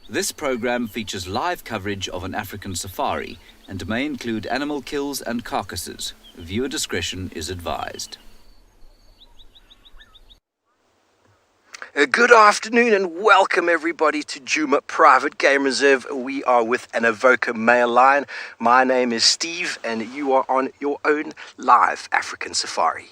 This program features live coverage of an African safari and may include animal kills and carcasses. Viewer discretion is advised. Good afternoon and welcome everybody to Djuma Private Game Reserve. We are with an Avoca male lion. My name is Steve and you are on your own live African safari.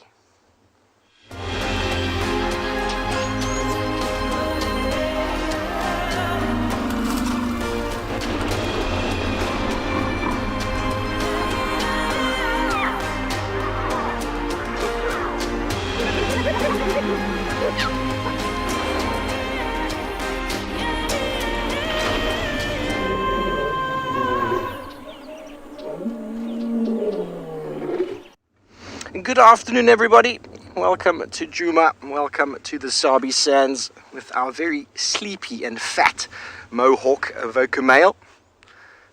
Good afternoon everybody, welcome to Djuma, welcome to the Sabi Sands with our very sleepy and fat Mohawk Avoca male.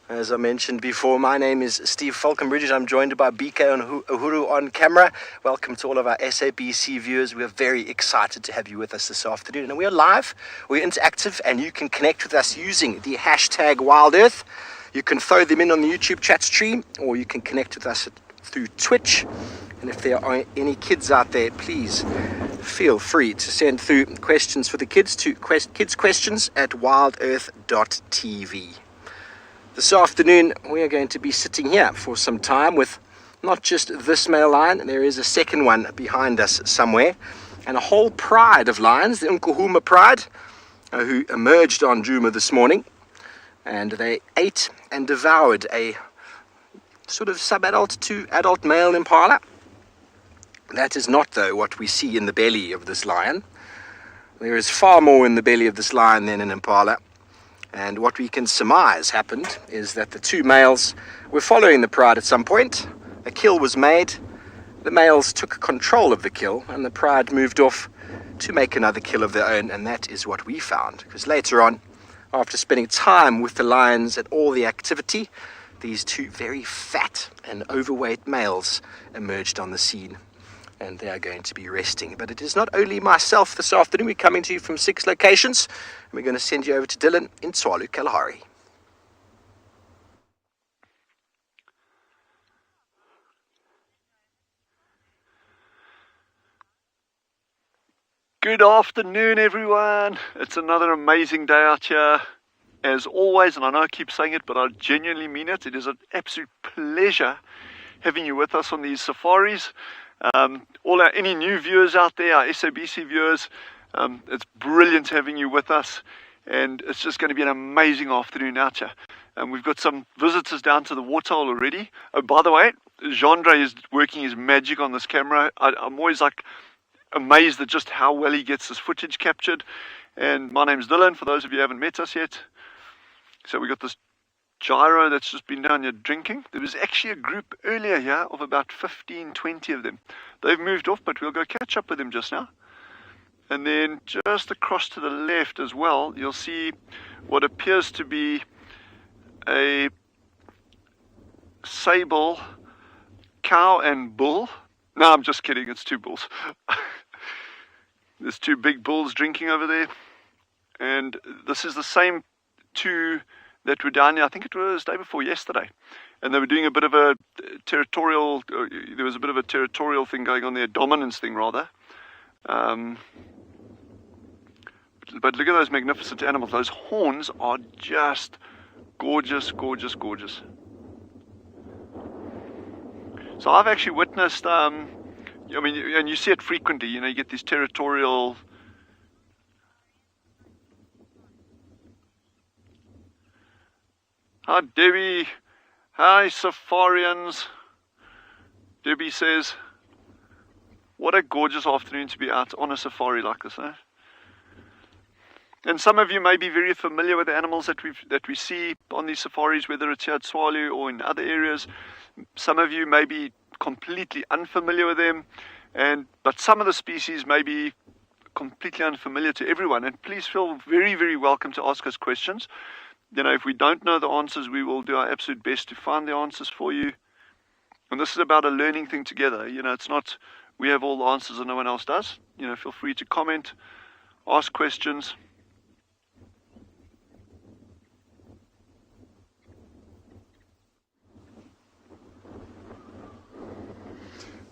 As I mentioned before, my name is Steve FAULCONBRIDGE. I'm joined by BK and Uhuru on camera. Welcome to all of our SABC viewers. We're very excited to have you with us this afternoon. And we are live, we're interactive, and you can connect with us using the hashtag WildEarth. You can throw them in on the YouTube chat stream, or you can connect with us through Twitch. And if there are any kids out there, please feel free to send through questions for the kids to kidssquestions@wildearth.tv. This afternoon, we are going to be sitting here for some time with not just this male lion, there is a second one behind us somewhere, and a whole pride of lions, the Nkuhuma pride, who emerged on Djuma this morning, and they ate and devoured a sort of sub-adult to adult male impala. That is not, though, what we see in the belly of this lion. There is far more in the belly of this lion than in impala. And what we can surmise happened is that the two males were following the pride at some point. A kill was made. The males took control of the kill, and the pride moved off to make another kill of their own. And that is what we found. Because later on, after spending time with the lions at all the activity, these two very fat and overweight males emerged on the scene. And they are going to be resting. But it is not only myself this afternoon. We're coming to you from 6 locations. And we're going to send you over to Dylan in Tswalu Kalahari. Good afternoon, everyone. It's another amazing day out here. As always, and I know I keep saying it, but I genuinely mean it. It is an absolute pleasure having you with us on these safaris. Any new viewers out there, our SABC viewers, it's brilliant having you with us, and it's just going to be an amazing afternoon out here. We've got some visitors down to the waterhole already. Oh, by the way, Jean-Andre is working his magic on this camera. I'm always like amazed at just how well he gets this footage captured. And my name's Dylan, for those of you who haven't met us yet. So we got this gyro that's just been down here drinking. There was actually a group earlier here of about 15, 20 of them. They've moved off, but we'll go catch up with them just now. And then just across to the left as well, you'll see what appears to be a sable cow and bull. No, I'm just kidding, it's 2 bulls. There's 2 big bulls drinking over there. And this is the same 2 that were down here, I think it was day before yesterday. And they were doing a bit of a territorial, there was a bit of a territorial thing going on there, dominance thing rather. But look at those magnificent animals. Those horns are just gorgeous, gorgeous, gorgeous. So I've actually witnessed, and you see it frequently, you get these territorial. Hi Debbie, hi Safarians. Debbie says, what a gorgeous afternoon to be out on a safari like this, eh? And some of you may be very familiar with the animals that we see on these safaris, whether it's here at Tswalu or in other areas. Some of you may be completely unfamiliar with them, but some of the species may be completely unfamiliar to everyone. And please feel very, very welcome to ask us questions. If we don't know the answers, we will do our absolute best to find the answers for you. And this is about a learning thing together. It's not we have all the answers and no one else does. Feel free to comment, ask questions.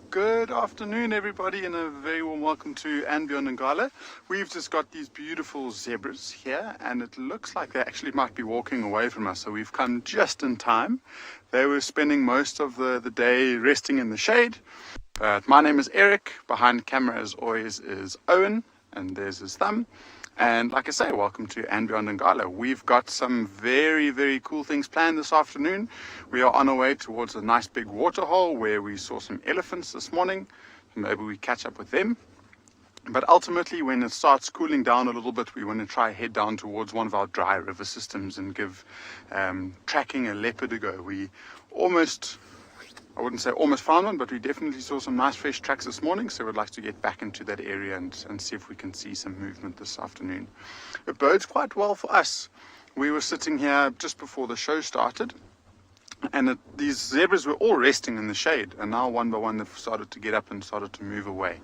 Good afternoon, everybody, and a very warm welcome to Anbion and Ngala. We've just got these beautiful zebras here, and it looks like they actually might be walking away from us, so we've come just in time. They were spending most of the day resting in the shade. My name is Eric. Behind camera, as always, is Owen, and there's his thumb. And like I say, welcome to Anbion and Ngala. We've got some very, very cool things planned this afternoon. We are on our way towards a nice big waterhole where we saw some elephants this morning. Maybe we catch up with them. But ultimately, when it starts cooling down a little bit, we want to try head down towards one of our dry river systems and give tracking a leopard a go. We I wouldn't say almost found one, but we definitely saw some nice fresh tracks this morning, so we'd like to get back into that area and see if we can see some movement this afternoon. It bodes quite well for us. We were sitting here just before the show started, and these zebras were all resting in the shade, and now one by one they've started to get up and started to move away,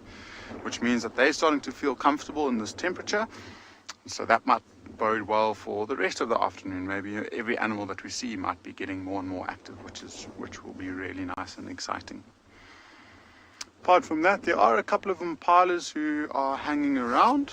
which means that they're starting to feel comfortable in this temperature. So that might bode well for the rest of the afternoon. Maybe every animal that we see might be getting more and more active, which will be really nice and exciting. Apart from that, there are a couple of impalas who are hanging around.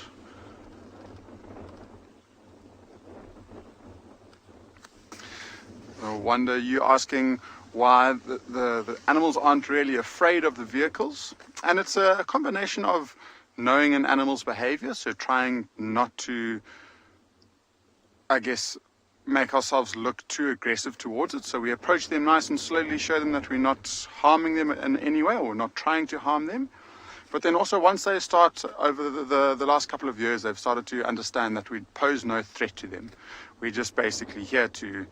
I wonder, you asking why the animals aren't really afraid of the vehicles. And it's a combination of knowing an animal's behavior, so trying not to, I guess, make ourselves look too aggressive towards it. So we approach them nice and slowly, show them that we're not harming them in any way, or not trying to harm them. But then also, once they start, over the last couple of years, they've started to understand that we pose no threat to them. We're just basically here to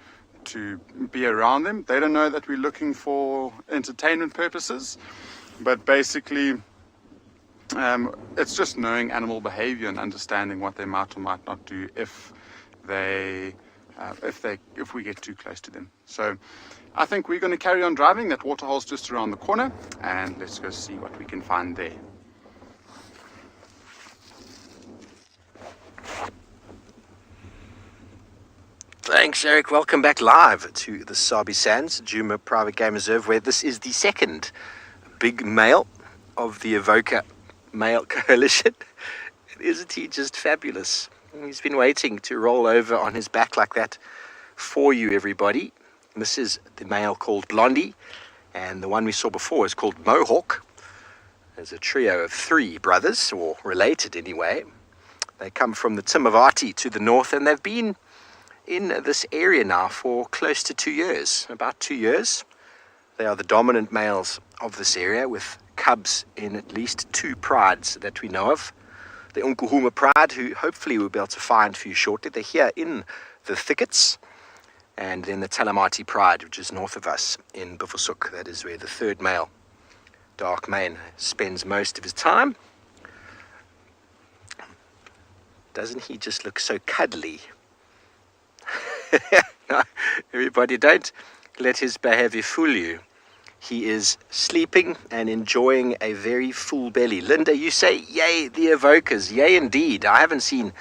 be around them. They don't know that we're looking for entertainment purposes, but basically it's just knowing animal behavior and understanding what they might or might not do if we get too close to them. So I think we're going to carry on driving. That waterhole's just around the corner, and let's go see what we can find there. Thanks, Eric. Welcome back live to the Sabi Sands, Djuma Private Game Reserve, where this is the second big male of the Avoca Male Coalition. Isn't he just fabulous? He's been waiting to roll over on his back like that for you, everybody. This is the male called Blondie, and the one we saw before is called Mohawk. There's a trio of 3 brothers, or related anyway. They come from the Timavati to the north, and they've been in this area now for close to 2 years, about 2 years. They are the dominant males of this area, with cubs in at least 2 prides that we know of. The Unkuhuma pride, who hopefully we'll be able to find for you shortly. They're here in the thickets. And then the Talamati pride, which is north of us in Bufosuk. That is where the 3rd male, dark mane, spends most of his time. Doesn't he just look so cuddly? No, everybody, don't let his behavior fool you. He is sleeping and enjoying a very full belly. Linda, you say, yay, the Avocas. Yay, indeed. I haven't seen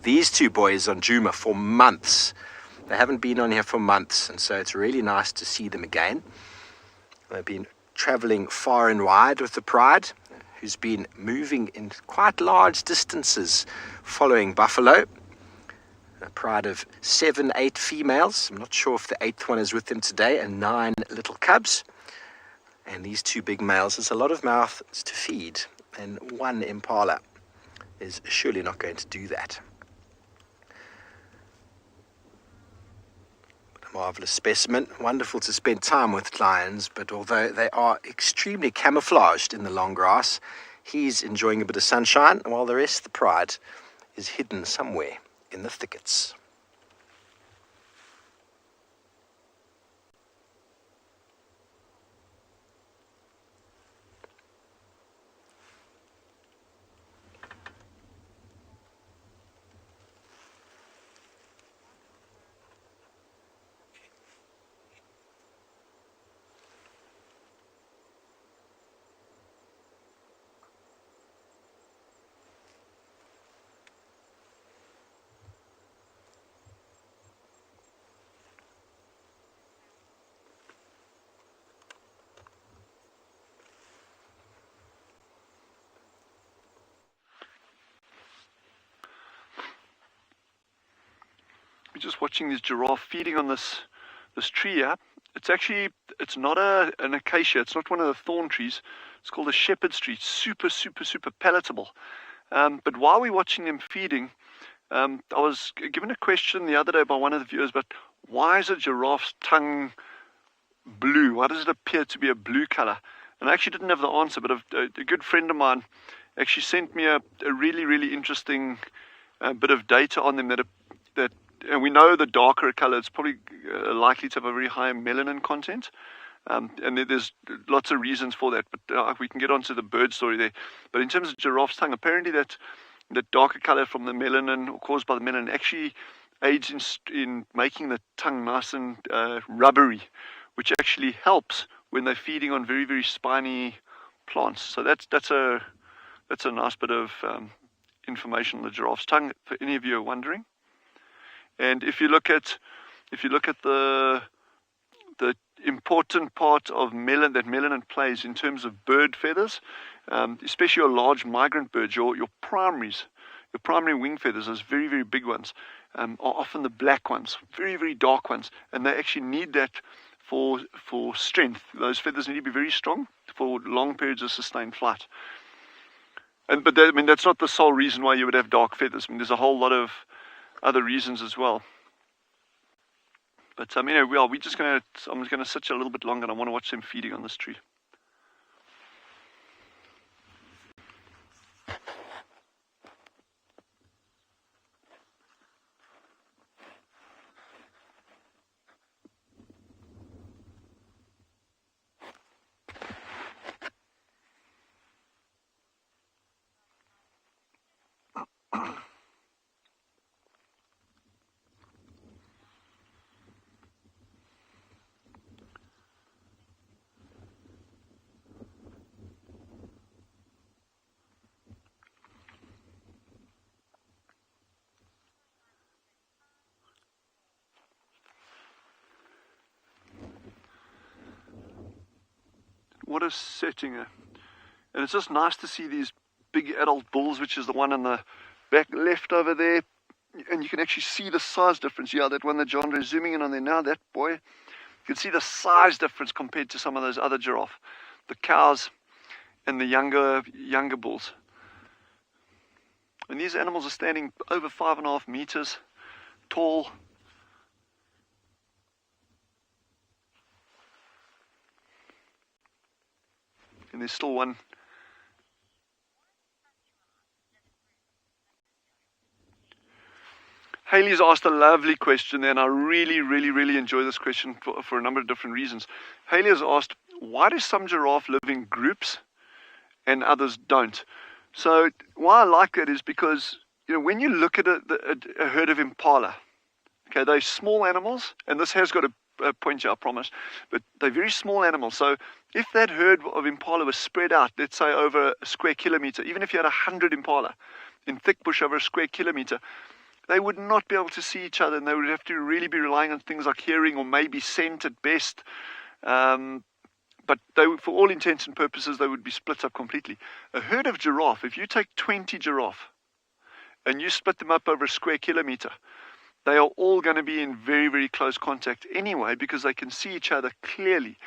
these 2 boys on Djuma for months. They haven't been on here for months, and so it's really nice to see them again. They've been traveling far and wide with the pride, who's been moving in quite large distances following buffalo. A pride of 7, 8 females. I'm not sure if the 8th one is with them today, and 9 little cubs. And these 2 big males, there's a lot of mouths to feed, and 1 impala is surely not going to do that. A marvelous specimen, wonderful to spend time with lions, but although they are extremely camouflaged in the long grass, he's enjoying a bit of sunshine, while the rest of the pride is hidden somewhere in the thickets. We're just watching this giraffe feeding on this tree here. It's not an acacia. It's not one of the thorn trees. It's called a shepherd's tree. Super palatable. But while we're watching them feeding, I was given a question the other day by one of the viewers, but why is a giraffe's tongue blue? Why does it appear to be a blue color? And I actually didn't have the answer, but a good friend of mine actually sent me a really interesting bit of data on them that and we know the darker a color, it's probably likely to have a very high melanin content. And there's lots of reasons for that, but we can get onto the bird story there. But in terms of giraffe's tongue, apparently that darker color from the melanin, or caused by the melanin, actually aids in making the tongue nice and rubbery, which actually helps when they're feeding on very spiny plants. So that's a nice bit of information on the giraffe's tongue, for any of you who are wondering. And if you look at the important part of melanin plays in terms of bird feathers, especially your large migrant birds, your primary wing feathers, those very big ones, are often the black ones, very dark ones, and they actually need that for strength. Those feathers need to be very strong for long periods of sustained flight. But I mean, that's not the sole reason why you would have dark feathers. I mean, there's a whole lot of other reasons as well. But anyway, I'm just gonna sit here a little bit longer, and I want to watch them feeding on this tree. What a setting. And it's just nice to see these big adult bulls, which is the one on the back left over there. And you can actually see the size difference. Yeah, that one that John is zooming in on there now, that boy. You can see the size difference compared to some of those other giraffe. The cows and the younger bulls. And these animals are standing over 5.5 meters tall. And there's still one. Haley's asked a lovely question there, and I really enjoy this question for a number of different reasons. Haley has asked, why do some giraffe live in groups and others don't? So why I like it is because, you know, when you look at a herd of impala, okay, they're small animals, and this has got a point here, I promise, but they're very small animals. So if that herd of impala was spread out, let's say over a square kilometer, even if you had 100 impala in thick bush over a square kilometer, they would not be able to see each other, and they would have to really be relying on things like hearing or maybe scent at best. But for all intents and purposes, they would be split up completely. A herd of giraffe, if you take 20 giraffe and you split them up over a square kilometer, they are all going to be in very close contact anyway, because they can see each other clearly.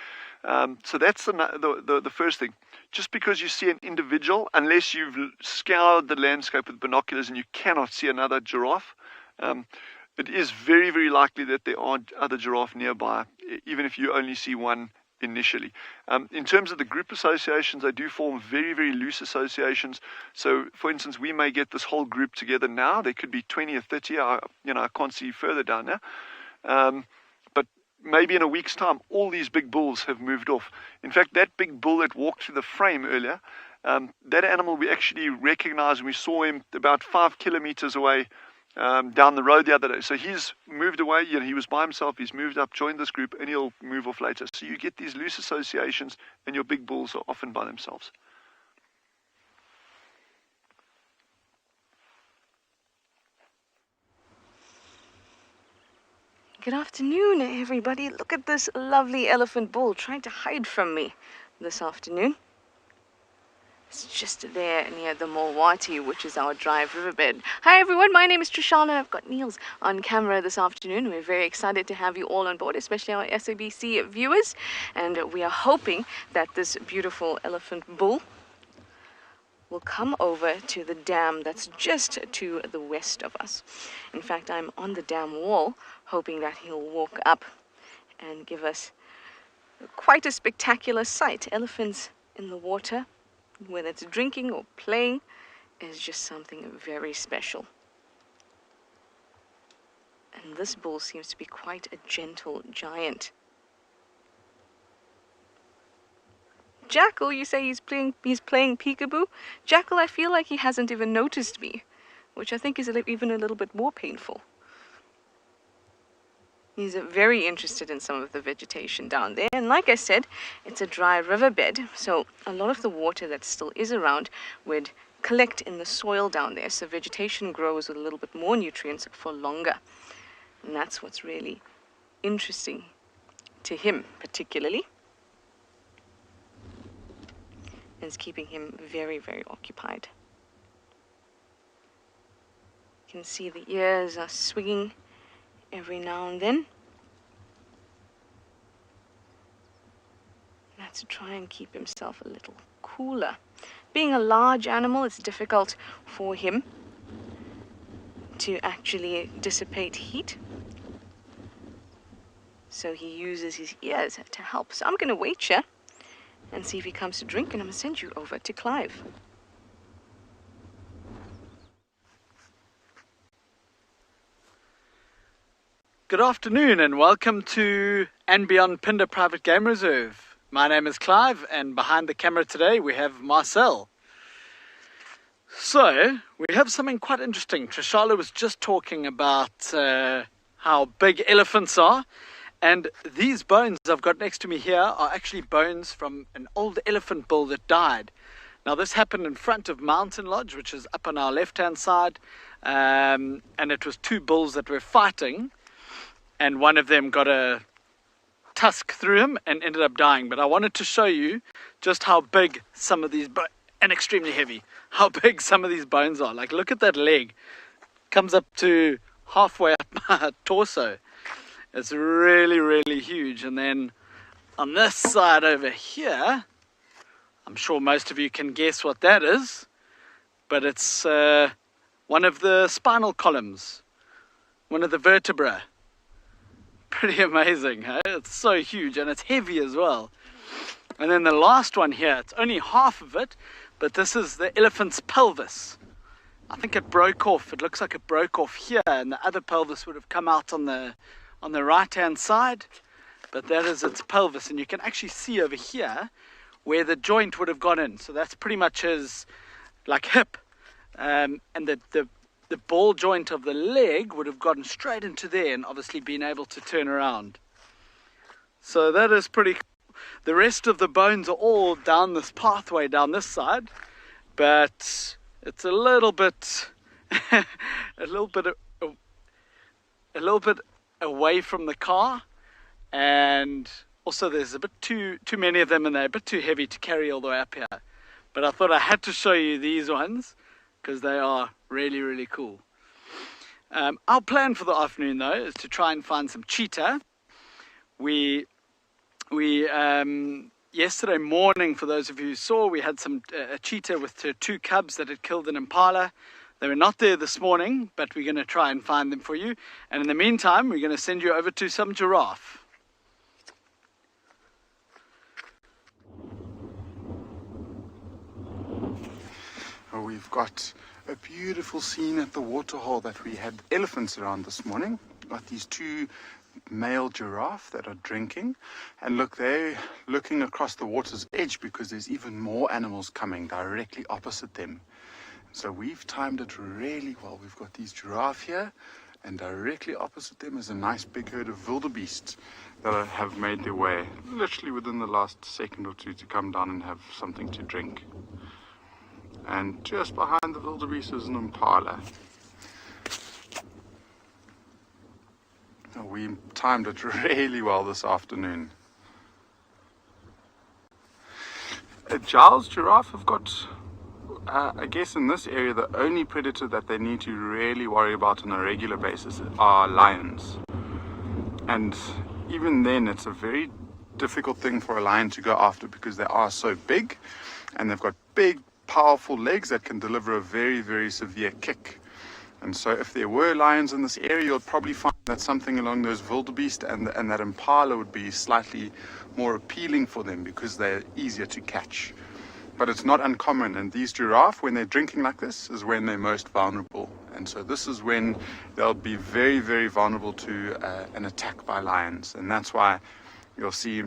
So that's the first thing. Just because you see an individual, unless you've scoured the landscape with binoculars and you cannot see another giraffe, it is very likely that there aren't other giraffe nearby, even if you only see one initially. In terms of the group associations, they do form very loose associations. So, for instance, we may get this whole group together now. There could be 20 or 30. I can't see further down now. But maybe in a week's time, all these big bulls have moved off. In fact, that big bull that walked through the frame earlier, that animal we actually recognized, and we saw him about 5 kilometers away down the road the other day. So he's moved away, he was by himself, he's moved up, joined this group, and he'll move off later. So you get these loose associations, and your big bulls are often by themselves. Good afternoon, everybody. Look at this lovely elephant bull trying to hide from me this afternoon. It's just there near the Mulwati, which is our drive riverbed. Hi everyone, my name is Trishala, and I've got Niels on camera this afternoon. We're very excited to have you all on board, especially our SABC viewers. And we are hoping that this beautiful elephant bull will come over to the dam that's just to the west of us. In fact, I'm on the dam wall, hoping that he'll walk up and give us quite a spectacular sight. Elephants in the water, whether it's drinking or playing, is just something very special. And this bull seems to be quite a gentle giant. Jackal, you say he's playing peekaboo? Jackal, I feel like he hasn't even noticed me, which I think is even a little bit more painful. He's very interested in some of the vegetation down there. And like I said, it's a dry riverbed, so a lot of the water that still is around would collect in the soil down there. So vegetation grows with a little bit more nutrients for longer. And that's what's really interesting to him particularly. And it's keeping him very occupied. You can see the ears are swinging every now and then. to try and keep himself a little cooler. Being a large animal, it's difficult for him to actually dissipate heat. So he uses his ears to help. So I'm going to wait here and see if he comes to drink, and I'm going to send you over to Clive. Good afternoon and welcome to and Beyond Phinda Private Game Reserve. My name is Clive, and behind the camera today we have Marcel. So, we have something quite interesting. Trishala was just talking about how big elephants are, and these bones I've got next to me here are actually bones from an old elephant bull that died. Now this happened in front of Mountain Lodge, which is up on our left hand side, and it was two bulls that were fighting, and one of them got a tusk through him and ended up dying. But I wanted to show you just how big some of these and extremely heavy, how big some of these bones are. Like, look at that leg, comes up to halfway up my torso. It's really, really huge. And then on this side over here, I'm sure most of you can guess what that is, but it's one of the spinal columns, one of the vertebrae. Pretty amazing, hey? It's so huge, and it's heavy as well. And then the last one here, it's only half of it, but this is the elephant's pelvis. I think it broke off. It looks like it broke off here, and the other pelvis would have come out on the right hand side, but that is its pelvis, and you can actually see over here where the joint would have gone in. So that's pretty much his like hip, and the ball joint of the leg would have gotten straight into there and obviously been able to turn around. So that is pretty cool. The rest of the bones are all down this pathway down this side, but it's a little bit a little bit away from the car, and also there's a bit too many of them, and they're a bit too heavy to carry all the way up here. But I thought I had to show you these ones because they are really, really cool. Our plan for the afternoon, though, is to try and find some cheetah. We yesterday morning, for those of you who saw, we had a cheetah with two cubs that had killed an impala. They were not there this morning, but we're going to try and find them for you. And in the meantime, we're going to send you over to some giraffe. We've got a beautiful scene at the waterhole that we had elephants around this morning. Got these two male giraffe that are drinking, and look, they're looking across the water's edge because there's even more animals coming directly opposite them. So we've timed it really well. We've got these giraffe here, and directly opposite them is a nice big herd of wildebeest that have made their way literally within the last second or two to come down and have something to drink. And just behind the wildebeest is an impala. We timed it really well this afternoon. A Giles giraffe have got, I guess in this area, the only predator that they need to really worry about on a regular basis are lions. And even then, it's a very difficult thing for a lion to go after because they are so big, and they've got big, powerful legs that can deliver a very, very severe kick. And so if there were lions in this area, you'll probably find that something along those wildebeest and that impala would be slightly more appealing for them because they're easier to catch. But it's not uncommon, and these giraffe, when they're drinking like this, is when they're most vulnerable. And so this is when they'll be very, very vulnerable to an attack by lions. And that's why you'll see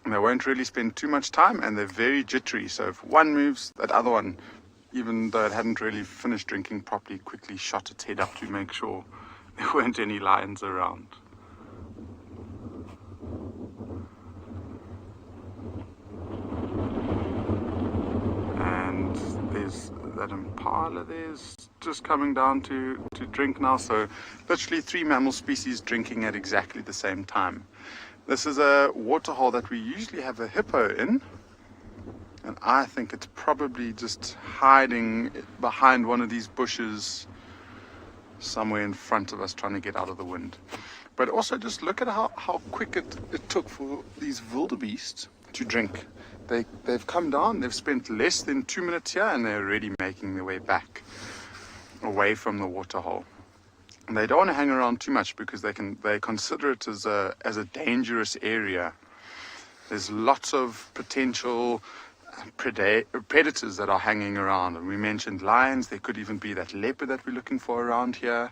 they won't really spend too much time, and they're very jittery. So if one moves, that other one, even though it hadn't really finished drinking properly, quickly shot its head up to make sure there weren't any lions around. And there's that impala there's just coming down to drink now. So literally 3 mammal species drinking at exactly the same time. This is a waterhole that we usually have a hippo in, and I think it's probably just hiding behind one of these bushes somewhere in front of us, trying to get out of the wind. But also just look at how quick it took for these wildebeest to drink. They've come down, they've spent less than 2 minutes here, and they're already making their way back away from the waterhole. And they don't want to hang around too much because they consider it as a dangerous area. There's lots of potential predators that are hanging around, and we mentioned lions. There could even be that leopard that we're looking for around here,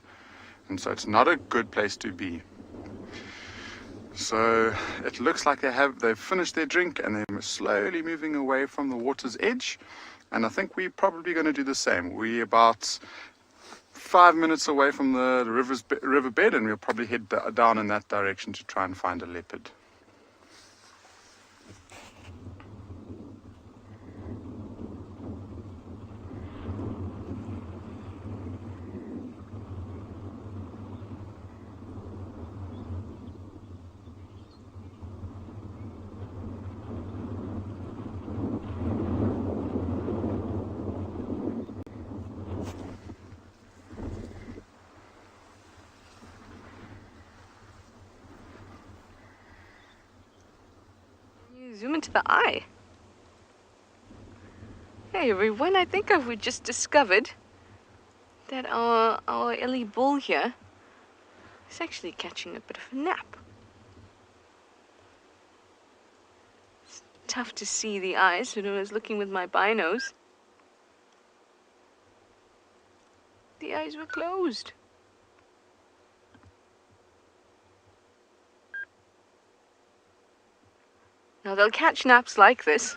and so it's not a good place to be. So it looks like they've finished their drink and they're slowly moving away from the water's edge, and I think we're probably going to do the same. We're about 5 minutes away from the riverbed, and we'll probably head down in that direction to try and find a leopard. Zoom into the eye. Hey everyone, I think we just discovered that our Ellie bull here is actually catching a bit of a nap. It's tough to see the eyes when I was looking with my binos. The eyes were closed. Now they'll catch naps like this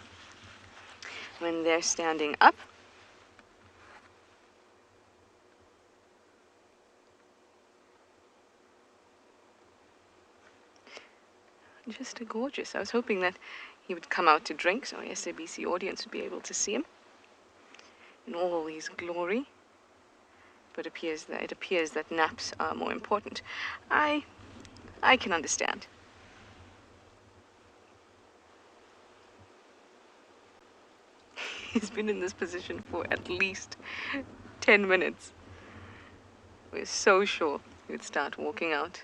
when they're standing up. Just gorgeous. I was hoping that he would come out to drink so our SABC audience would be able to see him in all his glory. But it appears that naps are more important. I can understand. He's been in this position for at least 10 minutes. We're so sure he would start walking out.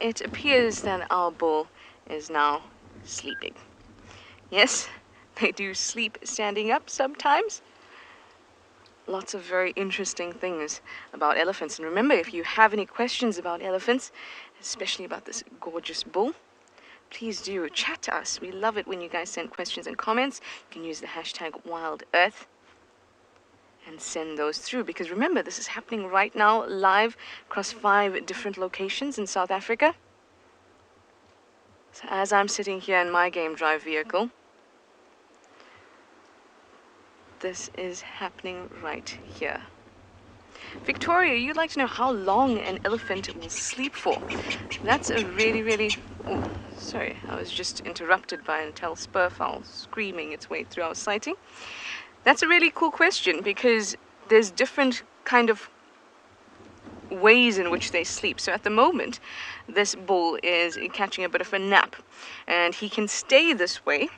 It appears that our bull is now sleeping. Yes, they do sleep standing up sometimes. Lots of very interesting things about elephants. And remember, if you have any questions about elephants, especially about this gorgeous bull, please do chat to us. We love it when you guys send questions and comments. You can use the hashtag WildEarth and send those through, because remember, this is happening right now live across 5 different locations in South Africa. So as I'm sitting here in my game drive vehicle, this is happening right here. Victoria, you'd like to know how long an elephant will sleep for. That's a really... Oh, sorry, I was just interrupted by a tail spurfowl screaming its way through our sighting. That's a really cool question, because there's different kind of ways in which they sleep. So at the moment, this bull is catching a bit of a nap, and he can stay this way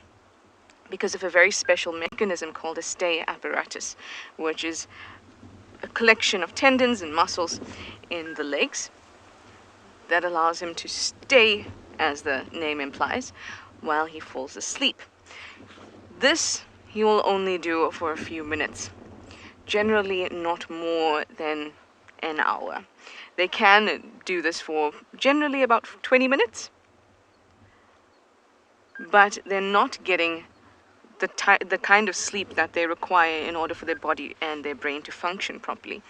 because of a very special mechanism called a stay apparatus, which is a collection of tendons and muscles in the legs that allows him to stay, as the name implies, while he falls asleep. This he will only do for a few minutes, generally not more than an hour. They can do this for generally about 20 minutes, but they're not getting the kind of sleep that they require in order for their body and their brain to function properly.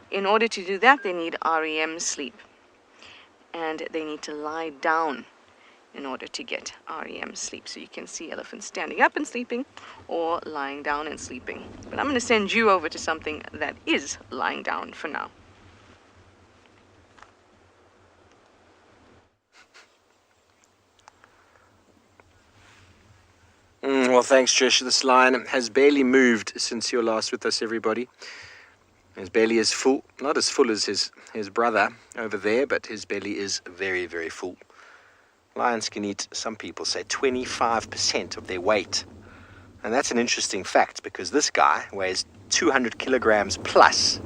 In order to do that, they need REM sleep, and they need to lie down in order to get REM sleep. So you can see elephants standing up and sleeping or lying down and sleeping. But I'm going to send you over to something that is lying down for now. Well, thanks, Trish. This lion has barely moved since your last with us, everybody. His belly is full, not as full as his brother over there, but his belly is very, very full. Lions can eat, some people say, 25% of their weight. And that's an interesting fact, because this guy weighs 200 kilograms plus.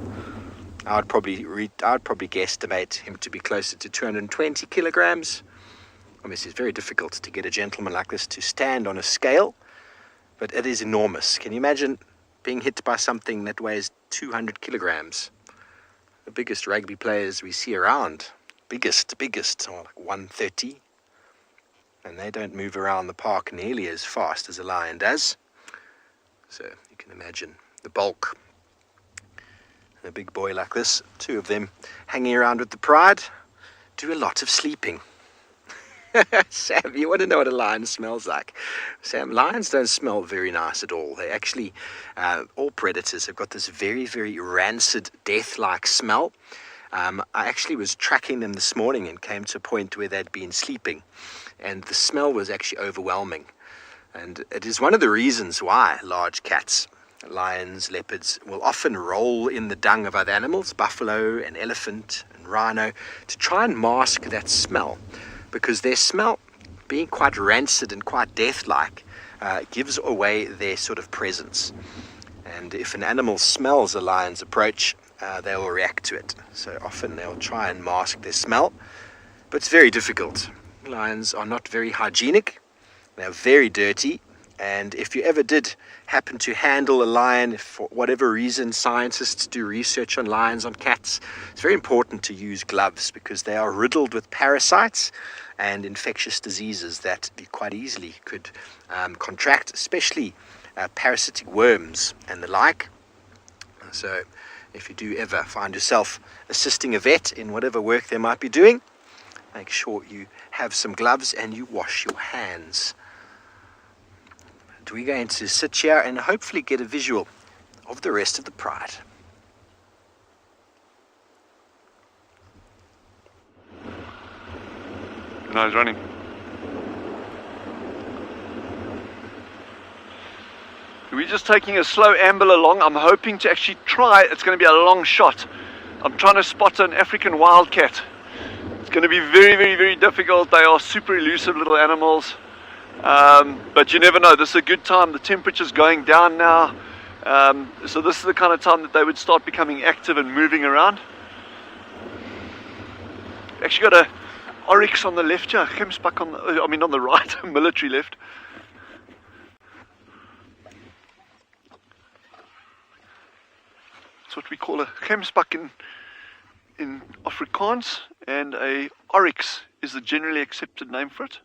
I would probably guesstimate him to be closer to 220 kilograms. Obviously, it's very difficult to get a gentleman like this to stand on a scale, but it is enormous. Can you imagine being hit by something that weighs 200 kilograms? The biggest rugby players we see around, biggest, are like 130. And they don't move around the park nearly as fast as a lion does. So you can imagine the bulk. And a big boy like this, two of them hanging around with the pride, do a lot of sleeping. Sam, you want to know what a lion smells like? Sam, lions don't smell very nice at all. They actually, all predators have got this very, very rancid, death-like smell. I actually was tracking them this morning and came to a point where they'd been sleeping, and the smell was actually overwhelming. And it is one of the reasons why large cats, lions, leopards, will often roll in the dung of other animals, buffalo and elephant and rhino, to try and mask that smell. Because their smell, being quite rancid and quite death-like, gives away their sort of presence. And if an animal smells a lion's approach, they will react to it. So often they'll try and mask their smell, but it's very difficult. Lions are not very hygienic. They're very dirty. And if you ever did happen to handle a lion, for whatever reason, scientists do research on lions, on cats, it's very important to use gloves, because they are riddled with parasites and infectious diseases that you quite easily could contract, especially parasitic worms and the like. So if you do ever find yourself assisting a vet in whatever work they might be doing, make sure you have some gloves and you wash your hands. And we're going to sit here and hopefully get a visual of the rest of the pride. No, he's running. We're just taking a slow amble along. I'm hoping to actually try. It's going to be a long shot. I'm trying to spot an African wildcat. It's going to be very, very, very difficult. They are super elusive little animals. But you never know. This is a good time. The temperature's going down now. So this is the kind of time that they would start becoming active and moving around. Actually got a oryx on the left here. Gemsbok on the right. Military left. It's what we call a gemsbok in Afrikaans, and a oryx is the generally accepted name for it.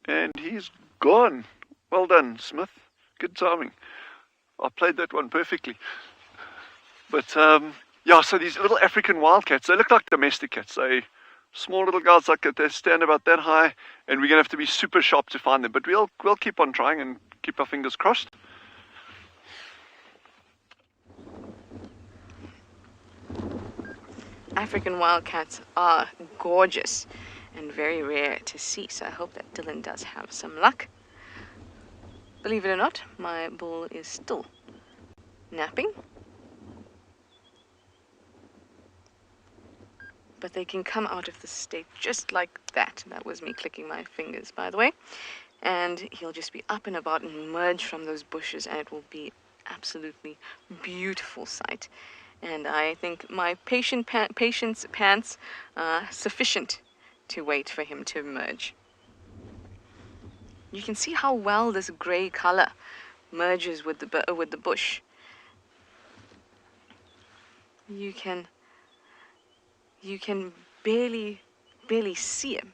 And he's gone. Well done, Smith. Good timing. I played that one perfectly. But yeah, so these little African wildcats, they look like domestic cats. They small little guys like that. They stand about that high, and we're gonna have to be super sharp to find them. But we'll keep on trying and keep our fingers crossed. African wildcats are gorgeous and very rare to see, so I hope that Dylan does have some luck. Believe it or not, my bull is still napping. But they can come out of the state just like that. That was me clicking my fingers, by the way. And he'll just be up and about and emerge from those bushes, and it will be absolutely beautiful sight. And I think my patience pants are sufficient to wait for him to emerge. You can see how well this grey color merges with the bush. You can barely see him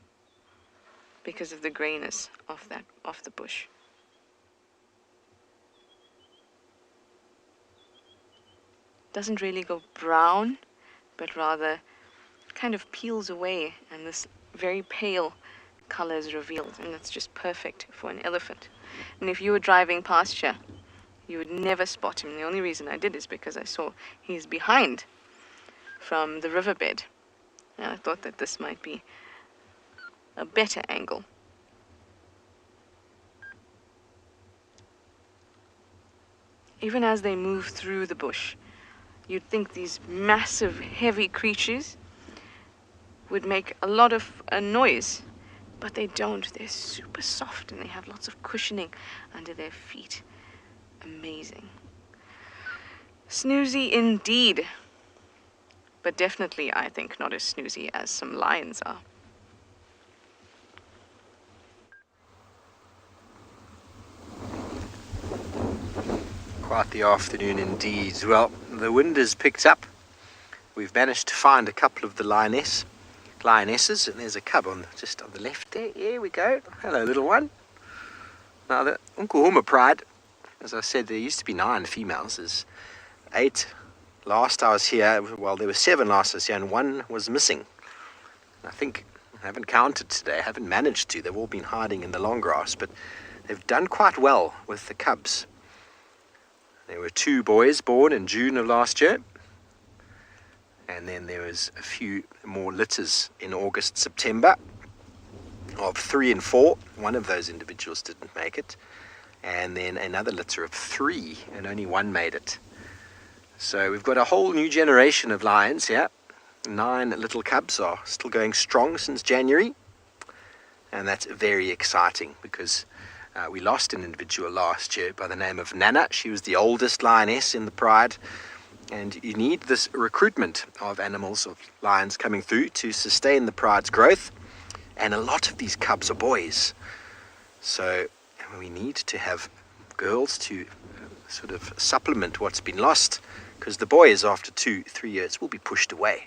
because of the grayness of the bush. Doesn't really go brown, but rather kind of peels away and this very pale color is revealed, and that's just perfect for an elephant. And if you were driving past here, you would never spot him. The only reason I did is because I saw he's behind from the riverbed, and I thought that this might be a better angle. Even as they move through the bush, you'd think these massive, heavy creatures would make a lot of noise, but they don't. They're super soft and they have lots of cushioning under their feet. Amazing. Snoozy indeed, but definitely, I think, not as snoozy as some lions are. Quite the afternoon indeed. Well, the wind has picked up. We've managed to find a couple of the lionesses, and there's a cub just on the left there. Here we go. Hello, little one. Now, the Unkuhuma pride, as I said, there used to be 9 females. There's 8 last I was here. Well, there were 7 last I was here, and 1 was missing. I think I haven't counted today. I haven't managed to. They've all been hiding in the long grass, but they've done quite well with the cubs. There were 2 boys born in June of last year, and then there was a few more litters in August, September of 3 and 4. One of those individuals didn't make it, and then another litter of 3, and only 1 made it. So we've got a whole new generation of lions here. 9 little cubs are still going strong since January, and that's very exciting because we lost an individual last year by the name of Nana. She was the oldest lioness in the pride, and you need this recruitment of animals, of lions coming through to sustain the pride's growth, and a lot of these cubs are boys. So we need to have girls to sort of supplement what's been lost, because the boys after 2-3 years will be pushed away,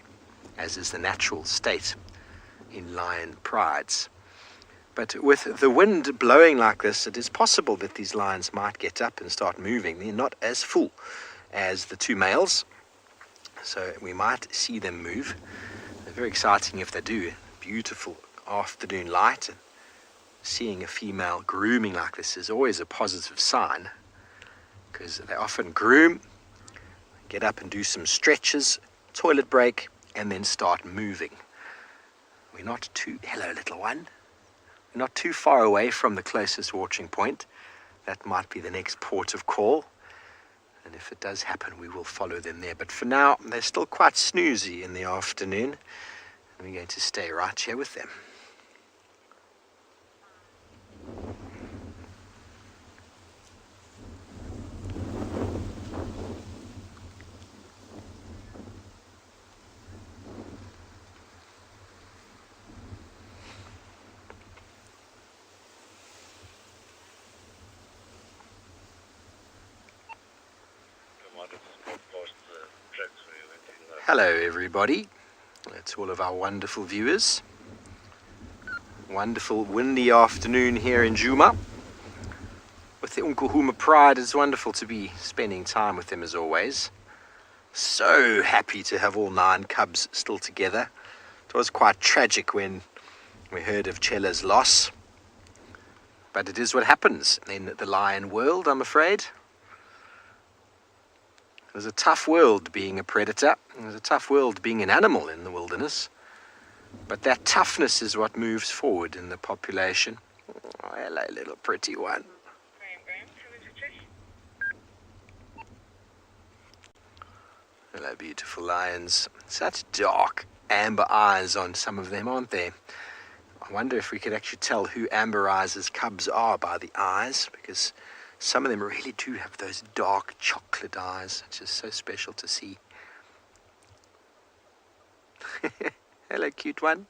as is the natural state in lion prides. But with the wind blowing like this, it is possible that these lions might get up and start moving. They're not as full as the 2 males, so we might see them move. They're very exciting if they do. Beautiful afternoon light, and seeing a female grooming like this is always a positive sign, because they often groom, get up and do some stretches, toilet break, and then start moving. We're not too... Hello, little one. Not too far away from the closest watering point. That might be the next port of call, and if it does happen, we will follow them there. But for now, they're still quite snoozy in the afternoon, and we're going to stay right here with them. Hello everybody, that's all of our wonderful viewers. Wonderful windy afternoon here in Djuma with the Unkuhuma pride. It's wonderful to be spending time with them as always. So happy to have all 9 cubs still together. It was quite tragic when we heard of Chela's loss, but it is what happens in the lion world, I'm afraid. It was a tough world being a predator. It was a tough world being an animal in the wilderness. But that toughness is what moves forward in the population. Oh, hello, little pretty one. Hello, beautiful lions. Such dark amber eyes on some of them, aren't there? I wonder if we could actually tell who Amber Eyes' cubs are by the eyes, because some of them really do have those dark chocolate eyes, which is so special to see. Hello, cute one.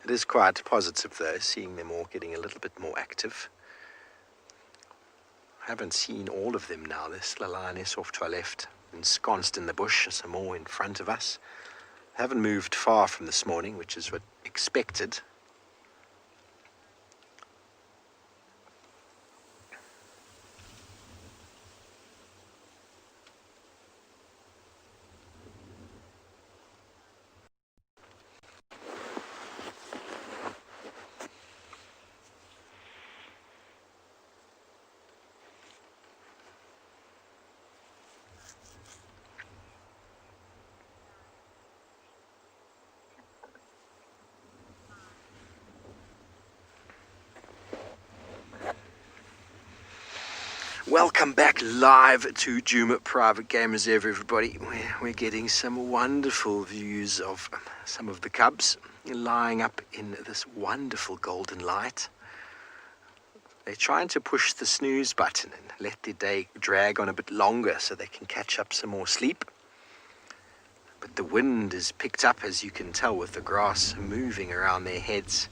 It is quite positive, though, seeing them all getting a little bit more active. I haven't seen all of them now. There's still a lioness off to our left, ensconced in the bush, some more in front of us. Haven't moved far from this morning, which is what expected. Welcome back live to Djuma Private Game Reserve, everybody. We're getting some wonderful views of some of the cubs lying up in this wonderful golden light. They're trying to push the snooze button and let their day drag on a bit longer so they can catch up some more sleep. But the wind is picked up, as you can tell, with the grass moving around their heads.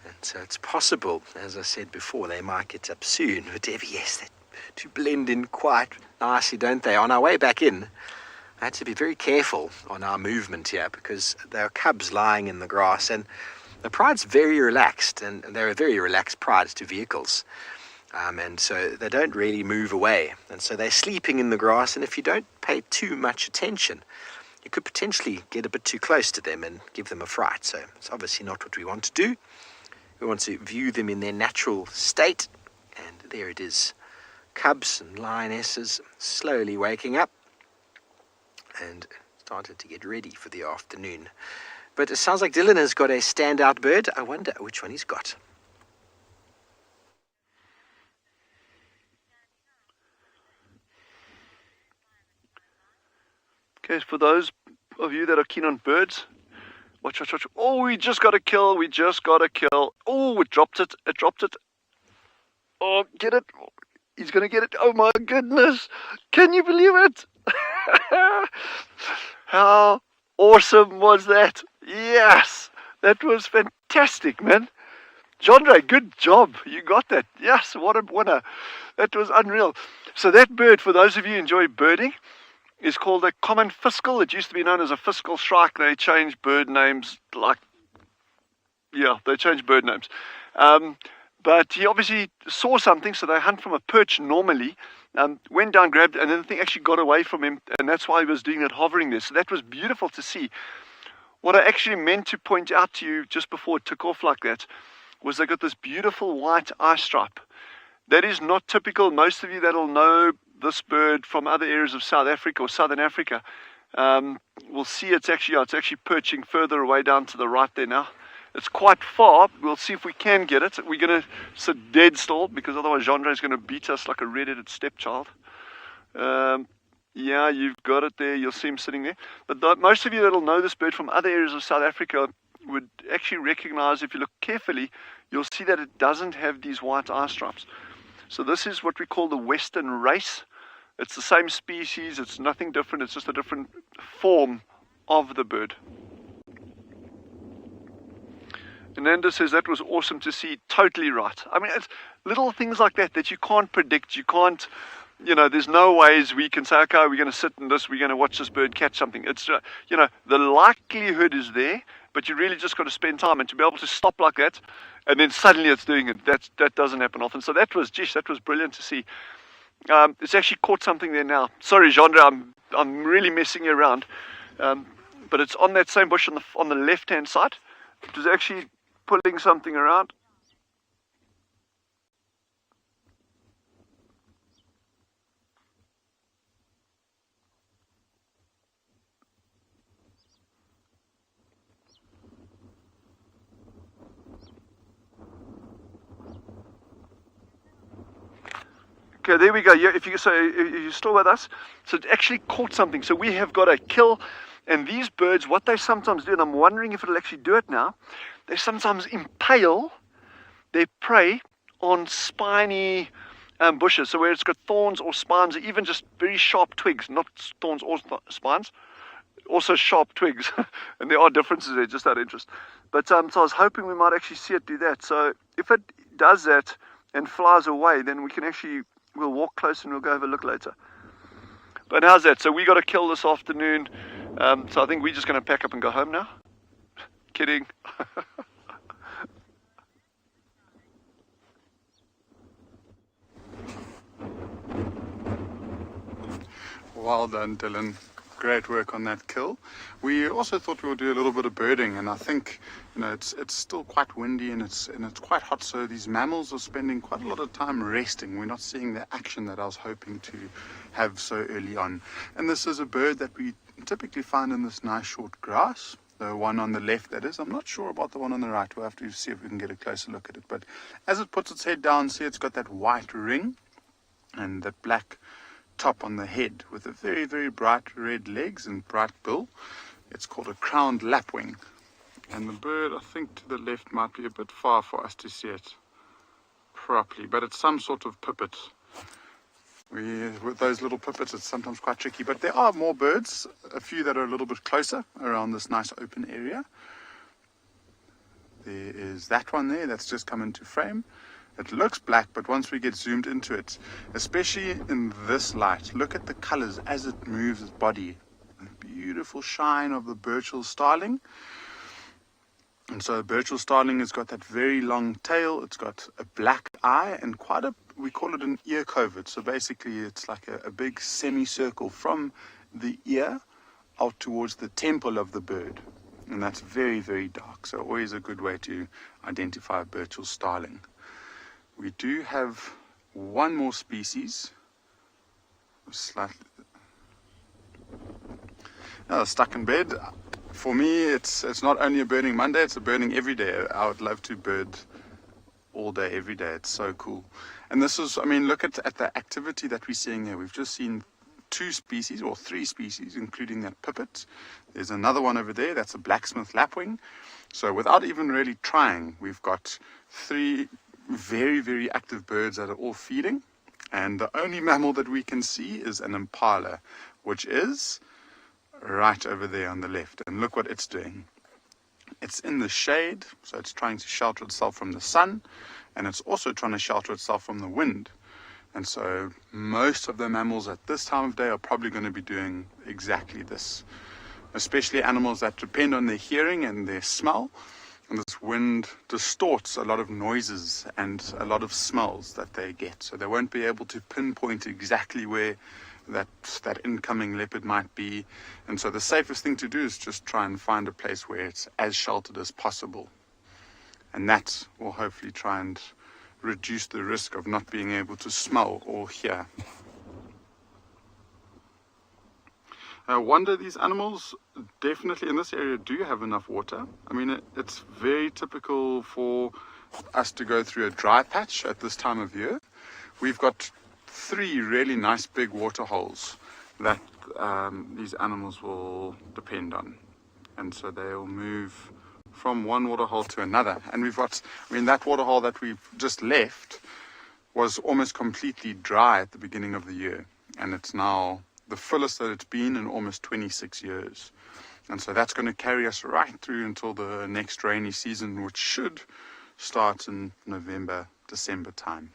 And so it's possible, as I said before, they might get up soon. But yes, they to blend in quite nicely, don't they? On our way back in, I had to be very careful on our movement here because there are cubs lying in the grass, and the pride's very relaxed, and they're a very relaxed pride to vehicles. And so they don't really move away. And so they're sleeping in the grass, and if you don't pay too much attention, you could potentially get a bit too close to them and give them a fright. So it's obviously not what we want to do. We want to view them in their natural state, and there it is. Cubs and lionesses slowly waking up and started to get ready for the afternoon. But it sounds like Dylan has got a standout bird. I wonder which one he's got. Okay, for those of you that are keen on birds, watch. Oh, we just got a kill. Oh, it dropped it. Oh, get it. He's going to get it. Oh my goodness. Can you believe it? How awesome was that? Yes, that was fantastic, man. Jandre, good job. You got that. Yes, what a winner. That was unreal. So that bird, for those of you who enjoy birding, is called a common fiscal. It used to be known as a fiscal shrike. They changed bird names they changed bird names. But he obviously saw something, so they hunt from a perch normally, went down, grabbed, and then the thing actually got away from him, and that's why he was doing that, hovering there. So that was beautiful to see. What I actually meant to point out to you just before it took off like that was they got this beautiful white eye stripe. That is not typical. Most of you that'll know this bird from other areas of South Africa or Southern Africa will see it's actually perching further away down to the right there now. It's quite far. We'll see if we can get it. We're going to sit dead still because otherwise Jandre is going to beat us like a red-headed stepchild. Yeah, you've got it there. You'll see him sitting there. But most of you that'll know this bird from other areas of South Africa would actually recognize, if you look carefully, you'll see that it doesn't have these white eye stripes. So this is what we call the Western race. It's the same species. It's nothing different. It's just a different form of the bird. Ananda says that was awesome to see. Totally right. I mean, it's little things like that you can't predict. You can't, there's no ways we can say, okay, we're going to sit in this, we're going to watch this bird catch something. It's, the likelihood is there, but you really just got to spend time, and to be able to stop like that, and then suddenly it's doing it. That doesn't happen often. So that was brilliant to see. It's actually caught something there now. Sorry, Jandre, I'm really messing you around. But it's on that same bush on the left-hand side. It was actually pulling something around. Okay, there we go. Yeah, if you're still with us, so it actually caught something. So we have got a kill, and these birds, what they sometimes do, and I'm wondering if it'll actually do it now, they sometimes impale their prey on spiny bushes. So where it's got thorns or spines, or even just very sharp twigs, not thorns or spines, also sharp twigs. And there are differences there, just out of interest. But so I was hoping we might actually see it do that. So if it does that and flies away, then we'll walk close and we'll go have a look later. But how's that? So we got a kill this afternoon. So I think we're just going to pack up and go home now. Kidding. Well done, Dylan. Great work on that kill. We also thought we would do a little bit of birding, and I think it's still quite windy and it's quite hot, so these mammals are spending quite a lot of time resting. We're not seeing the action that I was hoping to have so early on. And this is a bird that we typically find in this nice short grass. The one on the left, that is. I'm not sure about the one on the right. We'll have to see if we can get a closer look at it. But as it puts its head down, see it's got that white ring. and the black top on the head with the very, very bright red legs and bright bill. It's called a crowned lapwing. And the bird, I think to the left, might be a bit far for us to see it properly, but it's some sort of pipit. With those little pipits, it's sometimes quite tricky, but there are more birds, a few that are a little bit closer around this nice open area. There is that one there that's just come into frame. It looks black, but once we get zoomed into it, especially in this light, look at the colors as it moves its body. The beautiful shine of the Burchell starling. And so Burchell starling has got that very long tail. It's got a black eye and quite a, we call it an ear covert. So basically it's like a big semicircle from the ear out towards the temple of the bird. And that's very, very dark. So always a good way to identify a Burchell starling. We do have one more species, slightly stuck in bed. For me, it's not only a birding Monday, it's a birding every day. I would love to bird all day, every day. It's so cool. And this is, I mean, look at the activity that we're seeing here. We've just seen 2 species or 3 species, including that pipit. There's another one over there, that's a blacksmith lapwing. So without even really trying, we've got 3 very, very active birds that are all feeding. And the only mammal that we can see is an impala, which is right over there on the left. And look what it's doing. It's in the shade, so it's trying to shelter itself from the sun, and it's also trying to shelter itself from the wind. And so most of the mammals at this time of day are probably going to be doing exactly this, especially animals that depend on their hearing and their smell. And this wind distorts a lot of noises and a lot of smells that they get, so they won't be able to pinpoint exactly where that incoming leopard might be. And so the safest thing to do is just try and find a place where it's as sheltered as possible, and that will hopefully try and reduce the risk of not being able to smell or hear. I wonder, these animals definitely in this area do have enough water. I mean, it's very typical for us to go through a dry patch at this time of year. We've got 3 really nice big water holes that these animals will depend on, and so they'll move from one water hole to another. And we've got, I mean, that water hole that we've just left was almost completely dry at the beginning of the year, and it's now the fullest that it's been in almost 26 years. And so that's going to carry us right through until the next rainy season, which should start in November, December time.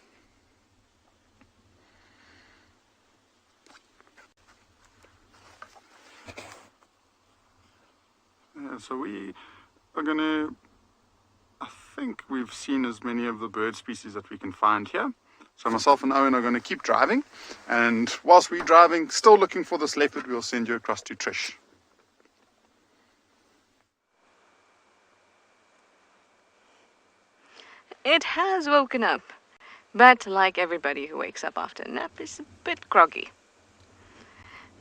So we are going to, I think we've seen as many of the bird species that we can find here. So myself and Owen are going to keep driving, and whilst we're driving, still looking for this leopard, we'll send you across to Trish. It has woken up, but like everybody who wakes up after a nap, is a bit groggy.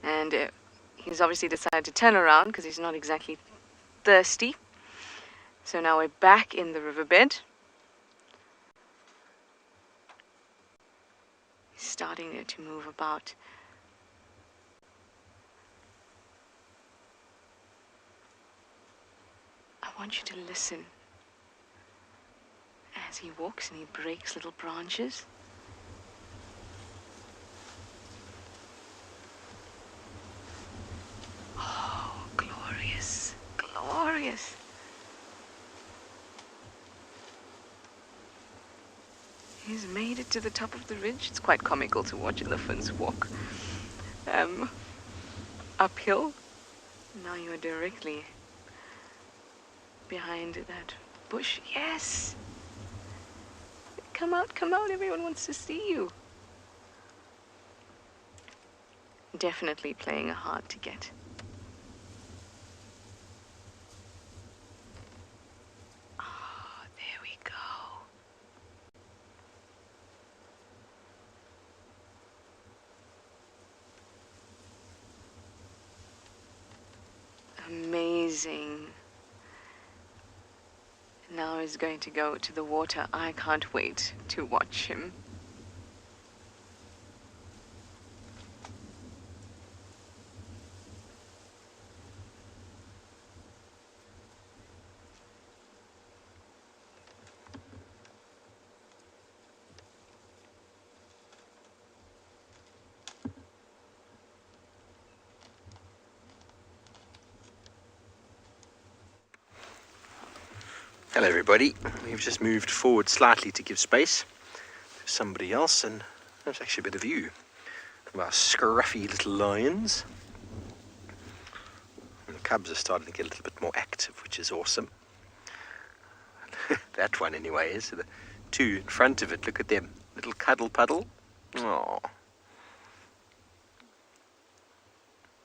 And he's obviously decided to turn around because he's not exactly thirsty. So now we're back in the riverbed. He's starting to move about. I want you to listen as he walks and he breaks little branches. Oh, glorious, glorious. He's made it to the top of the ridge. It's quite comical to watch elephants walk uphill. Now you're directly behind that bush. Yes! Come out, everyone wants to see you. Definitely playing hard to get. Oh, there we go. Amazing. Now he's going to go to the water. I can't wait to watch him. Hello everybody, we've just moved forward slightly to give space to somebody else, and there's actually a bit of view of our scruffy little lions. And the cubs are starting to get a little bit more active, which is awesome. That one anyway is. The two in front of it, look at them, little cuddle puddle. Oh,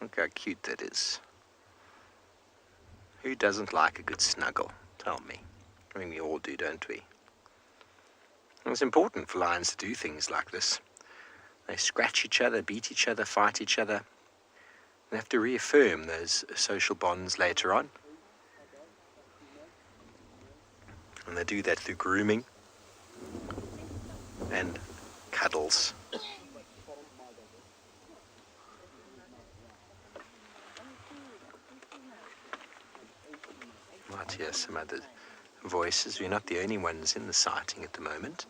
look how cute that is. Who doesn't like a good snuggle? Tell me. I mean, we all do, don't we? And it's important for lions to do things like this. They scratch each other, beat each other, fight each other. They have to reaffirm those social bonds later on. And they do that through grooming and cuddles. Might hear some other voices. We're not the only ones in the sighting at the moment.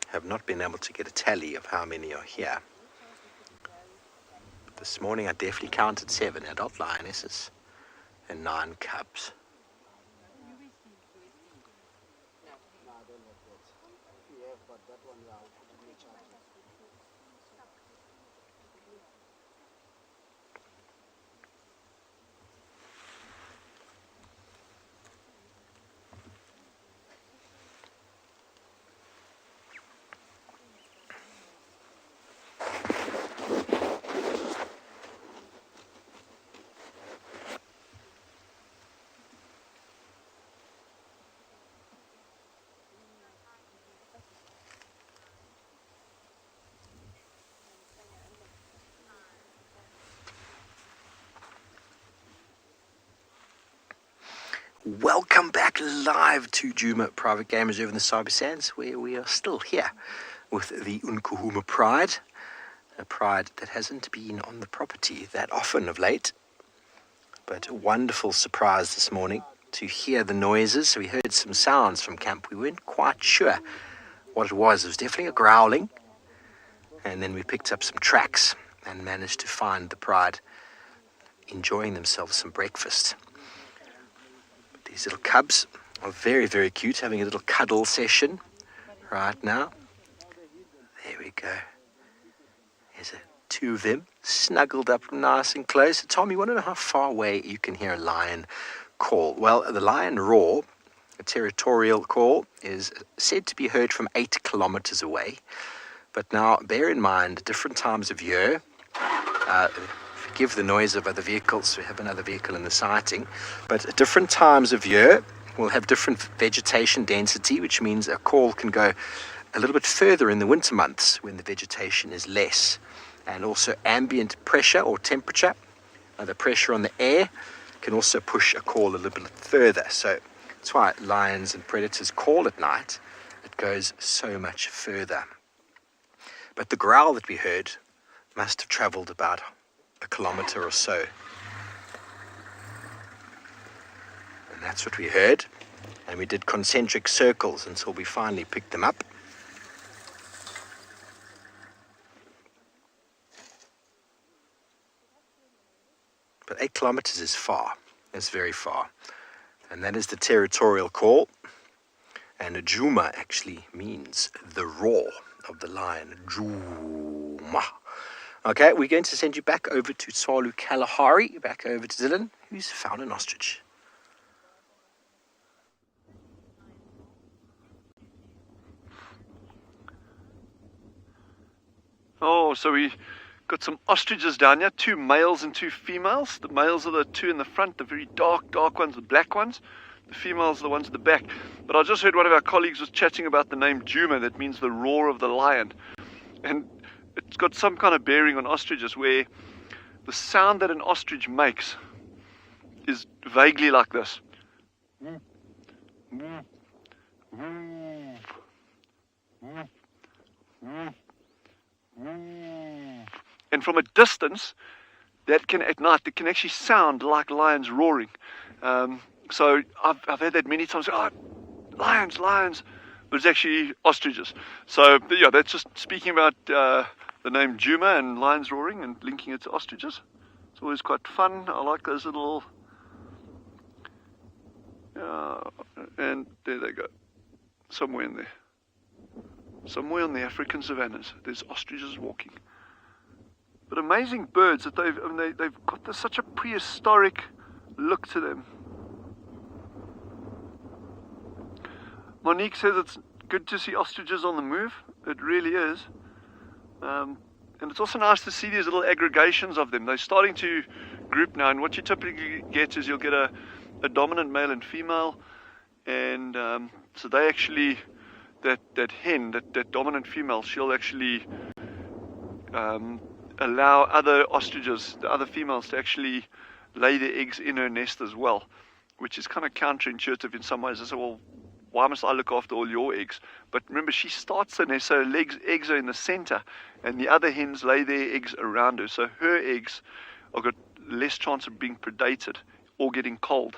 Have not been able to get a tally of how many are here. But this morning I definitely counted 7 adult lionesses and 9 cubs. Welcome back live to Djuma Private Game Reserve in the Sabi Sands, where we are still here with the Unkuhuma Pride, a pride that hasn't been on the property that often of late, but a wonderful surprise this morning to hear the noises. We heard some sounds from camp. We weren't quite sure what it was. It was definitely a growling, and then we picked up some tracks and managed to find the pride enjoying themselves some breakfast. These little cubs are very, very cute, having a little cuddle session right now. There we go. There's 2 of them snuggled up nice and close. Tom, you want to know how far away you can hear a lion call? Well, the lion roar, a territorial call, is said to be heard from 8 kilometers away. But now, bear in mind, different times of year, forgive the noise of other vehicles, we have another vehicle in the sighting, but at different times of year we'll have different vegetation density, which means a call can go a little bit further in the winter months when the vegetation is less. And also ambient pressure or temperature, the pressure on the air, can also push a call a little bit further. So that's why lions and predators call at night. It goes so much further. But the growl that we heard must have traveled about a kilometer or so. And that's what we heard. And we did concentric circles until we finally picked them up. But 8 kilometers is far. It's very far. And that is the territorial call. And Djuma actually means the roar of the lion. Djuma. Okay, we're going to send you back over to Tswalu Kalahari, back over to Dylan, who's found an ostrich. Oh, so we got some ostriches down here, 2 males and 2 females. The males are the 2 in the front, the very dark ones, the black ones. The females are the ones at the back. But I just heard one of our colleagues was chatting about the name Djuma, that means the roar of the lion. And it's got some kind of bearing on ostriches, where the sound that an ostrich makes is vaguely like this. And from a distance, that can, at night, it can actually sound like lions roaring. So I've had that many times. Oh, lions, but it's actually ostriches. So yeah, that's just speaking about the name Juma and lions roaring and linking it to ostriches. It's always quite fun. I like those little, and there they go, somewhere in there. Somewhere on the African savannas, there's ostriches walking. But amazing birds that they've got such a prehistoric look to them. Monique says it's good to see ostriches on the move. It really is. And it's also nice to see these little aggregations of them. They're starting to group now, and what you typically get is you'll get a dominant male and female, and so they actually, that hen, that dominant female, she'll actually allow other ostriches, the other females, to actually lay their eggs in her nest as well, which is kind of counterintuitive in some ways. I say, well, why must I look after all your eggs? But remember, she starts the nest, so her eggs are in the center, and the other hens lay their eggs around her, so her eggs have got less chance of being predated or getting cold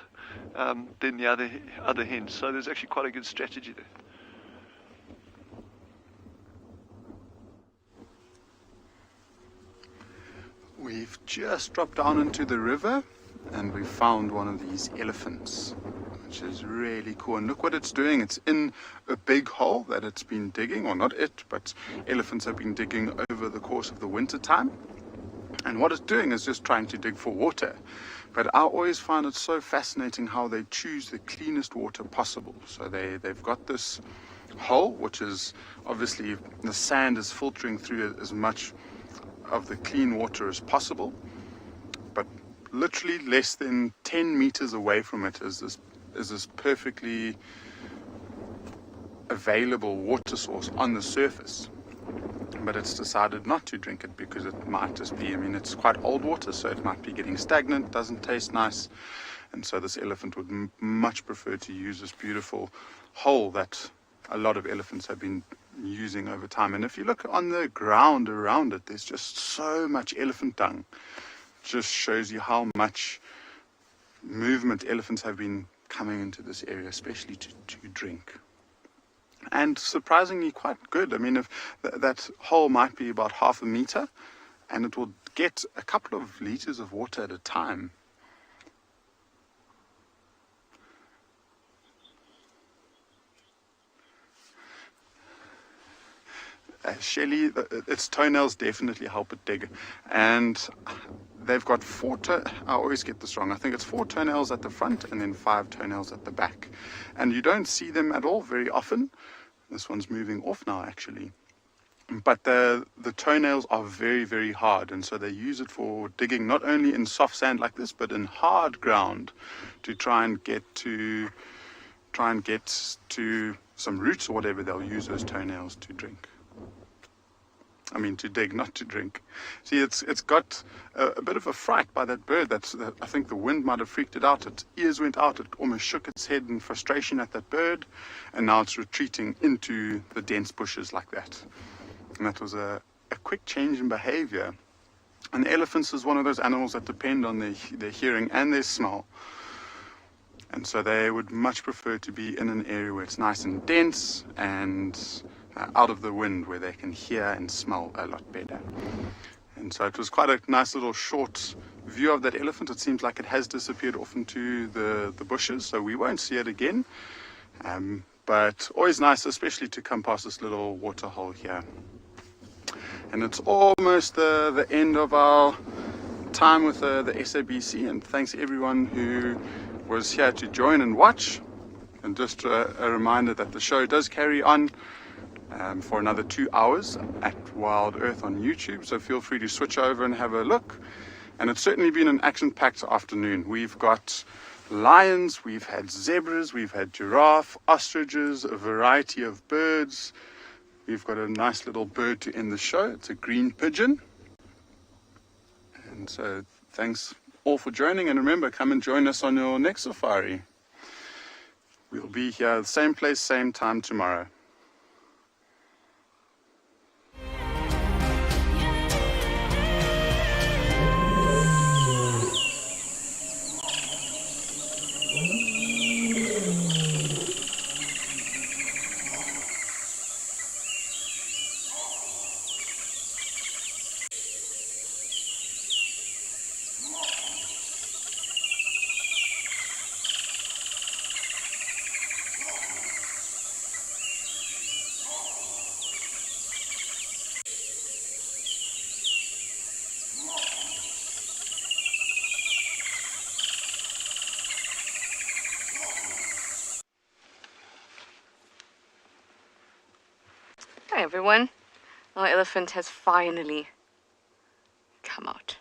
than the other hens. So there's actually quite a good strategy there. We've just dropped down into the river and we found one of these elephants, which is really cool. And look what it's doing. It's in a big hole that it's been digging, or not it, but elephants have been digging over the course of the winter time. And what it's doing is just trying to dig for water. But I always find it so fascinating how they choose the cleanest water possible. So they've got this hole, which is obviously the sand is filtering through as much of the clean water as possible, but literally less than 10 meters away from it is this perfectly available water source on the surface. But it's decided not to drink it because it might just be, I mean, it's quite old water, so it might be getting stagnant, doesn't taste nice, and so this elephant would much prefer to use this beautiful hole that a lot of elephants have been using over time. And if you look on the ground around it, there's just so much elephant dung. It just shows you how much movement elephants have been coming into this area, especially to drink. And surprisingly quite good. I mean, if that hole might be about half a meter, and it will get a couple of liters of water at a time. Shelly, its toenails definitely help it dig, and they've got I always get this wrong, I think it's 4 toenails at the front and then 5 toenails at the back, and you don't see them at all very often. This one's moving off now actually, but the toenails are very, very hard, and so they use it for digging not only in soft sand like this, but in hard ground to try and get to some roots or whatever. They'll use those toenails to drink. I mean, to dig, not to drink. See, it's got a bit of a fright by that bird. I think the wind might have freaked it out. Its ears went out. It almost shook its head in frustration at that bird. And now it's retreating into the dense bushes like that. And that was a quick change in behavior. And elephants is one of those animals that depend on their hearing and their smell. And so they would much prefer to be in an area where it's nice and dense and out of the wind, where they can hear and smell a lot better. And so it was quite a nice little short view of that elephant. It seems like it has disappeared off into the bushes, so we won't see it again. But always nice, especially to come past this little water hole here. And it's almost the end of our time with the SABC, and thanks everyone who was here to join and watch. And just a reminder that the show does carry on for another 2 hours at Wild Earth on YouTube, so feel free to switch over and have a look. And it's certainly been an action-packed afternoon. We've got lions, we've had zebras, we've had giraffe, ostriches, a variety of birds. We've got a nice little bird to end the show. It's a green pigeon. And so thanks all for joining, and remember, come and join us on your next safari. We'll be here, same place, same time tomorrow. Hi everyone, our elephant has finally come out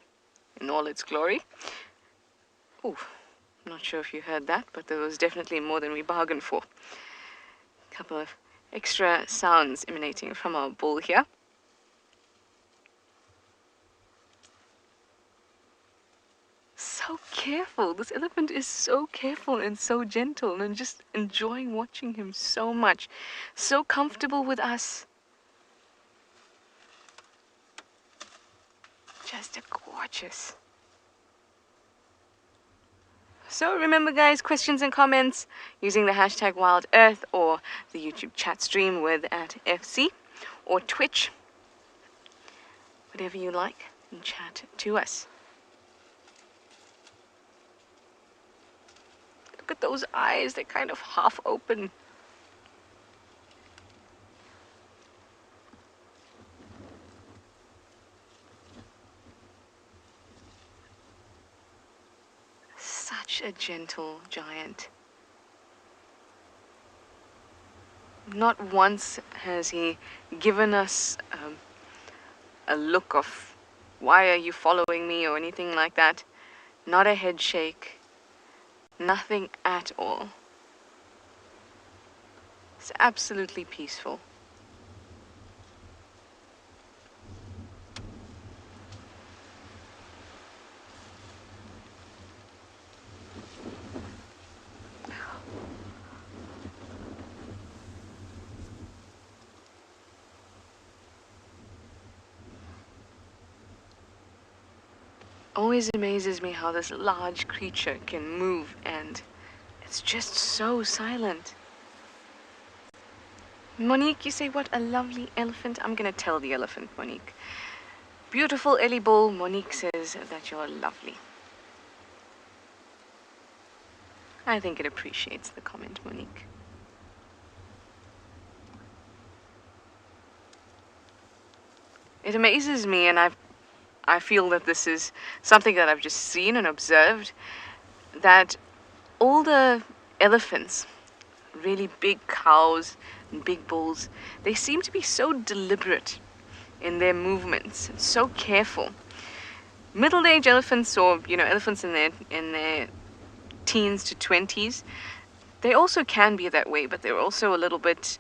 in all its glory. Oh, not sure if you heard that, but there was definitely more than we bargained for. A couple of extra sounds emanating from our bull here. So careful, this elephant is so careful and so gentle, and I'm just enjoying watching him so much. So comfortable with us. Just a gorgeous. So remember guys, questions and comments using the hashtag Wild Earth or the YouTube chat stream with @FC or Twitch. Whatever you like, and chat to us. Look at those eyes, they're kind of half open. Such a gentle giant. Not once has he given us a look of why are you following me or anything like that. Not a head shake. Nothing at all. It's absolutely peaceful. Always amazes me how this large creature can move and it's just so silent. Monique, you say what a lovely elephant. I'm gonna tell the elephant, Monique. Beautiful Ellie Bull, Monique says that you're lovely. I think it appreciates the comment, Monique. It amazes me, and I feel that this is something that I've just seen and observed, that all the elephants, really big cows and big bulls, they seem to be so deliberate in their movements and so careful. Middle-aged elephants, or elephants in their teens to 20s, they also can be that way, but they're also a little bit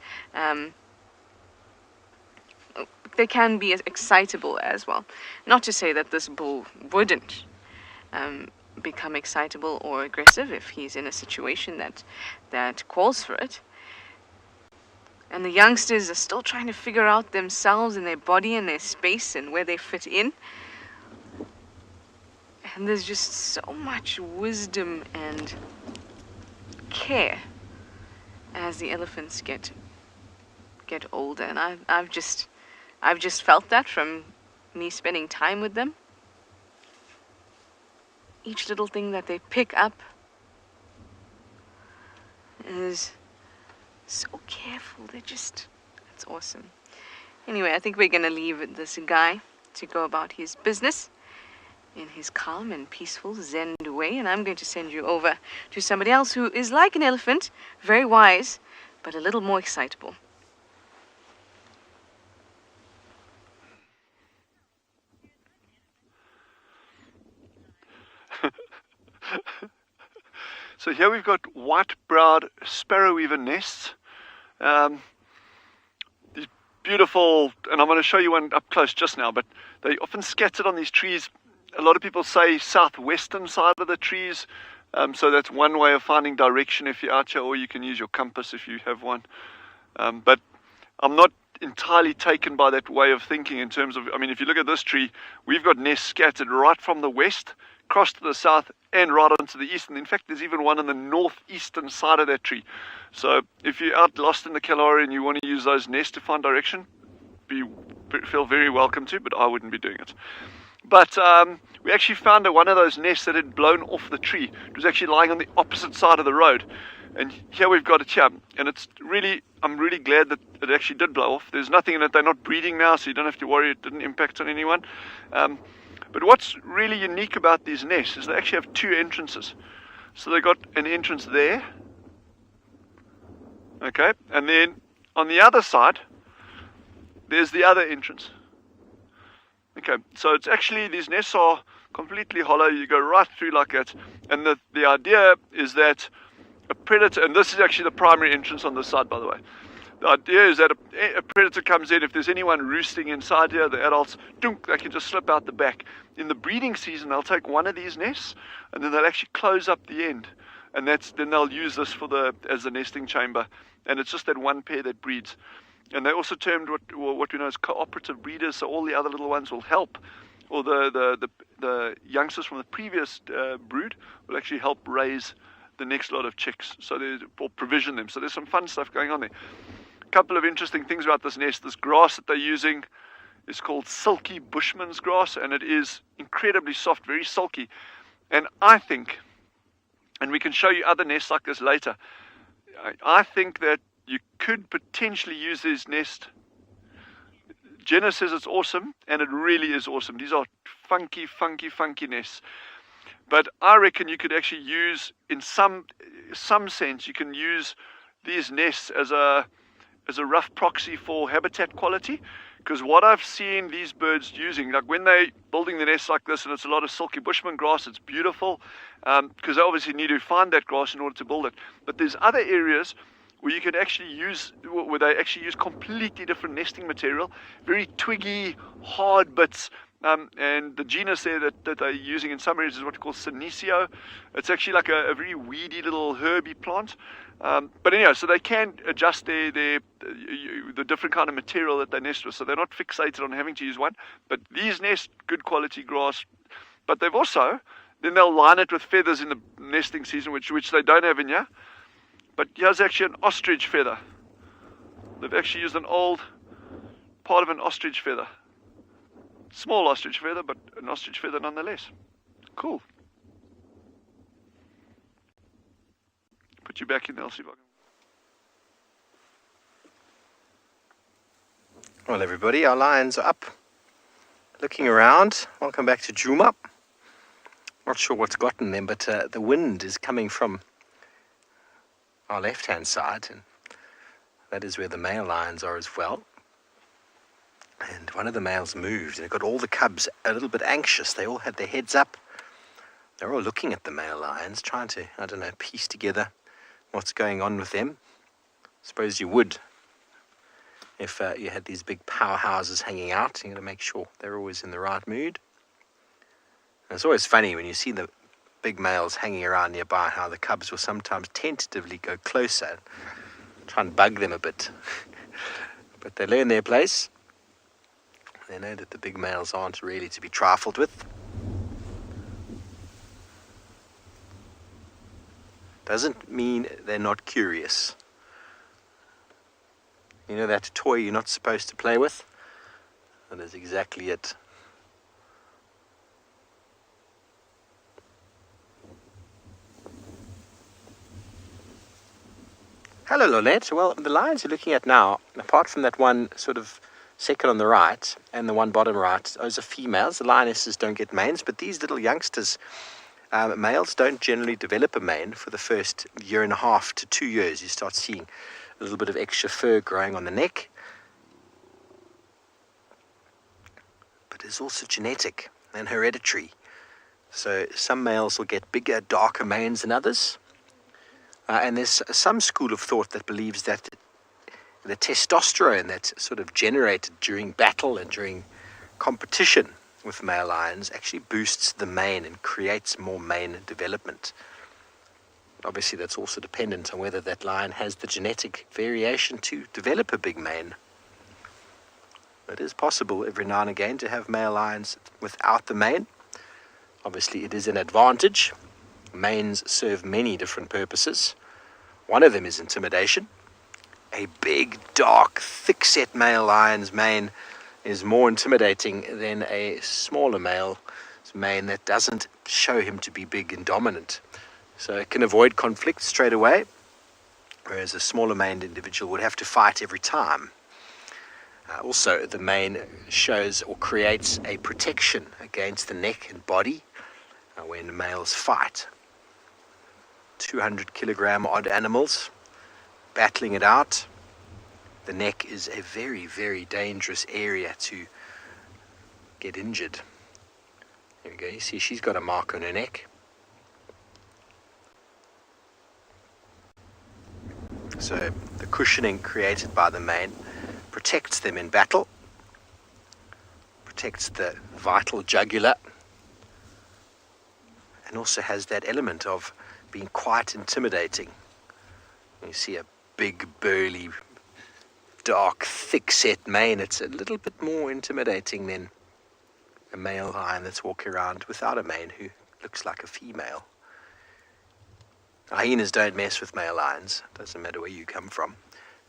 they can be excitable as well. Not to say that this bull wouldn't become excitable or aggressive if he's in a situation that calls for it. And the youngsters are still trying to figure out themselves and their body and their space and where they fit in. And there's just so much wisdom and care as the elephants get older. And I've just felt that from me spending time with them. Each little thing that they pick up is so careful. It's awesome. Anyway, I think we're going to leave this guy to go about his business in his calm and peaceful Zen way, and I'm going to send you over to somebody else who is like an elephant, very wise, but a little more excitable. So here we've got white-browed sparrow weaver nests. These beautiful, and I'm going to show you one up close just now, but they often scattered on these trees. A lot of people say southwestern side of the trees, so that's one way of finding direction if you're out here, or you can use your compass if you have one. But I'm not entirely taken by that way of thinking in terms of, if you look at this tree, we've got nests scattered right from the west, across to the south, and right onto the east. And in fact, there's even one on the northeastern side of that tree. So if you're out lost in the Kalahari and you want to use those nests to find direction, feel very welcome to, but I wouldn't be doing it. But we actually found one of those nests that had blown off the tree. It was actually lying on the opposite side of the road. And here we've got it here. And it's really, I'm really glad that it actually did blow off. There's nothing in it. They're not breeding now, so you don't have to worry it didn't impact on anyone. But what's really unique about these nests is they actually have two entrances. So they've got an entrance there. Okay, and then on the other side, there's the other entrance. Okay, so it's actually, these nests are completely hollow. You go right through like that. And the idea is that a predator, and this is actually the primary entrance on this side, by the way. The idea is that a predator comes in. If there's anyone roosting inside here, the adults, dunk, they can just slip out the back. In the breeding season, they'll take one of these nests, and then they'll actually close up the end. And then they'll use this as the nesting chamber. And it's just that one pair that breeds. And they also termed what we know as cooperative breeders, so all the other little ones will help, or the youngsters from the previous brood will actually help raise the next lot of chicks, or provision them. So there's some fun stuff going on there. A couple of interesting things about this nest. This grass that they're using is called silky bushman's grass, and it is incredibly soft, very silky. And I think, and we can show you other nests like this later, I think that you could potentially use this nest. Jenna says it's awesome, and it really is awesome. These are funky, funky, funky nests. But I reckon you could actually use, in some sense, you can use these nests as a rough proxy for habitat quality. Because what I've seen these birds using, like when they're building the nests like this, and it's a lot of silky bushman grass, it's beautiful, because they obviously need to find that grass in order to build it. But there's other areas where you can actually use, where they actually use completely different nesting material, very twiggy, hard bits. And the genus there that they're using in some areas is what we call Senecio. It's actually like a very weedy little herby plant. But anyhow, so they can adjust the different kind of material that they nest with. So they're not fixated on having to use one. But these nest good quality grass. But they've also, then they'll line it with feathers in the nesting season, which they don't have in here. But here's actually an ostrich feather. They've actually used an old part of an ostrich feather. Small ostrich feather, but an ostrich feather nonetheless. Cool. Put you back in there, I'll see if I can. Well, everybody, our lions are up, looking around. Welcome back to Djuma. Not sure what's gotten them, but the wind is coming from our left-hand side, and that is where the male lions are as well. And one of the males moved, and it got all the cubs a little bit anxious. They all had their heads up. They're all looking at the male lions, trying to, I don't know, piece together what's going on with them. I suppose you would if you had these big powerhouses hanging out. You're going to make sure they're always in the right mood. And it's always funny when you see the big males hanging around nearby, how the cubs will sometimes tentatively go closer and try and bug them a bit. But they learn their place. They know that the big males aren't really to be trifled with. Doesn't mean they're not curious. You know that toy you're not supposed to play with? That is exactly it. Hello, Lolette. Well, the lions you're looking at now, apart from that one sort of second on the right and the one bottom right, those are females. The lionesses don't get manes, but these little youngsters, males don't generally develop a mane for the first 1.5 to 2 years. You start seeing a little bit of extra fur growing on the neck. But it's also genetic and hereditary. So some males will get bigger, darker manes than others. And there's some school of thought that believes that the testosterone that's sort of generated during battle and during competition with male lions actually boosts the mane and creates more mane development. Obviously, that's also dependent on whether that lion has the genetic variation to develop a big mane. It is possible every now and again to have male lions without the mane. Obviously, it is an advantage. Manes serve many different purposes. One of them is intimidation. A big, dark, thick-set male lion's mane is more intimidating than a smaller male's mane that doesn't show him to be big and dominant. So it can avoid conflict straight away, whereas a smaller maned individual would have to fight every time. Also, the mane shows or creates a protection against the neck and body when males fight. 200 kilogram odd animals battling it out. The neck is a very, very dangerous area to get injured. There we go, you see she's got a mark on her neck. So the cushioning created by the mane protects them in battle, protects the vital jugular, and also has that element of being quite intimidating. You see a big, burly, dark, thick-set mane. It's a little bit more intimidating than a male lion that's walking around without a mane who looks like a female. Hyenas don't mess with male lions. Doesn't matter where you come from.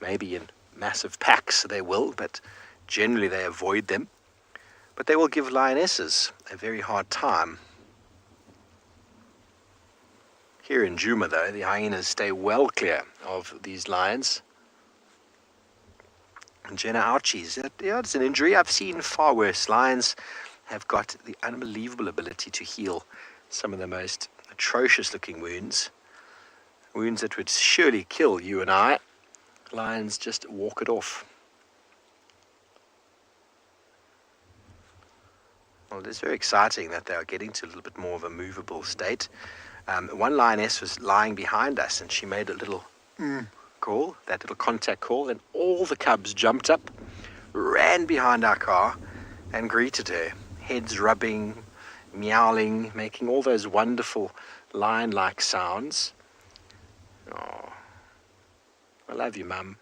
Maybe in massive packs they will, but generally they avoid them. But they will give lionesses a very hard time. Here in Djuma, though, the hyenas stay well clear of these lions. And Jenna, ouchies, yeah, it's an injury. I've seen far worse. Lions have got the unbelievable ability to heal some of the most atrocious looking wounds. Wounds that would surely kill you and I. Lions just walk it off. Well, it is very exciting that they are getting to a little bit more of a movable state. One lioness was lying behind us and she made a little call, that little contact call, and all the cubs jumped up, ran behind our car and greeted her, heads rubbing, meowing, making all those wonderful lion-like sounds. Oh, I love you, Mum.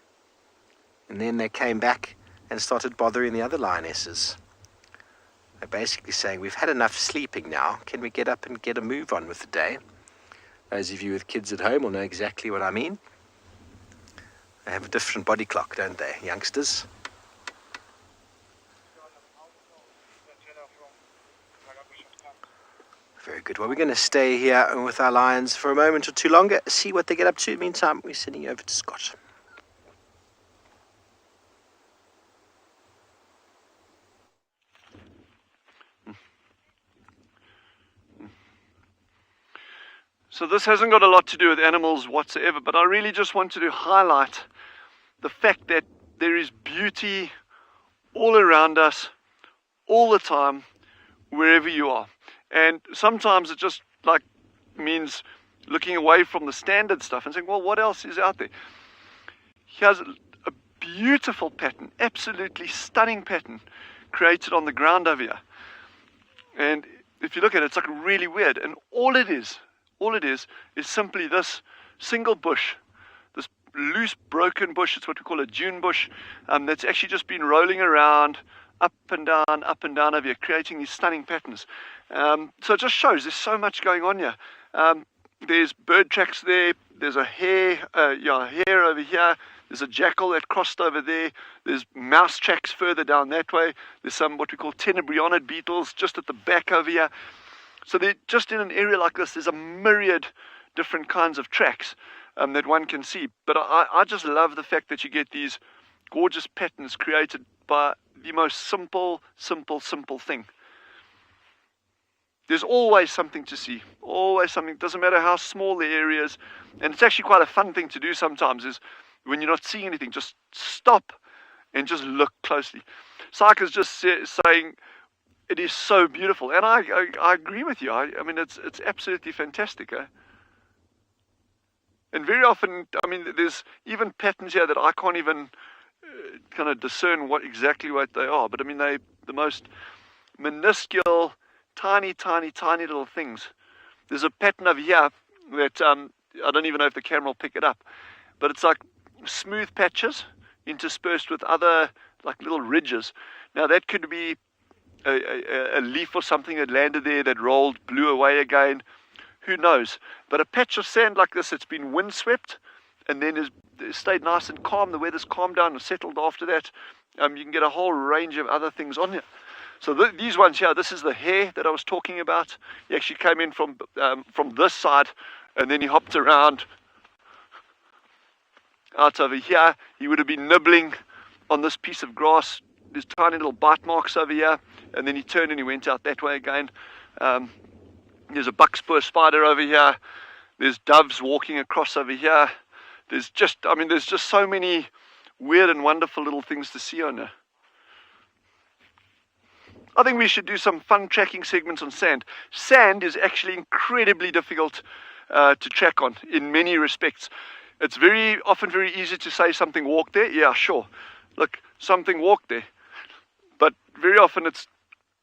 And then they came back and started bothering the other lionesses. They're basically saying, we've had enough sleeping now. Can we get up and get a move on with the day? Those of you with kids at home will know exactly what I mean. They have a different body clock, don't they, youngsters? Very good. Well, we're going to stay here with our lions for a moment or two longer, see what they get up to. Meantime, we're sending over to Scott. So this hasn't got a lot to do with animals whatsoever, but I really just wanted to highlight the fact that there is beauty all around us, all the time, wherever you are. And sometimes it just like means looking away from the standard stuff and saying, well, what else is out there? Here's a beautiful pattern, absolutely stunning pattern created on the ground over here. And if you look at it, it's like really weird. And all it is simply this single bush, this loose broken bush. It's what we call a dune bush, that's actually just been rolling around up and down over here, creating these stunning patterns. So it just shows there's so much going on here. There's bird tracks there, there's a hare, hare over here, there's a jackal that crossed over there, there's mouse tracks further down that way, there's some what we call tenebrionid beetles just at the back over here. So they're just in an area like this, there's a myriad different kinds of tracks that one can see. But I just love the fact that you get these gorgeous patterns created by the most simple thing. There's always something to see, always something. Doesn't matter how small the area is. And it's actually quite a fun thing to do sometimes, is when you're not seeing anything, just stop and just look closely. Syke is just saying, it is so beautiful, and I agree with you. I mean, it's absolutely fantastic. And very often, I mean, there's even patterns here that I can't even kind of discern exactly what they are. But I mean, they're the most minuscule, tiny little things. There's a pattern over here that I don't even know if the camera will pick it up, but it's like smooth patches interspersed with other like little ridges. Now that could be a leaf or something that landed there, that rolled, blew away again. Who knows? But a patch of sand like this, it's been windswept and then it stayed nice and calm. The weather's calmed down and settled after that. You can get a whole range of other things on here. So these ones here, this is the hare that I was talking about. He actually came in from this side, and then he hopped around out over here. He would have been nibbling on this piece of grass. There's tiny little bite marks over here, and then he turned and he went out that way again. There's a buckspur spider over here. There's doves walking across over here. There's just so many weird and wonderful little things to see on there. I think we should do some fun tracking segments on sand. Sand is actually incredibly difficult to track on in many respects. It's very often very easy to say something walked there. Yeah, sure. Look, something walked there. But very often it's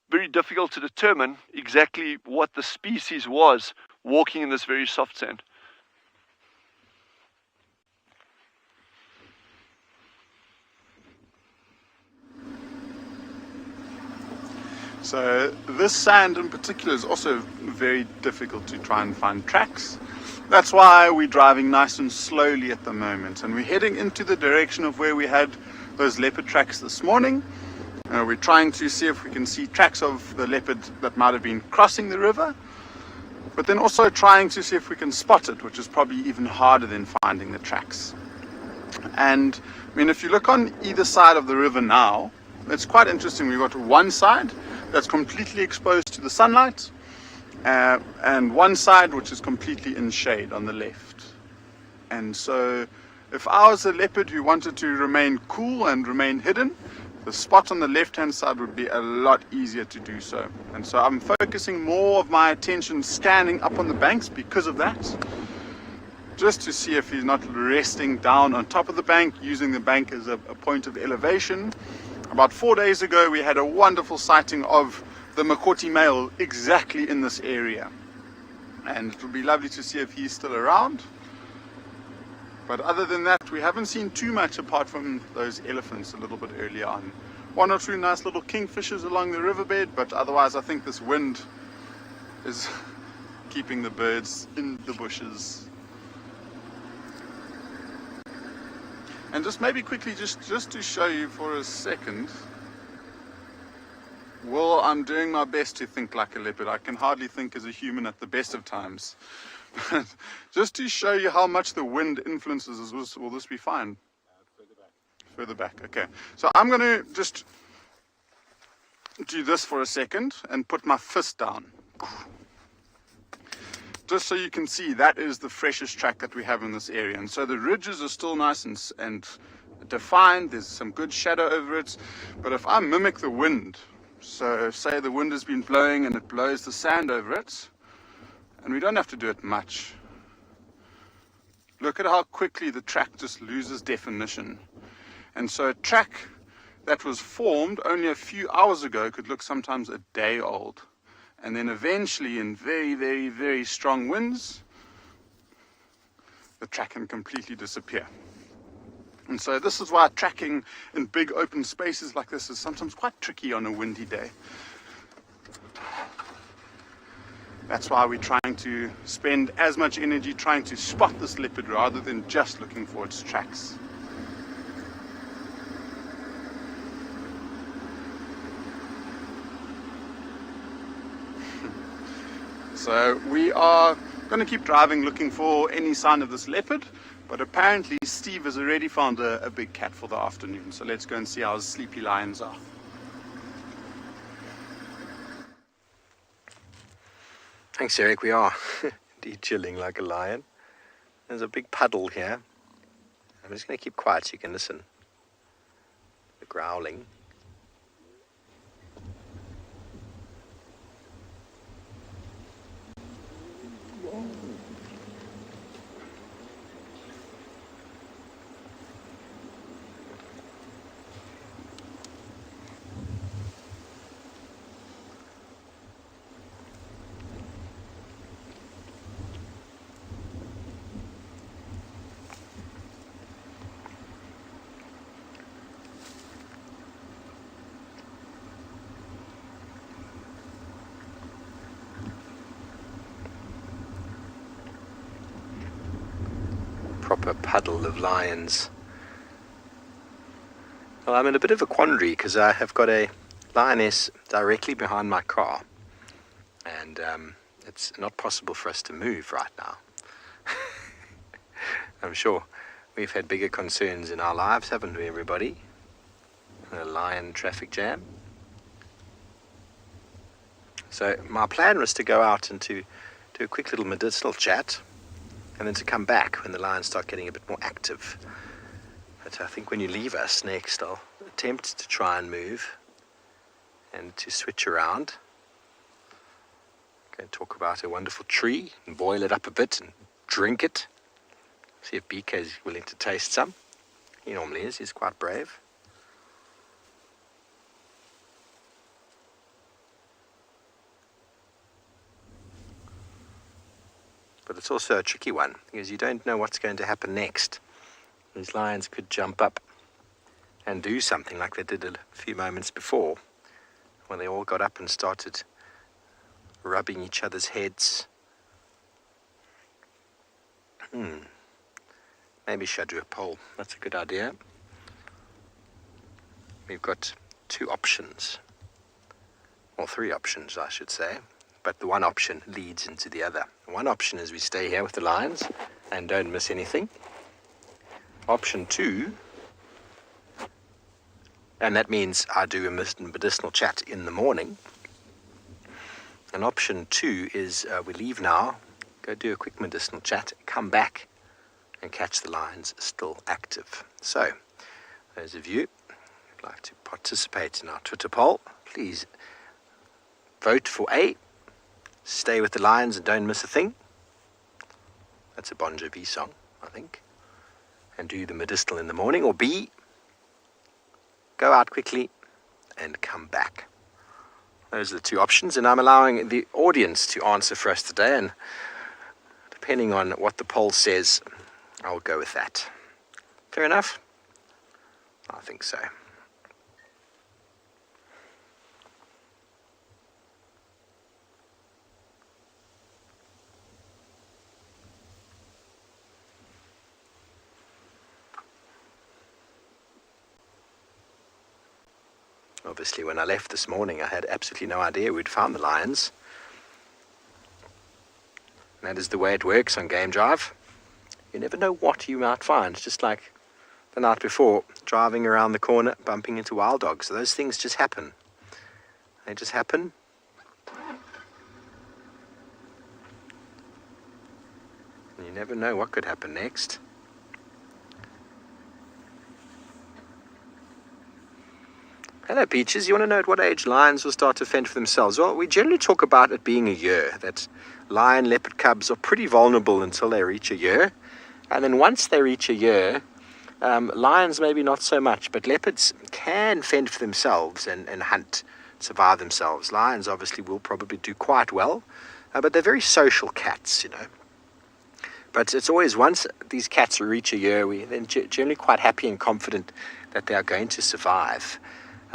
very difficult to determine exactly what the species was walking in this very soft sand. So this sand in particular is also very difficult to try and find tracks. That's why we're driving nice and slowly at the moment, and we're heading into the direction of where we had those leopard tracks this morning. We're trying to see if we can see tracks of the leopard that might have been crossing the river, but then also trying to see if we can spot it, which is probably even harder than finding the tracks. And I mean, if you look on either side of the river now, it's quite interesting. We've got one side that's completely exposed to the sunlight, and one side which is completely in shade on the left. And so if I was a leopard who wanted to remain cool and remain hidden, the spot on the left hand side would be a lot easier to do so. And so I'm focusing more of my attention scanning up on the banks because of that, just to see if he's not resting down on top of the bank, using the bank as a point of elevation. About 4 days ago, we had a wonderful sighting of the Makoti male exactly in this area. And it will be lovely to see if he's still around. But other than that, we haven't seen too much apart from those elephants a little bit earlier on. One or two nice little kingfishers along the riverbed, but otherwise I think this wind is keeping the birds in the bushes. And just maybe quickly, just to show you for a second, well, I'm doing my best to think like a leopard. I can hardly think as a human at the best of times. But just to show you how much the wind influences this, will this be fine? Further back. Further back, okay. So I'm going to just do this for a second and put my fist down. Just so you can see, that is the freshest track that we have in this area. And so the ridges are still nice and defined. There's some good shadow over it. But if I mimic the wind, so say the wind has been blowing and it blows the sand over it, and we don't have to do it much. Look at how quickly the track just loses definition. And so a track that was formed only a few hours ago could look sometimes a day old. And then eventually, in very, very, very strong winds, the track can completely disappear. And so this is why tracking in big open spaces like this is sometimes quite tricky on a windy day. That's why we're trying to spend as much energy trying to spot this leopard rather than just looking for its tracks. So we are going to keep driving looking for any sign of this leopard, but apparently Steve has already found a big cat for the afternoon. So let's go and see how his sleepy lions are. Thanks, Eric. We are indeed chilling like a lion. There's a big puddle here. I'm just going to keep quiet so you can listen. The growling. proper puddle of lions. Well, I'm in a bit of a quandary because I have got a lioness directly behind my car, and it's not possible for us to move right now. I'm sure we've had bigger concerns in our lives, haven't we, everybody? A lion traffic jam. So my plan was to go out and to do a quick little medicinal chat, and then to come back when the lions start getting a bit more active. But I think when you leave us next, I'll attempt to try and move and to switch around. I'm going to talk about a wonderful tree and boil it up a bit and drink it. See if BK is willing to taste some. He normally is, he's quite brave. But it's also a tricky one, because you don't know what's going to happen next. These lions could jump up and do something like they did a few moments before, when they all got up and started rubbing each other's heads. Maybe should I do a poll? That's a good idea. We've got two options, or three options I should say, but the one option leads into the other. One option is we stay here with the lions and don't miss anything. Option 2, and that means I do a medicinal chat in the morning. And option 2 is we leave now, go do a quick medicinal chat, come back and catch the lions still active. So, those of you who'd like to participate in our Twitter poll, please vote for A, stay with the lions and don't miss a thing. That's a Bon Jovi song, I think. And do the medicinal in the morning. Or B, go out quickly and come back. Those are the two options, and I'm allowing the audience to answer for us today, and depending on what the poll says, I'll go with that. Fair enough? I think so. Obviously, when I left this morning, I had absolutely no idea we'd found the lions. And that is the way it works on Game Drive. You never know what you might find. Just like the night before, driving around the corner, bumping into wild dogs. So those things just happen. They just happen. And you never know what could happen next. Hello, Peaches. You want to know at what age lions will start to fend for themselves? Well, we generally talk about it being a year, that lion leopard cubs are pretty vulnerable until they reach a year. And then once they reach a year, lions maybe not so much, but leopards can fend for themselves and hunt, survive themselves. Lions obviously will probably do quite well, but they're very social cats, you know. But it's always once these cats reach a year, we're then generally quite happy and confident that they are going to survive.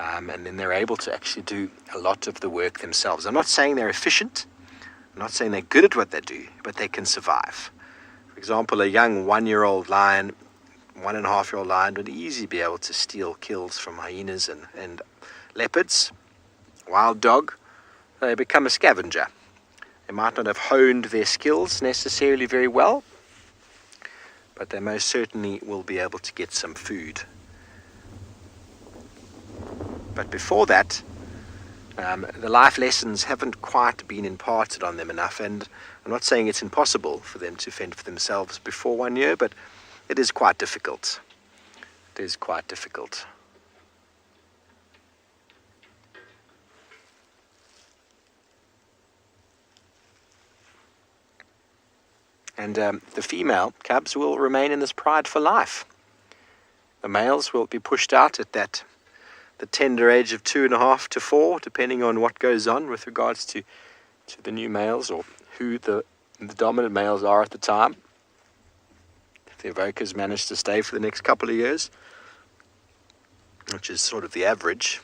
And then they're able to actually do a lot of the work themselves. I'm not saying they're efficient. I'm not saying they're good at what they do, but they can survive. For example, a young 1-year-old lion, 1.5-year-old lion would easily be able to steal kills from hyenas and leopards. Wild dog, they become a scavenger. They might not have honed their skills necessarily very well, but they most certainly will be able to get some food. But before that, the life lessons haven't quite been imparted on them enough, and I'm not saying it's impossible for them to fend for themselves before 1 year, but it is quite difficult. It is quite difficult. And the female cubs will remain in this pride for life. The males will be pushed out at the tender age of 2.5 to 4, depending on what goes on with regards to the new males or who the dominant males are at the time. If the evokers manage to stay for the next couple of years, which is sort of the average,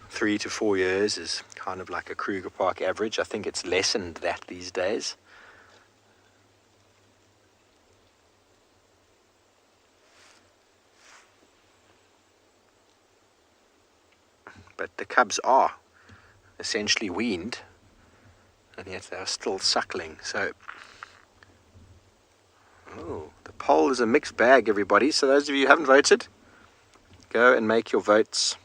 3 to 4 years is kind of like a Kruger Park average. I think it's lessened that these days. but the cubs are essentially weaned, and yet they are still suckling. So, oh, the poll is a mixed bag, everybody. So those of you who haven't voted, go and make your votes.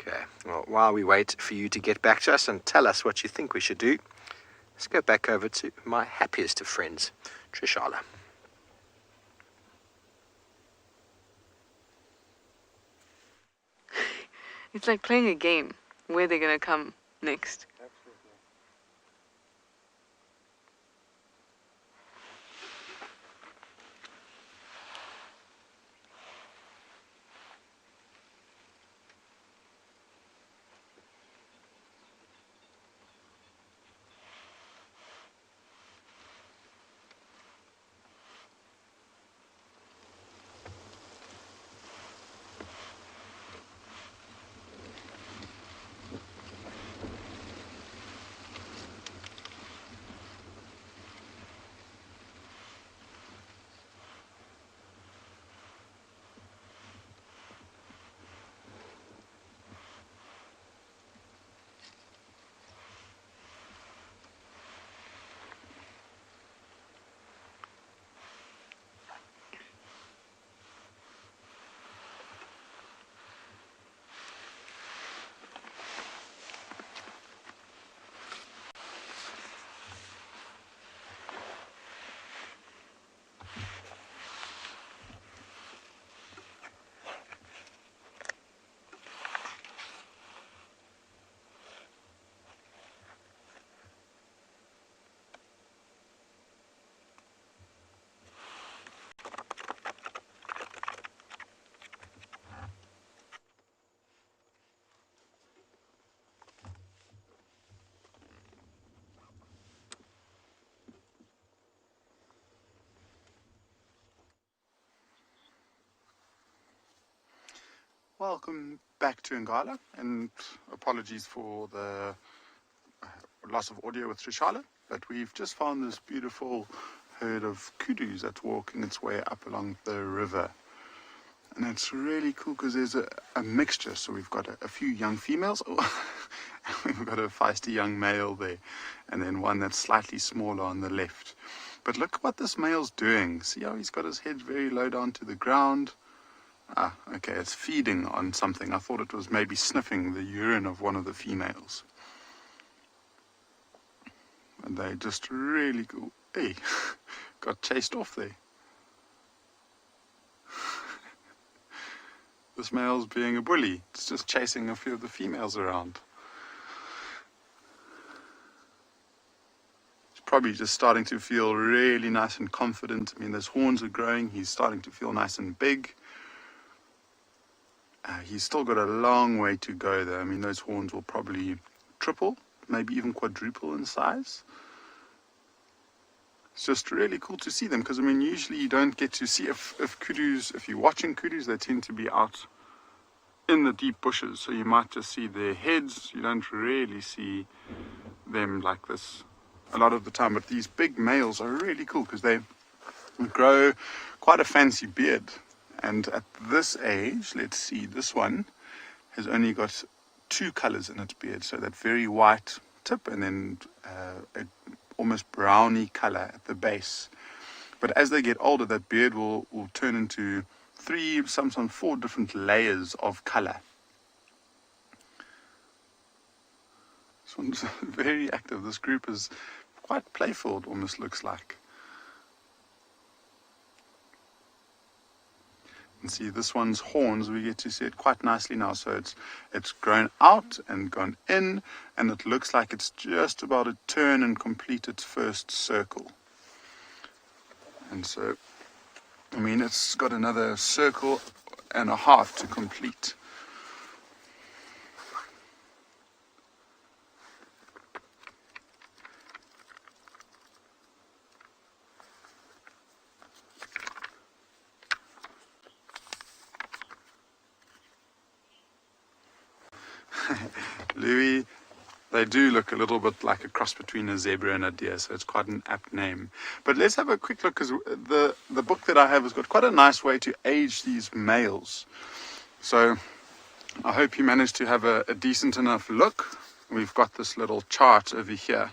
Okay, well, while we wait for you to get back to us and tell us what you think we should do, let's go back over to my happiest of friends, Trishala. It's like playing a game. Where they're going to come next. Welcome back to Ngala, and apologies for the loss of audio with Trishala, but we've just found this beautiful herd of kudus that's walking its way up along the river. And it's really cool because there's a mixture. So we've got a few young females, we've got a feisty young male there, and then one that's slightly smaller on the left. But look what this male's doing. See how he's got his head very low down to the ground? Ah, okay, it's feeding on something. I thought it was maybe sniffing the urine of one of the females. And they just really cool. Hey, got chased off there. This male's being a bully. It's just chasing a few of the females around. He's probably just starting to feel really nice and confident. I mean, those horns are growing. He's starting to feel nice and big. He's still got a long way to go though. I mean, those horns will probably triple, maybe even quadruple in size. It's just really cool to see them because, I mean, usually you don't get to see if kudus, if you're watching kudus, they tend to be out in the deep bushes. So you might just see their heads. You don't really see them like this a lot of the time. But these big males are really cool because they grow quite a fancy beard. And at this age, let's see, this one has only got 2 colors in its beard. So that very white tip and then a almost browny color at the base. But as they get older, that beard will turn into 3, sometimes 4 different layers of color. This one's very active. This group is quite playful, it almost looks like. And see, this one's horns, we get to see it quite nicely now. So it's grown out and gone in, and it looks like it's just about to turn and complete its first circle. And so, I mean, it's got another circle and a half to complete. Louis They do look a little bit like a cross between a zebra and a deer, so it's quite an apt name. But let's have a quick look, because the book that I have has got quite a nice way to age these males. So I hope you managed to have a decent enough look. We've got this little chart over here.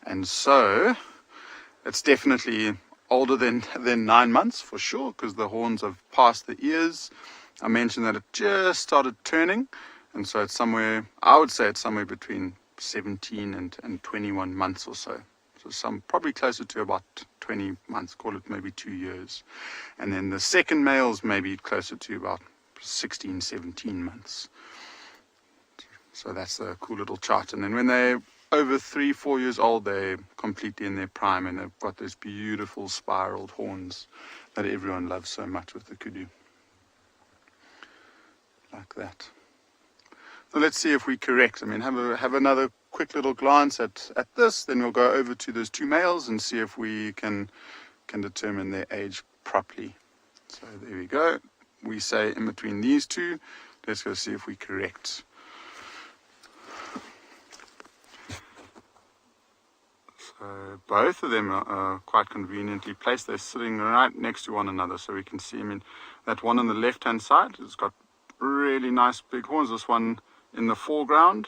And so it's definitely older than 9 months for sure, because the horns have passed the ears. I mentioned that it just started turning. And so it's somewhere, I would say it's somewhere between 17 and 21 months or so. So probably closer to about 20 months, call it maybe 2 years. And then the second male's maybe closer to about 16, 17 months. So that's a cool little chart. And then when they're over 3-4 years old, they're completely in their prime, and they've got those beautiful spiraled horns that everyone loves so much with the kudu. Like that. So let's see if we correct. I mean, have another quick little glance at this, then we'll go over to those two males and see if we can determine their age properly. So there we go. We say in between these two. Let's go see if we correct. So both of them are quite conveniently placed. They're sitting right next to one another, so we can see. I mean, that one on the left-hand side has got really nice big horns. This one in the foreground,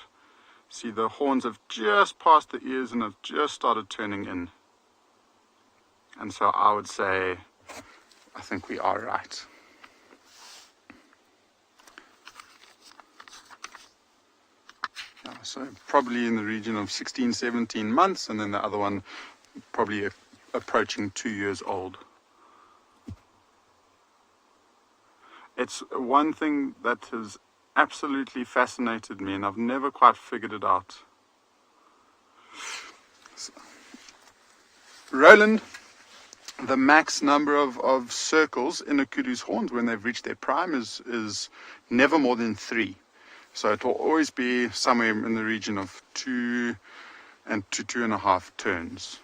see the horns have just passed the ears and have just started turning in. And so I would say, I think we are right. So probably in the region of 16, 17 months, and then the other one probably approaching 2 years old. It's one thing that has absolutely fascinated me, and I've never quite figured it out. Roland, the max number of circles in a kudu's horns when they've reached their prime is never more than 3. So it will always be somewhere in the region of 2 and to 2.5 turns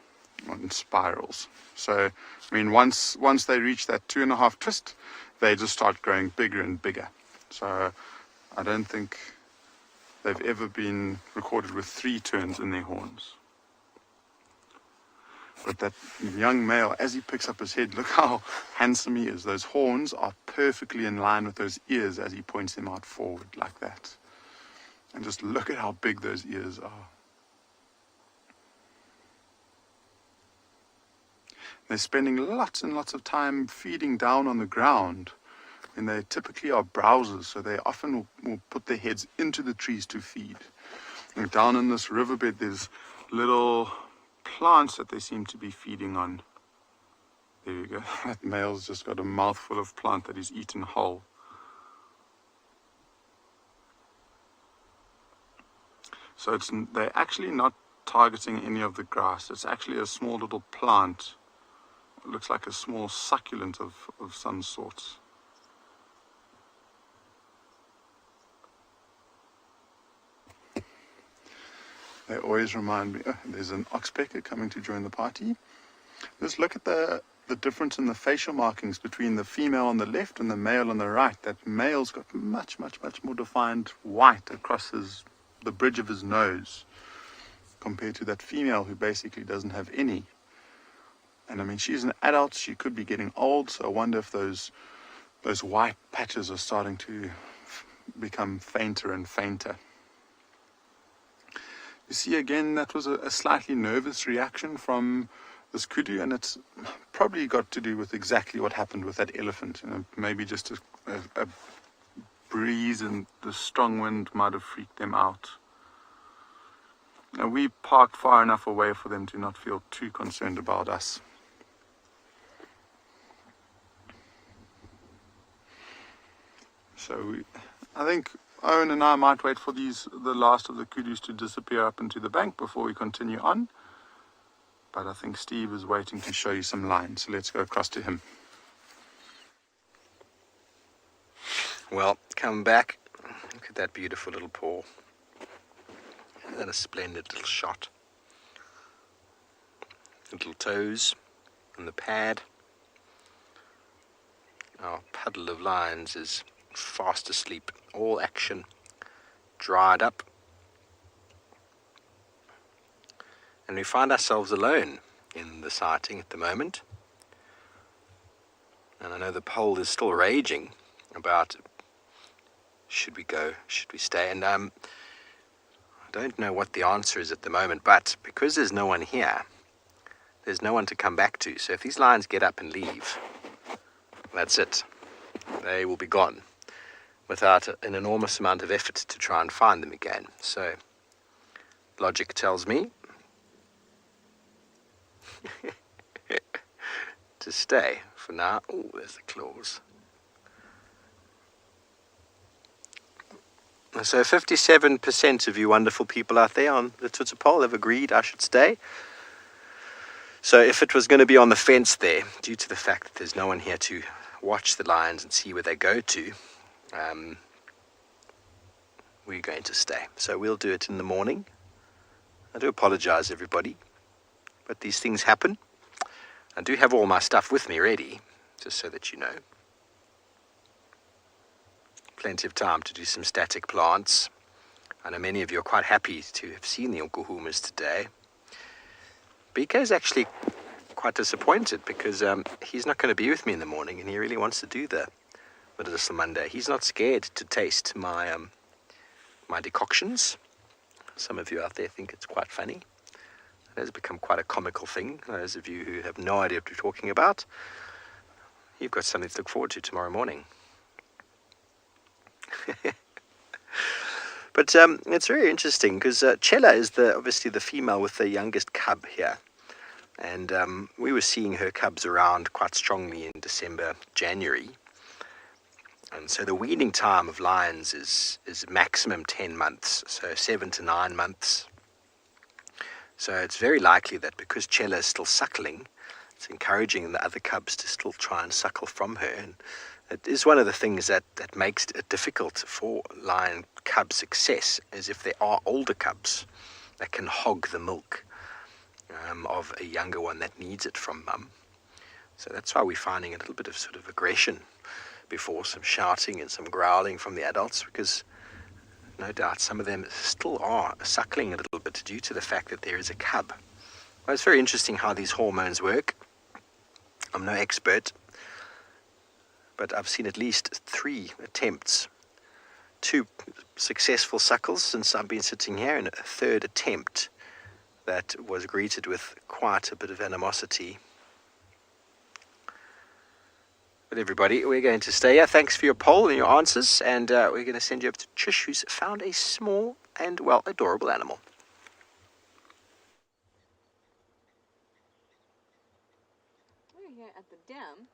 on spirals. So, I mean, once they reach that 2.5 twist, they just start growing bigger and bigger. So I don't think they've ever been recorded with 3 turns in their horns. But that young male, as he picks up his head, look how handsome he is. Those horns are perfectly in line with those ears as he points them out forward like that. And just look at how big those ears are. They're spending lots and lots of time feeding down on the ground. And they typically are browsers, so they often will put their heads into the trees to feed. And down in this riverbed, there's little plants that they seem to be feeding on. There you go. That male's just got a mouthful of plant that he's eaten whole. So they're actually not targeting any of the grass. It's actually a small little plant. It looks like a small succulent of some sort. They always remind me, oh, there's an oxpecker coming to join the party. Just look at the difference in the facial markings between the female on the left and the male on the right. That male's got much, much, much more defined white across the bridge of his nose compared to that female who basically doesn't have any. And I mean, she's an adult, she could be getting old, so I wonder if those white patches are starting to become fainter and fainter. You see, again, that was a slightly nervous reaction from this kudu, and it's probably got to do with exactly what happened with that elephant. You know, maybe just a breeze and the strong wind might have freaked them out. Now, we parked far enough away for them to not feel too concerned about us. So I think Owen and I might wait for the last of the kudus to disappear up into the bank before we continue on. But I think Steve is waiting to show you some lines, so let's go across to him. Well, come back. Look at that beautiful little paw. Isn't that a splendid little shot? Little toes on the pad. Our puddle of lines is fast asleep. All action dried up. And we find ourselves alone in the sighting at the moment. And I know the poll is still raging about should we go, should we stay? And I don't know what the answer is at the moment, but because there's no one here, there's no one to come back to. So if these lions get up and leave, that's it. They will be gone without an enormous amount of effort to try and find them again. So logic tells me to stay for now. Oh, there's the claws. So 57% of you wonderful people out there on the Twitter poll have agreed I should stay. So if it was going to be on the fence there, due to the fact that there's no one here to watch the lions and see where they go to, we're going to stay. So we'll do it in the morning. I do apologize, everybody, but these things happen. I do have all my stuff with me ready, just so that you know. Plenty of time to do some static plants. I know many of you are quite happy to have seen the ukuhumas today. BK is actually quite disappointed because he's not going to be with me in the morning, and he really wants to do the medicinal Monday. He's not scared to taste my my decoctions. Some of you out there think it's quite funny. It has become quite a comical thing. Those of you who have no idea what we're talking about, you've got something to look forward to tomorrow morning. But it's very interesting because Chela is obviously the female with the youngest cub here. And we were seeing her cubs around quite strongly in December, January. And so the weaning time of lions is maximum 10 months, so 7 to 9 months. So it's very likely that because Chela is still suckling, it's encouraging the other cubs to still try and suckle from her. And it is one of the things that makes it difficult for lion cub success, is if there are older cubs that can hog the milk of a younger one that needs it from mum. So that's why we're finding a little bit of sort of aggression before, some shouting and some growling from the adults, because no doubt some of them still are suckling a little bit due to the fact that there is a cub. Well, it's very interesting how these hormones work. I'm no expert, but I've seen at least 3 attempts, 2 successful suckles since I've been sitting here, and a 3rd attempt that was greeted with quite a bit of animosity. But everybody, we're going to stay here. Thanks for your poll and your answers, and we're going to send you over to Trish, who's found a small and, well, adorable animal. We're here at the dam,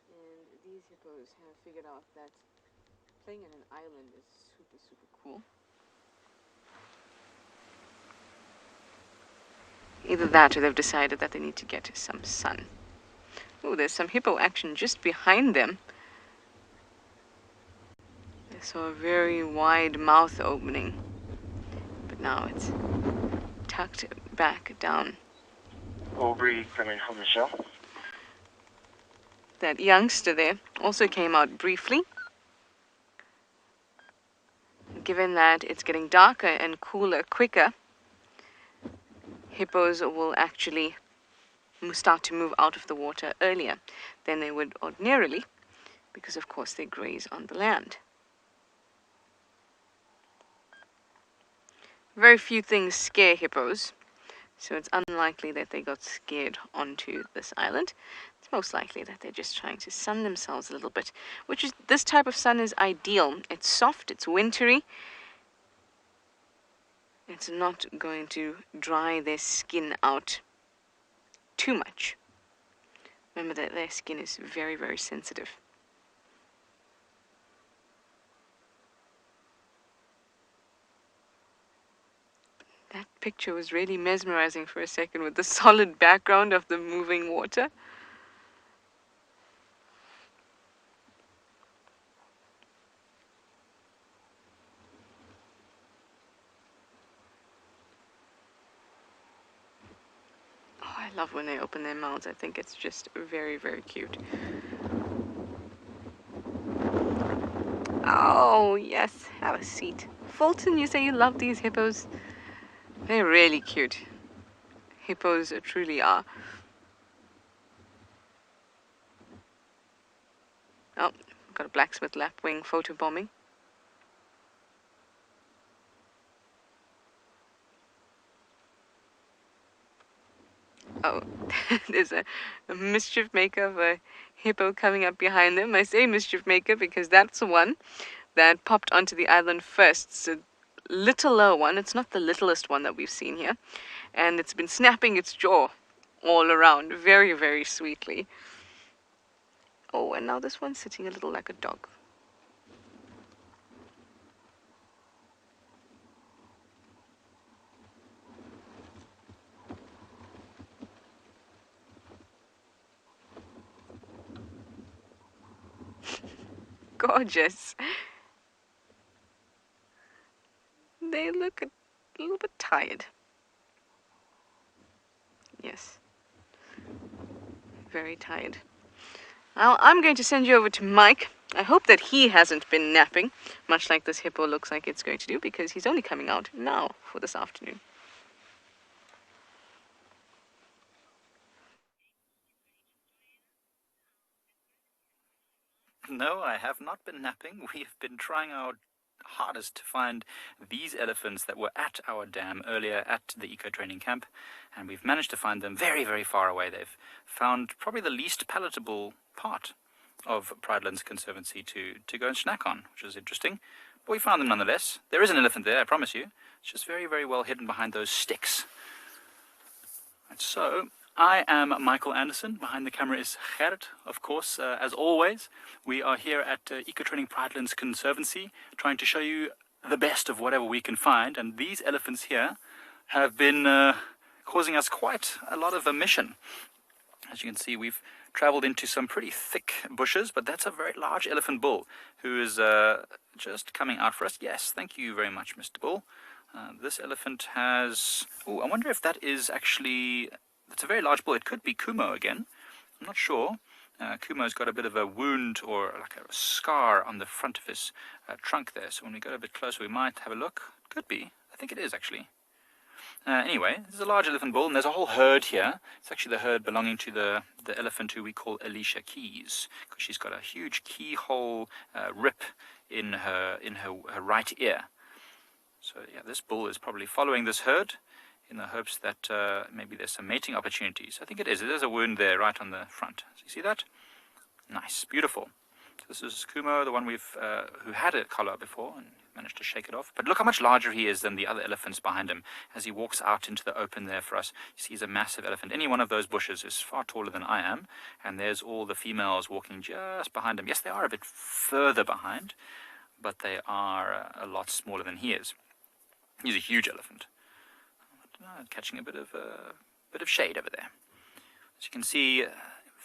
and these hippos have figured out that playing on an island is super, super cool. Either that or they've decided that they need to get some sun. Oh, there's some hippo action just behind them. I saw a very wide mouth opening, but now it's tucked back down. Aubrey coming home, Michelle. That youngster there also came out briefly. Given that it's getting darker and cooler quicker, hippos will actually start to move out of the water earlier than they would ordinarily, because of course they graze on the land. Very few things scare hippos, so it's unlikely that they got scared onto this island. It's most likely that they're just trying to sun themselves a little bit, which is, this type of sun is ideal. It's soft, it's wintry. It's not going to dry their skin out too much. Remember that their skin is very, very sensitive. That picture was really mesmerizing for a second with the solid background of the moving water. I love when they open their mouths. I think it's just very, very cute. Oh, yes, have a seat. Fulton, you say you love these hippos? They're really cute. Hippos truly are. Oh, got a blacksmith lapwing photobombing. Oh, there's a mischief maker of a hippo coming up behind them. I say mischief maker because that's the one that popped onto the island first. It's a littler one. It's not the littlest one that we've seen here. And it's been snapping its jaw all around very, very sweetly. Oh, and now this one's sitting a little like a dog. Gorgeous. They look a little bit tired. Yes. Very tired. Now, I'm going to send you over to Mike. I hope that he hasn't been napping, much like this hippo looks like it's going to do, because he's only coming out now for this afternoon. No, I have not been napping. We have been trying our hardest to find these elephants that were at our dam earlier at the eco training camp, and we've managed to find them very, very far away. They've found probably the least palatable part of Pridelands Conservancy to go and snack on, which is interesting. But we found them nonetheless. There is an elephant there, I promise you. It's just very, very well hidden behind those sticks. And so I am Michael Anderson. Behind the camera is Gert, of course. As always, we are here at Eco Training Pridelands Conservancy, trying to show you the best of whatever we can find. And these elephants here have been causing us quite a lot of emission. As you can see, we've traveled into some pretty thick bushes, but that's a very large elephant bull who is just coming out for us. Yes, thank you very much, Mr. Bull. This elephant has... Oh, I wonder if that is actually... It's a very large bull. It could be Kumo again. I'm not sure. Kumo's got a bit of a wound or like a scar on the front of his trunk there. So when we go a bit closer, we might have a look. Could be. I think it is actually. Anyway, this is a large elephant bull, and there's a whole herd here. It's actually the herd belonging to the elephant who we call Alicia Keys, because she's got a huge keyhole rip in her right ear. So yeah, this bull is probably following this herd in the hopes that maybe there's some mating opportunities. I think it is. There's a wound there right on the front. So you see that? Nice, beautiful. So this is Kumo, the one who had a collar before and managed to shake it off. But look how much larger he is than the other elephants behind him. As he walks out into the open there for us, you see he's a massive elephant. Any one of those bushes is far taller than I am, and there's all the females walking just behind him. Yes, they are a bit further behind, but they are a lot smaller than he is. He's a huge elephant. Catching a bit of shade over there. As you can see,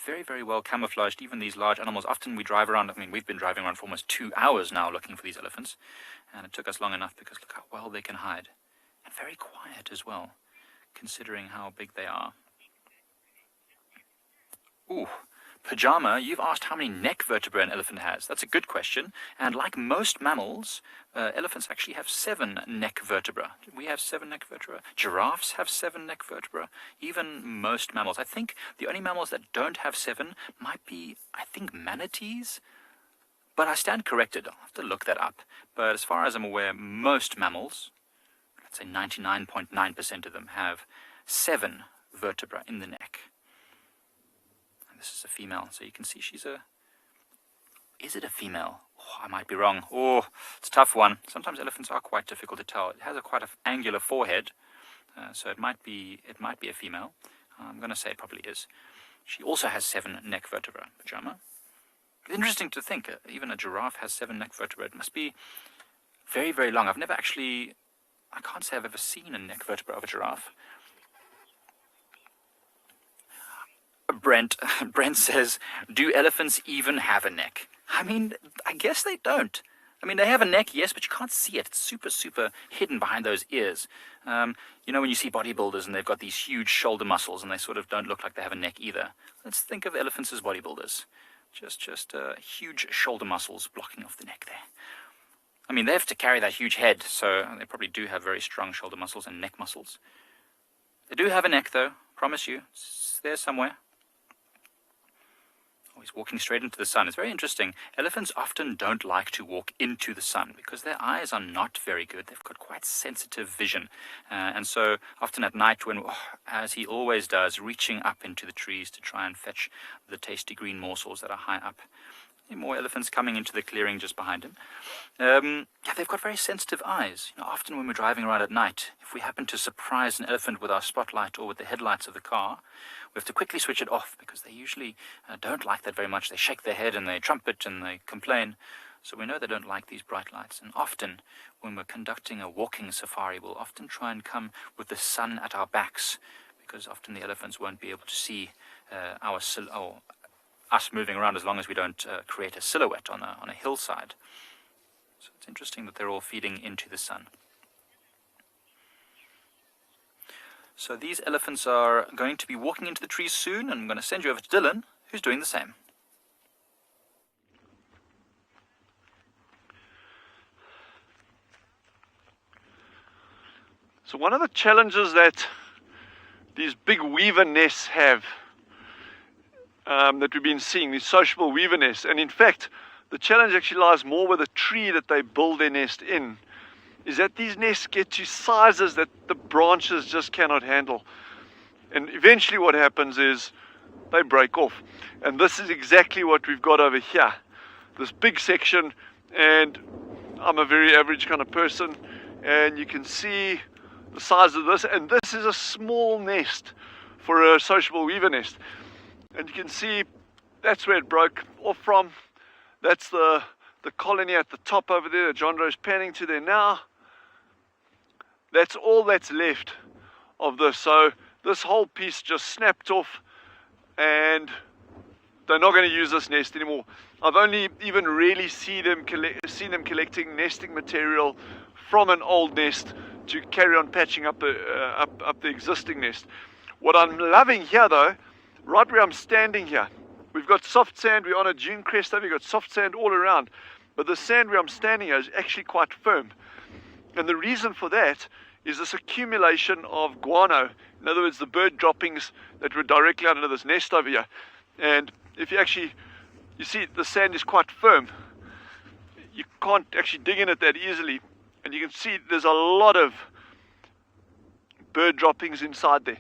very, very well camouflaged, even these large animals. Often we drive around, I mean, we've been driving around for almost 2 hours now looking for these elephants, and it took us long enough because look how well they can hide. And very quiet as well, considering how big they are. Ooh. Pajama, you've asked how many neck vertebrae an elephant has. That's a good question. And like most mammals, elephants actually have 7 neck vertebrae. We have 7 neck vertebrae. Giraffes have 7 neck vertebrae. Even most mammals. I think the only mammals that don't have 7 might be, I think, manatees. But I stand corrected. I'll have to look that up. But as far as I'm aware, most mammals, let's say 99.9% of them, have 7 vertebrae in the neck. This is a female, so you can see she's a... Is it a female? Oh, I might be wrong. Oh, it's a tough one. Sometimes elephants are quite difficult to tell. It has quite an angular forehead, so it might be a female. I'm going to say it probably is. She also has 7 neck vertebrae, Pajama. Interesting to think, even a giraffe has 7 neck vertebrae. It must be very, very long. I've never actually... I can't say I've ever seen a neck vertebra of a giraffe. Brent says, do elephants even have a neck? I mean, I guess they don't. I mean, they have a neck, yes, but you can't see it. It's super, super hidden behind those ears. You know, when you see bodybuilders and they've got these huge shoulder muscles and they sort of don't look like they have a neck either. Let's think of elephants as bodybuilders. Just huge shoulder muscles blocking off the neck there. I mean, they have to carry that huge head, so they probably do have very strong shoulder muscles and neck muscles. They do have a neck, though, promise you. It's there somewhere. Oh, he's walking straight into the sun. It's very interesting. Elephants often don't like to walk into the sun because their eyes are not very good. They've got quite sensitive vision. And so often at night when, as he always does, reaching up into the trees to try and fetch the tasty green morsels that are high up. More elephants coming into the clearing just behind him. Yeah, they've got very sensitive eyes. You know, often when we're driving around at night, if we happen to surprise an elephant with our spotlight or with the headlights of the car, we have to quickly switch it off because they usually don't like that very much. They shake their head and they trumpet and they complain. So we know they don't like these bright lights. And often when we're conducting a walking safari, we'll often try and come with the sun at our backs because often the elephants won't be able to see us moving around as long as we don't create a silhouette on a hillside. So it's interesting that they're all feeding into the sun. So these elephants are going to be walking into the trees soon, and I'm going to send you over to Dylan, who's doing the same. So one of the challenges that these big weaver nests have that we've been seeing, these sociable weaver nests, and in fact the challenge actually lies more with the tree that they build their nest in, is that these nests get to sizes that the branches just cannot handle, and eventually what happens is they break off. And this is exactly what we've got over here, this big section. And I'm a very average kind of person, and you can see the size of this, and this is a small nest for a sociable weaver nest. And you can see that's where it broke off from. That's the colony at the top over there that John Rowe's panning to there now. That's all that's left of this. So this whole piece just snapped off, and they're not going to use this nest anymore. I've only even really seen them collecting nesting material from an old nest to carry on patching up the existing nest. What I'm loving here though, right where I'm standing here, we've got soft sand. We're on a dune crest over. We've got soft sand all around, but the sand where I'm standing here is actually quite firm. And the reason for that is this accumulation of guano. In other words, the bird droppings that were directly under this nest over here. And if you see the sand is quite firm. You can't actually dig in it that easily. And you can see there's a lot of bird droppings inside there.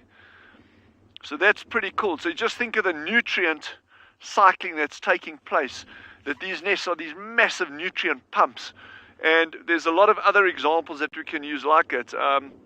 So that's pretty cool. So you just think of the nutrient cycling that's taking place, that these nests are these massive nutrient pumps. And there's a lot of other examples that we can use like it.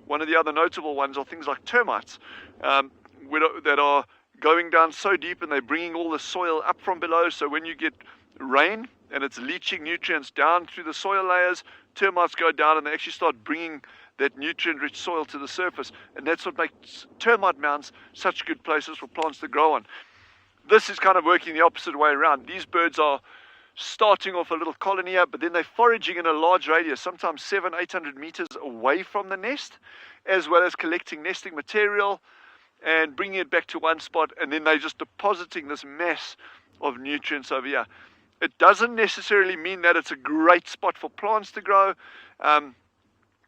One of the other notable ones are things like termites that are going down so deep, and they're bringing all the soil up from below. So when you get rain and it's leaching nutrients down through the soil layers, termites go down and they actually start bringing that nutrient-rich soil to the surface. And that's what makes termite mounds such good places for plants to grow on. This is kind of working the opposite way around. These birds are starting off a little colony here, but then they're foraging in a large radius, sometimes 700-800 meters away from the nest, as well as collecting nesting material and bringing it back to one spot, and then they're just depositing this mass of nutrients over here. It doesn't necessarily mean that it's a great spot for plants to grow.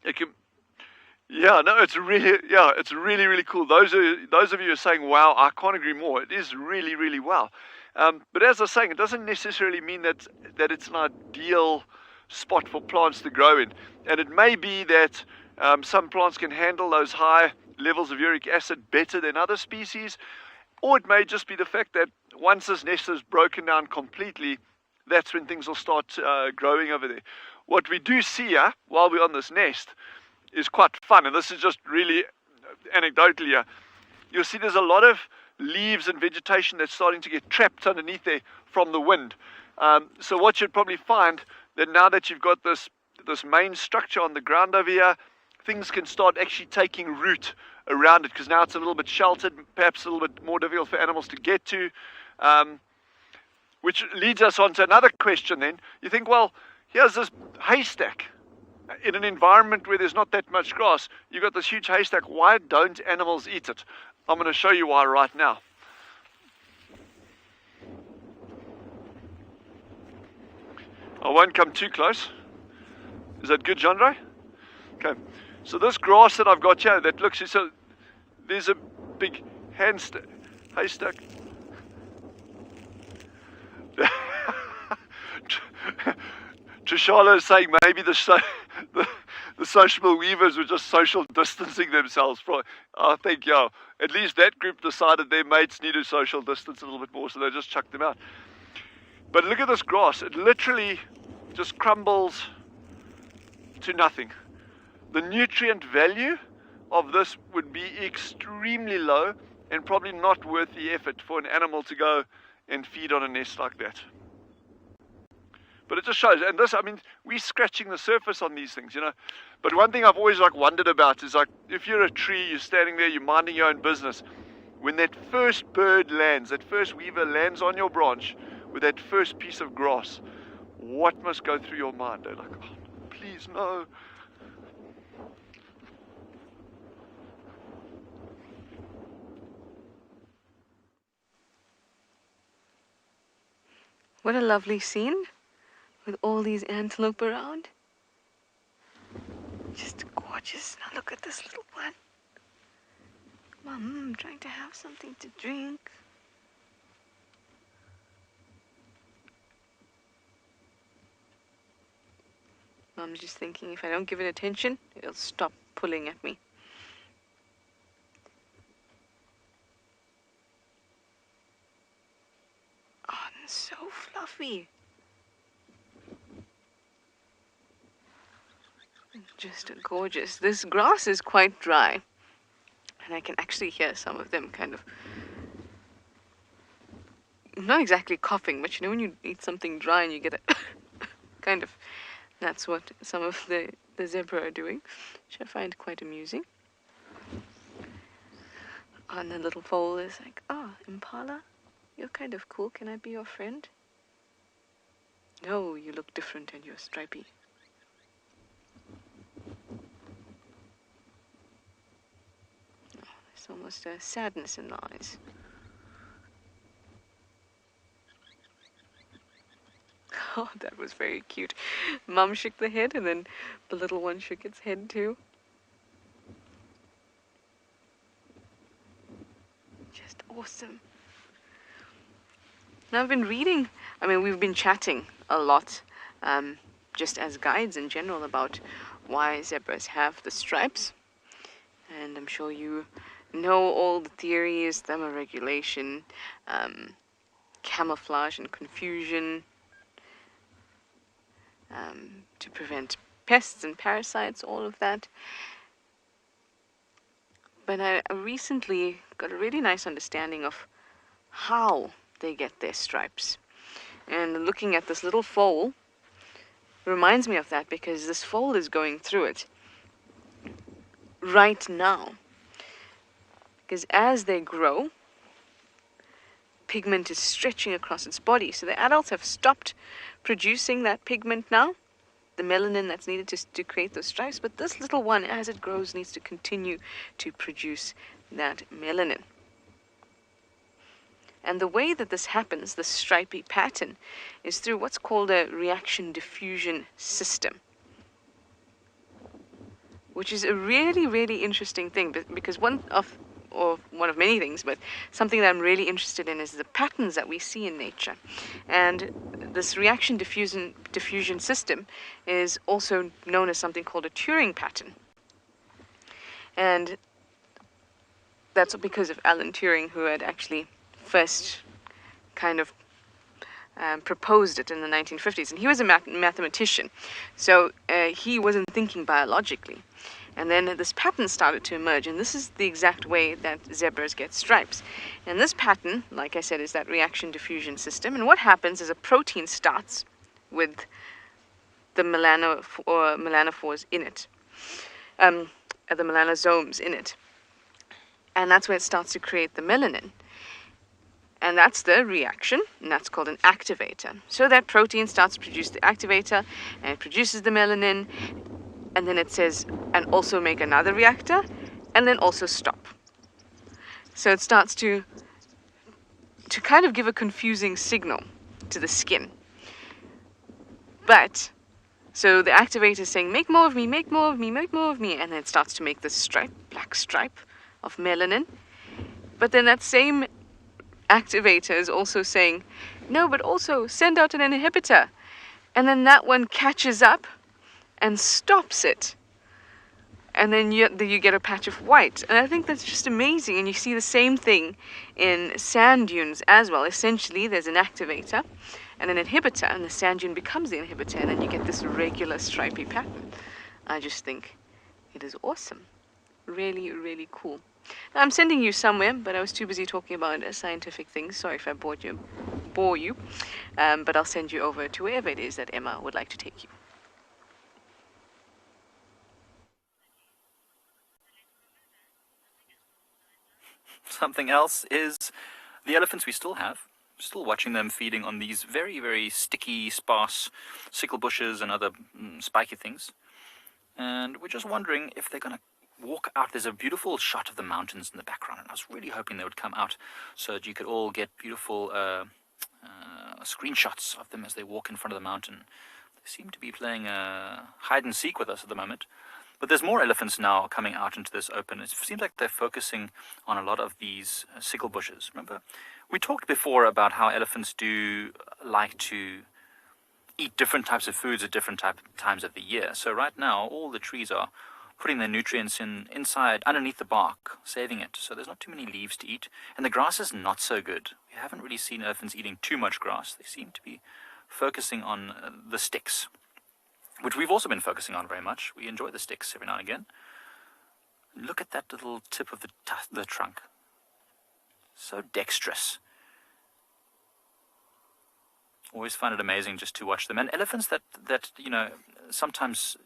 It's really, really cool. Those of you who are saying, wow, I can't agree more. It is really, really wow. But as I was saying, it doesn't necessarily mean that it's an ideal spot for plants to grow in. And it may be that some plants can handle those high levels of uric acid better than other species. Or it may just be the fact that once this nest is broken down completely, that's when things will start growing over there. What we do see here, while we're on this nest, is quite fun. And this is just really anecdotal here. You'll see there's a lot of leaves and vegetation that's starting to get trapped underneath there from the wind. So what you'd probably find, that now that you've got this main structure on the ground over here, things can start actually taking root around it, because now it's a little bit sheltered, perhaps a little bit more difficult for animals to get to. Which leads us on to another question then. You think, well, here's this haystack. In an environment where there's not that much grass, you've got this huge haystack. Why don't animals eat it? I'm going to show you why right now. I won't come too close. Is that good, Jandre? Okay. So this grass that I've got here, that looks, so there's a big haystack. Trishala is saying maybe the social weavers were just social distancing themselves from. I think, yeah, at least that group decided their mates need to social distance a little bit more, so they just chucked them out. But look at this grass. It literally just crumbles to nothing. The nutrient value of this would be extremely low and probably not worth the effort for an animal to go and feed on a nest like that. But it just shows, and this, I mean, we're scratching the surface on these things, you know. But one thing I've always wondered about is if you're a tree, you're standing there, you're minding your own business. When that first bird lands, that first weaver lands on your branch with that first piece of grass, what must go through your mind? They're like, oh, please no. What a lovely scene with all these antelope around. Just gorgeous. Now look at this little one. Mom, trying to have something to drink. Mom's just thinking if I don't give it attention, it'll stop pulling at me. Oh, and so fluffy. Just gorgeous. This grass is quite dry, and I can actually hear some of them kind of, not exactly coughing, but you know when you eat something dry and you get a kind of, that's what some of the zebra are doing, which I find quite amusing. And the little foal is like, oh, impala, you're kind of cool, can I be your friend? No, you look different and you're stripy. There's almost a sadness in the eyes. Oh, that was very cute. Mum shook the head and then the little one shook its head too. Just awesome. Now I've been reading, I mean we've been chatting a lot just as guides in general about why zebras have the stripes. And I'm sure you know all the theories, thermoregulation, camouflage and confusion, to prevent pests and parasites, all of that. But I recently got a really nice understanding of how they get their stripes. And looking at this little foal reminds me of that, because this foal is going through it right now. Because as they grow, pigment is stretching across its body. So the adults have stopped producing that pigment now, the melanin that's needed to create those stripes. But this little one, as it grows, needs to continue to produce that melanin. And the way that this happens, the stripy pattern, is through what's called a reaction diffusion system, which is a really, really interesting thing, because one of many things, but something that I'm really interested in is the patterns that we see in nature. And this reaction diffusion system is also known as something called a Turing pattern. And that's because of Alan Turing, who had actually first kind of proposed it in the 1950s. And he was a mathematician, so he wasn't thinking biologically. And then this pattern started to emerge, and this is the exact way that zebras get stripes. And this pattern, like I said, is that reaction diffusion system. And what happens is a protein starts with the melanophores in it, the melanosomes in it. And that's where it starts to create the melanin. And that's the reaction, and that's called an activator. So that protein starts to produce the activator, and it produces the melanin, and then it says, and also make another reactor, and then also stop. So it starts to kind of give a confusing signal to the skin But, so the activator is saying, make more of me, make more of me, make more of me, and then it starts to make this stripe, black stripe of melanin. But then that same activator is also saying, no, but also send out an inhibitor. And then that one catches up and stops it. And then you get a patch of white. And I think that's just amazing. And you see the same thing in sand dunes as well. Essentially, there's an activator and an inhibitor, and the sand dune becomes the inhibitor, and then you get this regular stripy pattern. I just think it is awesome. Really, really cool. Now, I'm sending you somewhere, but I was too busy talking about scientific things. Sorry if I bore you. But I'll send you over to wherever it is that Emma would like to take you. Something else is the elephants we still have. Still watching them feeding on these very, very sticky, sparse sickle bushes and other spiky things. And we're just wondering if they're going to walk out. There's a beautiful shot of the mountains in the background, and I was really hoping they would come out so that you could all get beautiful screenshots of them as they walk in front of the mountain. They seem to be playing hide and seek with us at the moment. But there's more elephants now coming out into this open. It seems like they're focusing on a lot of these sickle bushes. Remember, we talked before about how elephants do like to eat different types of foods at different times of the year. So right now, all the trees are putting their nutrients inside, underneath the bark, saving it. So there's not too many leaves to eat. And the grass is not so good. We haven't really seen elephants eating too much grass. They seem to be focusing on the sticks, which we've also been focusing on very much. We enjoy the sticks every now and again. Look at that little tip of the trunk. So dexterous. Always find it amazing just to watch them. And elephants that sometimes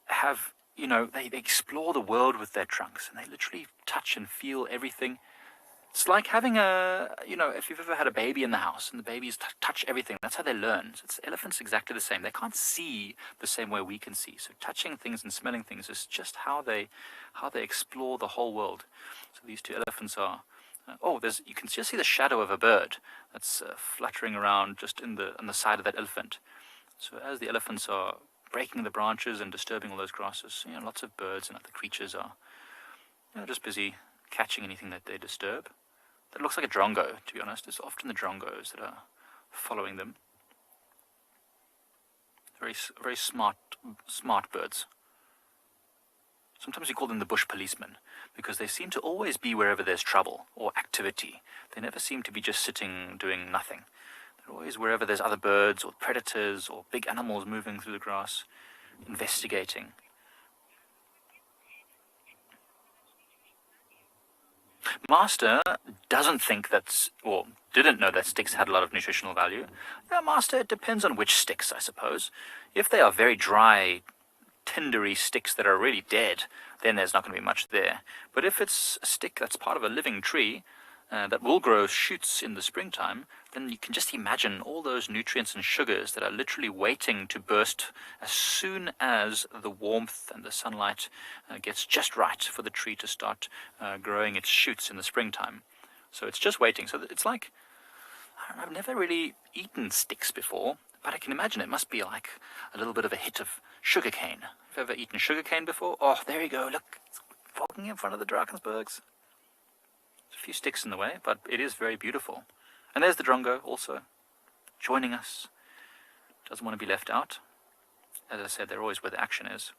have, they explore the world with their trunks, and they literally touch and feel everything. It's like having if you've ever had a baby in the house and the babies touch everything, that's how they learn. So elephants exactly the same. They can't see the same way we can see. So touching things and smelling things is just how they explore the whole world. So these two elephants are, you can just see the shadow of a bird that's fluttering around just on the side of that elephant. So as the elephants are breaking the branches and disturbing all those grasses, lots of birds and other creatures are just busy catching anything that they disturb. That looks like a drongo, to be honest. It's often the drongos that are following them. Very, very smart birds. Sometimes we call them the bush policemen, because they seem to always be wherever there's trouble or activity. They never seem to be just sitting doing nothing. They're always wherever there's other birds or predators or big animals moving through the grass, investigating. Master doesn't think didn't know that sticks had a lot of nutritional value. Yeah, Master, it depends on which sticks, I suppose. If they are very dry, tindery sticks that are really dead, then there's not going to be much there. But if it's a stick that's part of a living tree that will grow shoots in the springtime, then you can just imagine all those nutrients and sugars that are literally waiting to burst as soon as the warmth and the sunlight gets just right for the tree to start growing its shoots in the springtime. So it's just waiting. So it's like, I've never really eaten sticks before, but I can imagine it must be like a little bit of a hit of sugarcane. Have you ever eaten sugarcane before? Oh, there you go. Look, it's walking in front of the Drakensbergs. A few sticks in the way, but it is very beautiful. And there's the drongo also joining us. Doesn't want to be left out. As I said, they're always where the action is.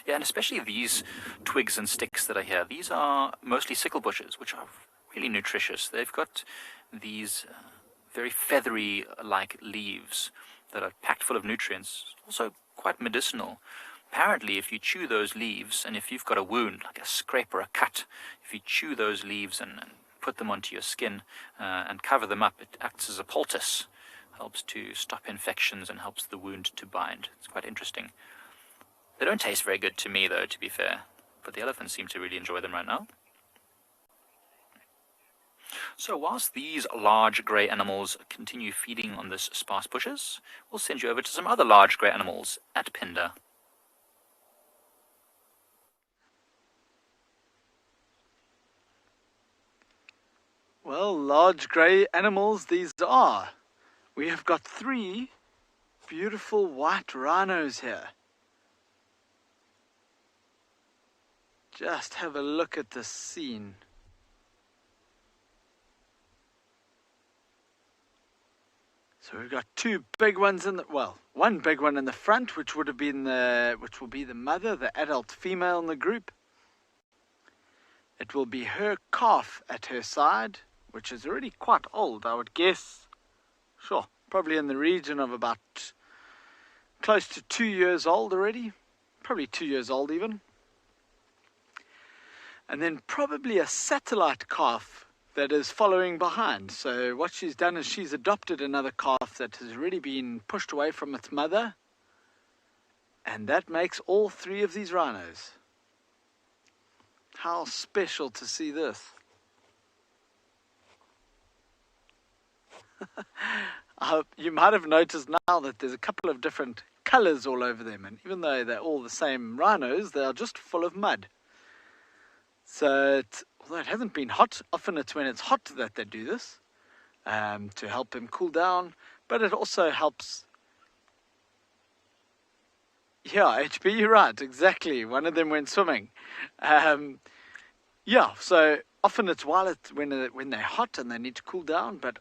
Yeah, and especially these twigs and sticks that are here. These are mostly sickle bushes, which are really nutritious. They've got these very feathery-like leaves that are packed full of nutrients. Also quite medicinal. Apparently, if you chew those leaves, and if you've got a wound, like a scrape or a cut, if you chew those leaves and put them onto your skin and cover them up, it acts as a poultice. Helps to stop infections and helps the wound to bind. It's quite interesting. They don't taste very good to me, though, to be fair. But the elephants seem to really enjoy them right now. So whilst these large grey animals continue feeding on this sparse bushes, we'll send you over to some other large grey animals at Phinda. Well, large grey animals these are. We have got 3 beautiful white rhinos here. Just have a look at this scene. So we've got two big ones in the, well, one big one in the front, which will be the mother, the adult female in the group. It will be her calf at her side, which is already quite old, I would guess. Sure, probably in the region of about close to 2 years old already. Probably 2 years old even. And then probably a satellite calf that is following behind. So what she's done is she's adopted another calf that has already been pushed away from its mother. And that makes all three of these rhinos. How special to see this. You might have noticed now that there's a couple of different colors all over them. And even though they're all the same rhinos, they are just full of mud. So, although it hasn't been hot, often it's when it's hot that they do this, to help them cool down, but it also helps. Yeah, HB, you're right, exactly. One of them went swimming. Yeah, so often it's when they're hot and they need to cool down, but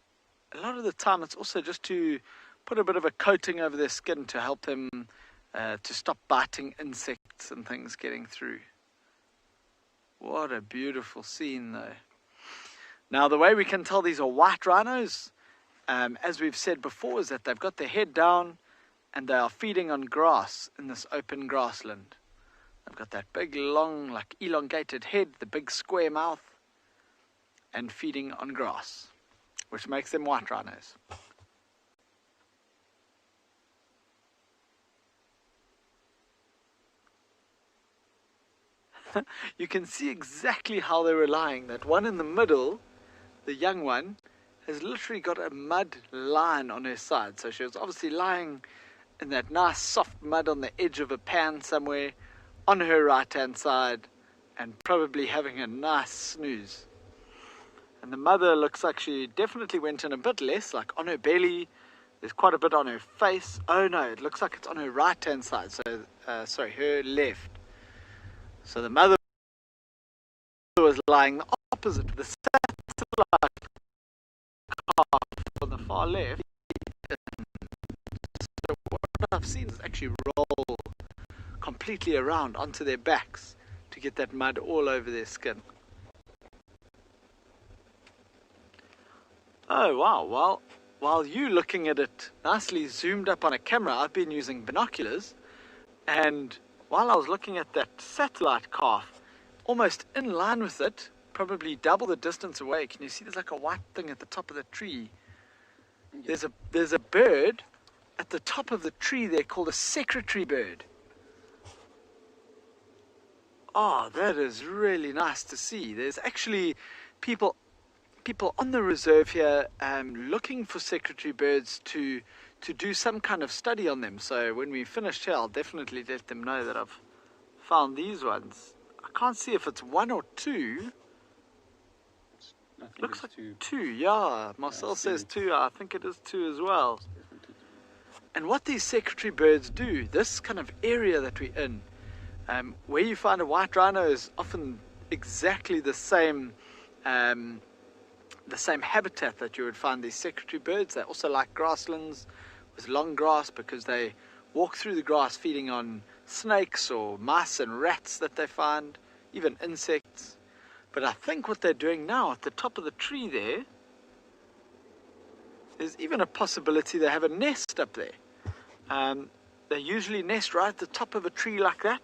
a lot of the time it's also just to put a bit of a coating over their skin to help them to stop biting insects and things getting through. What a beautiful scene, though. Now, the way we can tell these are white rhinos, as we've said before, is that they've got their head down and they are feeding on grass in this open grassland. They've got that big, long, like elongated head, the big square mouth, and feeding on grass, which makes them white rhinos. You can see exactly how they were lying. That one in the middle, the young one, has literally got a mud line on her side. So she was obviously lying in that nice soft mud on the edge of a pan somewhere on her right hand side and probably having a nice snooze. And the mother looks like she definitely went in a bit less, like on her belly. There's quite a bit on her face. Oh no, it looks like it's on her right hand side. So, sorry, her left. So the mother was lying the opposite of the satellite calf on the far left. So what I've seen is actually roll completely around onto their backs to get that mud all over their skin. Oh wow, well, while you looking at it nicely zoomed up on a camera, I've been using binoculars, and while I was looking at that satellite calf, almost in line with it, probably double the distance away, can you see there's like a white thing at the top of the tree? There's a bird at the top of the tree there called a secretary bird. Oh, that is really nice to see. There's actually people on the reserve here looking for secretary birds to do some kind of study on them. So when we finish here, I'll definitely let them know that I've found these ones. I can't see if it's one or two. Looks like two, yeah. Marcel says two. I think it is two as well. And what these secretary birds do, this kind of area that we're in, where you find a white rhino is often exactly the same habitat that you would find these secretary birds. They also like grasslands with long grass because they walk through the grass feeding on snakes or mice and rats that they find, even insects. But I think what they're doing now at the top of the tree there's even a possibility they have a nest up there. They usually nest right at the top of a tree like that.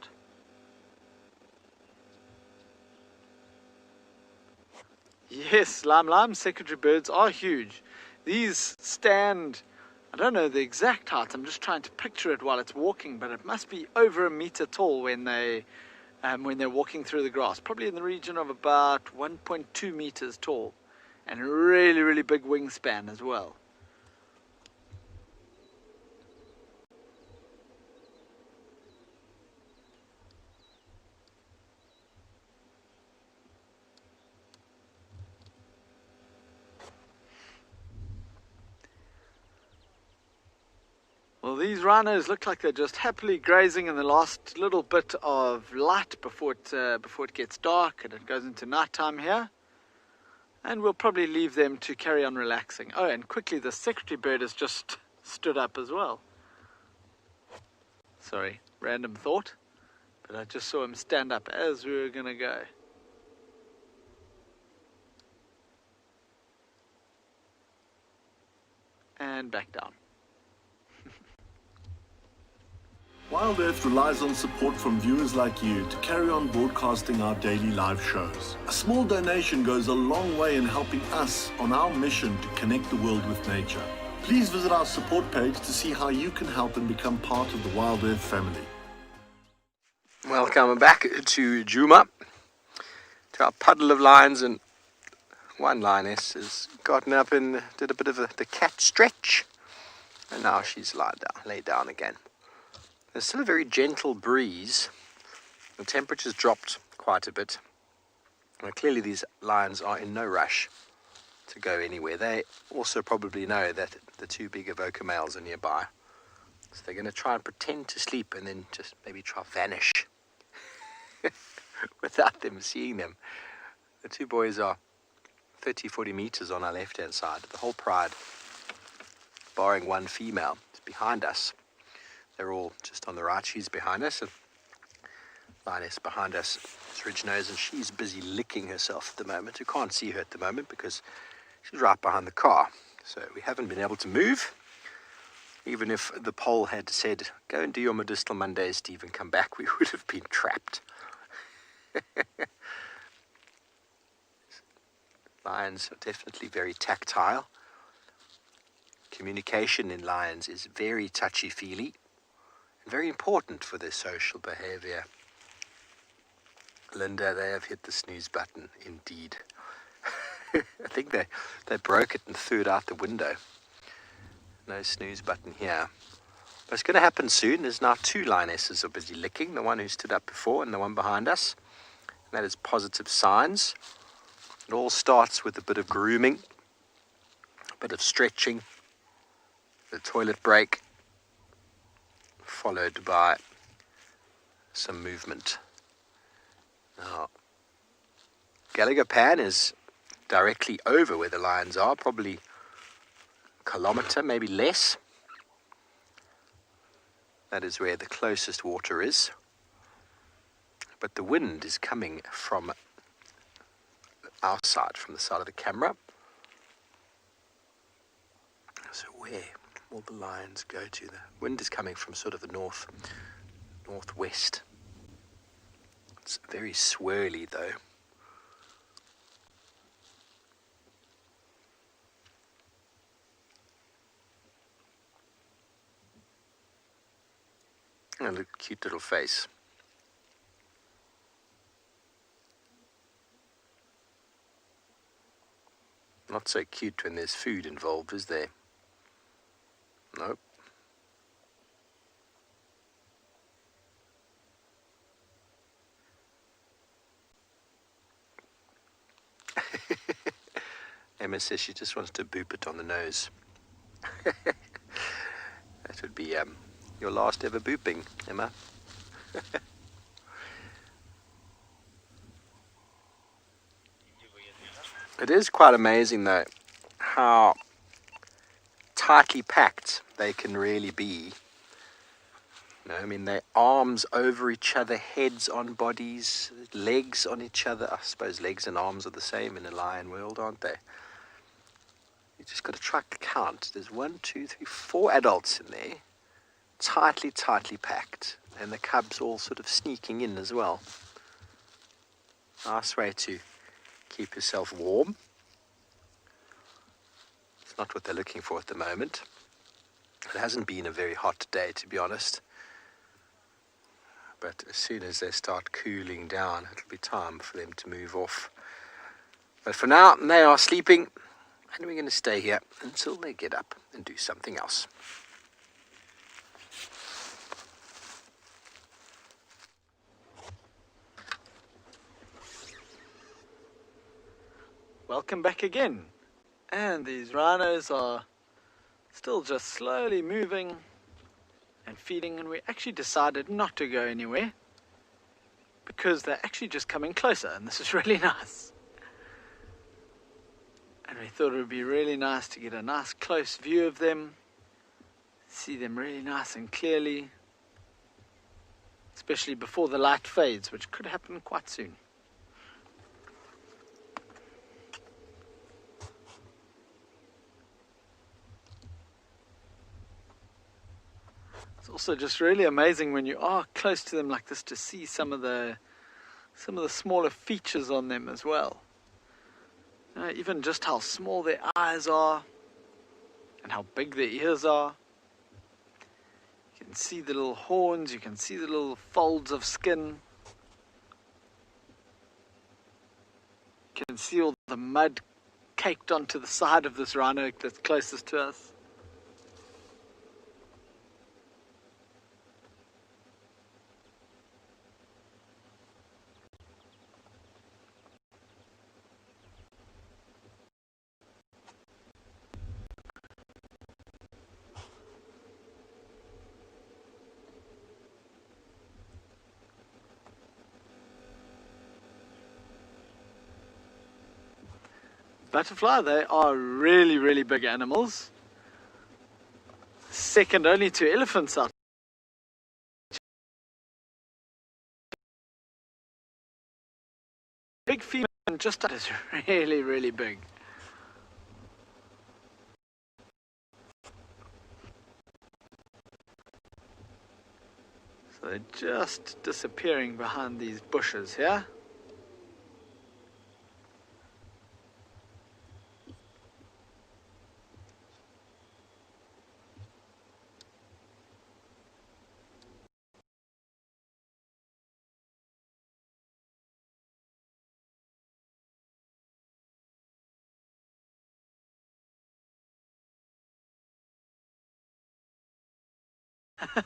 Yes, lime secretary birds are huge. These stand, I don't know the exact height, I'm just trying to picture it while it's walking, but it must be over 1 meter tall when they're walking through the grass. Probably in the region of about 1.2 meters tall, and a really, really big wingspan as well. Well, Well, these rhinos look like they're just happily grazing in the last little bit of light before it gets dark and it goes into nighttime here. And we'll probably leave them to carry on relaxing. Oh, and quickly the secretary bird has just stood up as well. Sorry, random thought. But I just saw him stand up as we were going to go. And back down. Wild Earth relies on support from viewers like you to carry on broadcasting our daily live shows. A small donation goes a long way in helping us on our mission to connect the world with nature. Please visit our support page to see how you can help and become part of the Wild Earth family. Welcome back to Djuma, to our puddle of lions, and one lioness has gotten up and did a bit of the cat stretch, and now she's laid down again. There's still a very gentle breeze. The temperature's dropped quite a bit. And clearly these lions are in no rush to go anywhere. They also probably know that the two big Avoca males are nearby. So they're going to try and pretend to sleep and then just maybe try vanish without them seeing them. The two boys are 30-40 meters on our left-hand side. The whole pride, barring one female, is behind us. They're all just on the right. She's behind us, and lioness behind us is Ridge Nose, and she's busy licking herself at the moment. You can't see her at the moment because she's right behind the car. So we haven't been able to move. Even if the poll had said, go and do your medicinal Monday, Steve, and come back, we would have been trapped. Lions are definitely very tactile. Communication in lions is very touchy-feely. Very important for their social behavior. Linda, they have hit the snooze button, indeed. I think they broke it and threw it out the window. No snooze button here. But it's going to happen soon. There's now two lionesses are busy licking, the one who stood up before and the one behind us. And that is positive signs. It all starts with a bit of grooming, a bit of stretching, the toilet break, followed by some movement. Now, Gallagher Pan is directly over where the lions are, probably a kilometre, maybe less. That is where the closest water is. But the wind is coming from our side, from the side of the camera. So where will the lions go to? The wind is coming from sort of the northwest. It's very swirly though. And a cute little face. Not so cute when there's food involved, is there? Nope. Emma says she just wants to boop it on the nose. That would be your last ever booping, Emma. It is quite amazing though how tightly packed they can really be. I mean, their arms over each other, heads on bodies, legs on each other. I suppose legs and arms are the same in a lion world, aren't they? You just got to try to count. There's 1, 2, 3, 4 adults in there, tightly packed, and the cubs all sort of sneaking in as well. Nice way to keep yourself warm. It's not what they're looking for at the moment. It hasn't been a very hot day, to be honest. But as soon as they start cooling down, it'll be time for them to move off. But for now, they are sleeping, and we're going to stay here until they get up and do something else. Welcome back again. And these rhinos are still just slowly moving and feeding, and we actually decided not to go anywhere because they're actually just coming closer, and this is really nice. And we thought it would be really nice to get a nice close view of them, see them really nice and clearly, especially before the light fades, which could happen quite soon. It's also just really amazing when you are close to them like this to see some of the smaller features on them as well. Even just how small their eyes are and how big their ears are. You can see the little horns, you can see the little folds of skin. You can see all the mud caked onto the side of this rhino that's closest to us. Butterfly, they are really, really big animals. Second only to elephants out. Big female just is really, really big. So they're just disappearing behind these bushes here.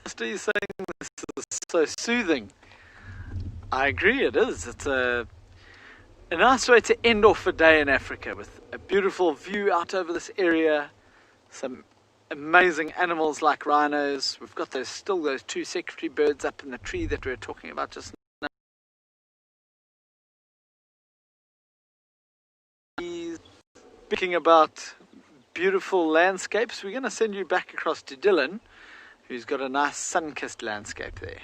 Steve's saying this is so soothing. I agree, it is. It's a nice way to end off a day in Africa with a beautiful view out over this area, some amazing animals like rhinos. We've got still those two secretary birds up in the tree that we were talking about just now. Speaking about beautiful landscapes, we're going to send you back across to Dylan, who's got a nice sun-kissed landscape there.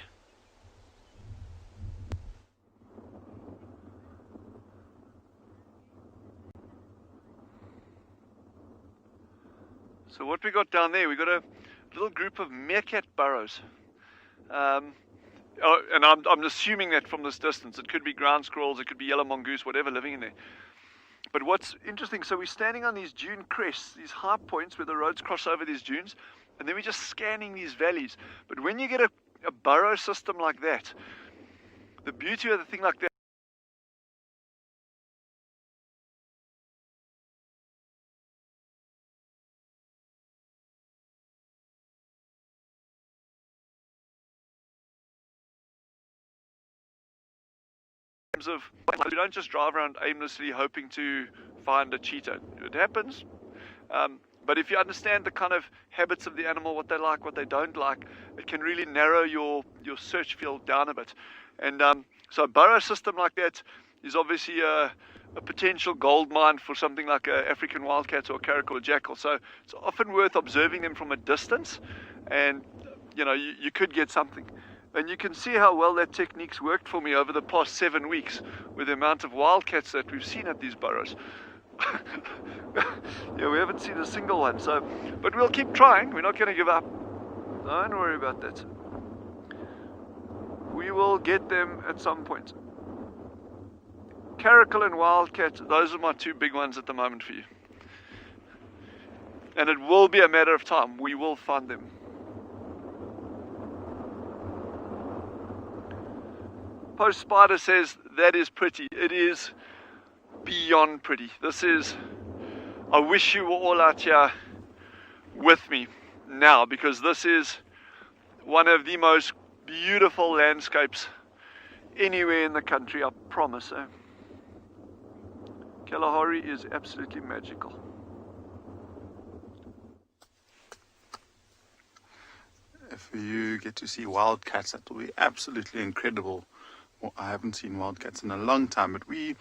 So what we got down there, we got a little group of meerkat burrows. And I'm assuming that from this distance, it could be ground squirrels, it could be yellow mongoose, whatever living in there. But what's interesting, so we're standing on these dune crests, these high points where the roads cross over these dunes, and then we're just scanning these valleys. But when you get a burrow system like that, the beauty of the thing like that, of you don't just drive around aimlessly hoping to find a cheetah. It happens, but if you understand the kind of habits of the animal, what they like, what they don't like, it can really narrow your search field down a bit. And so a burrow system like that is obviously a potential gold mine for something like an African wildcat or a caracal or jackal. So it's often worth observing them from a distance, and you could get something. And you can see how well that technique's worked for me over the past 7 weeks with the amount of wildcats that we've seen at these burrows. Yeah, we haven't seen a single one, but we'll keep trying. We're not going to give up. Don't worry about that. We will get them at some point. Caracal and wildcat, those are my two big ones at the moment for you. And it will be a matter of time. We will find them. Post Spider says, that is pretty. It is beyond pretty. I wish you were all out here with me now, because this is one of the most beautiful landscapes anywhere in the country, I promise. Kalahari is absolutely magical. if you get to see wildcats, that will be absolutely incredible. Well, I haven't seen wildcats in a long time, but we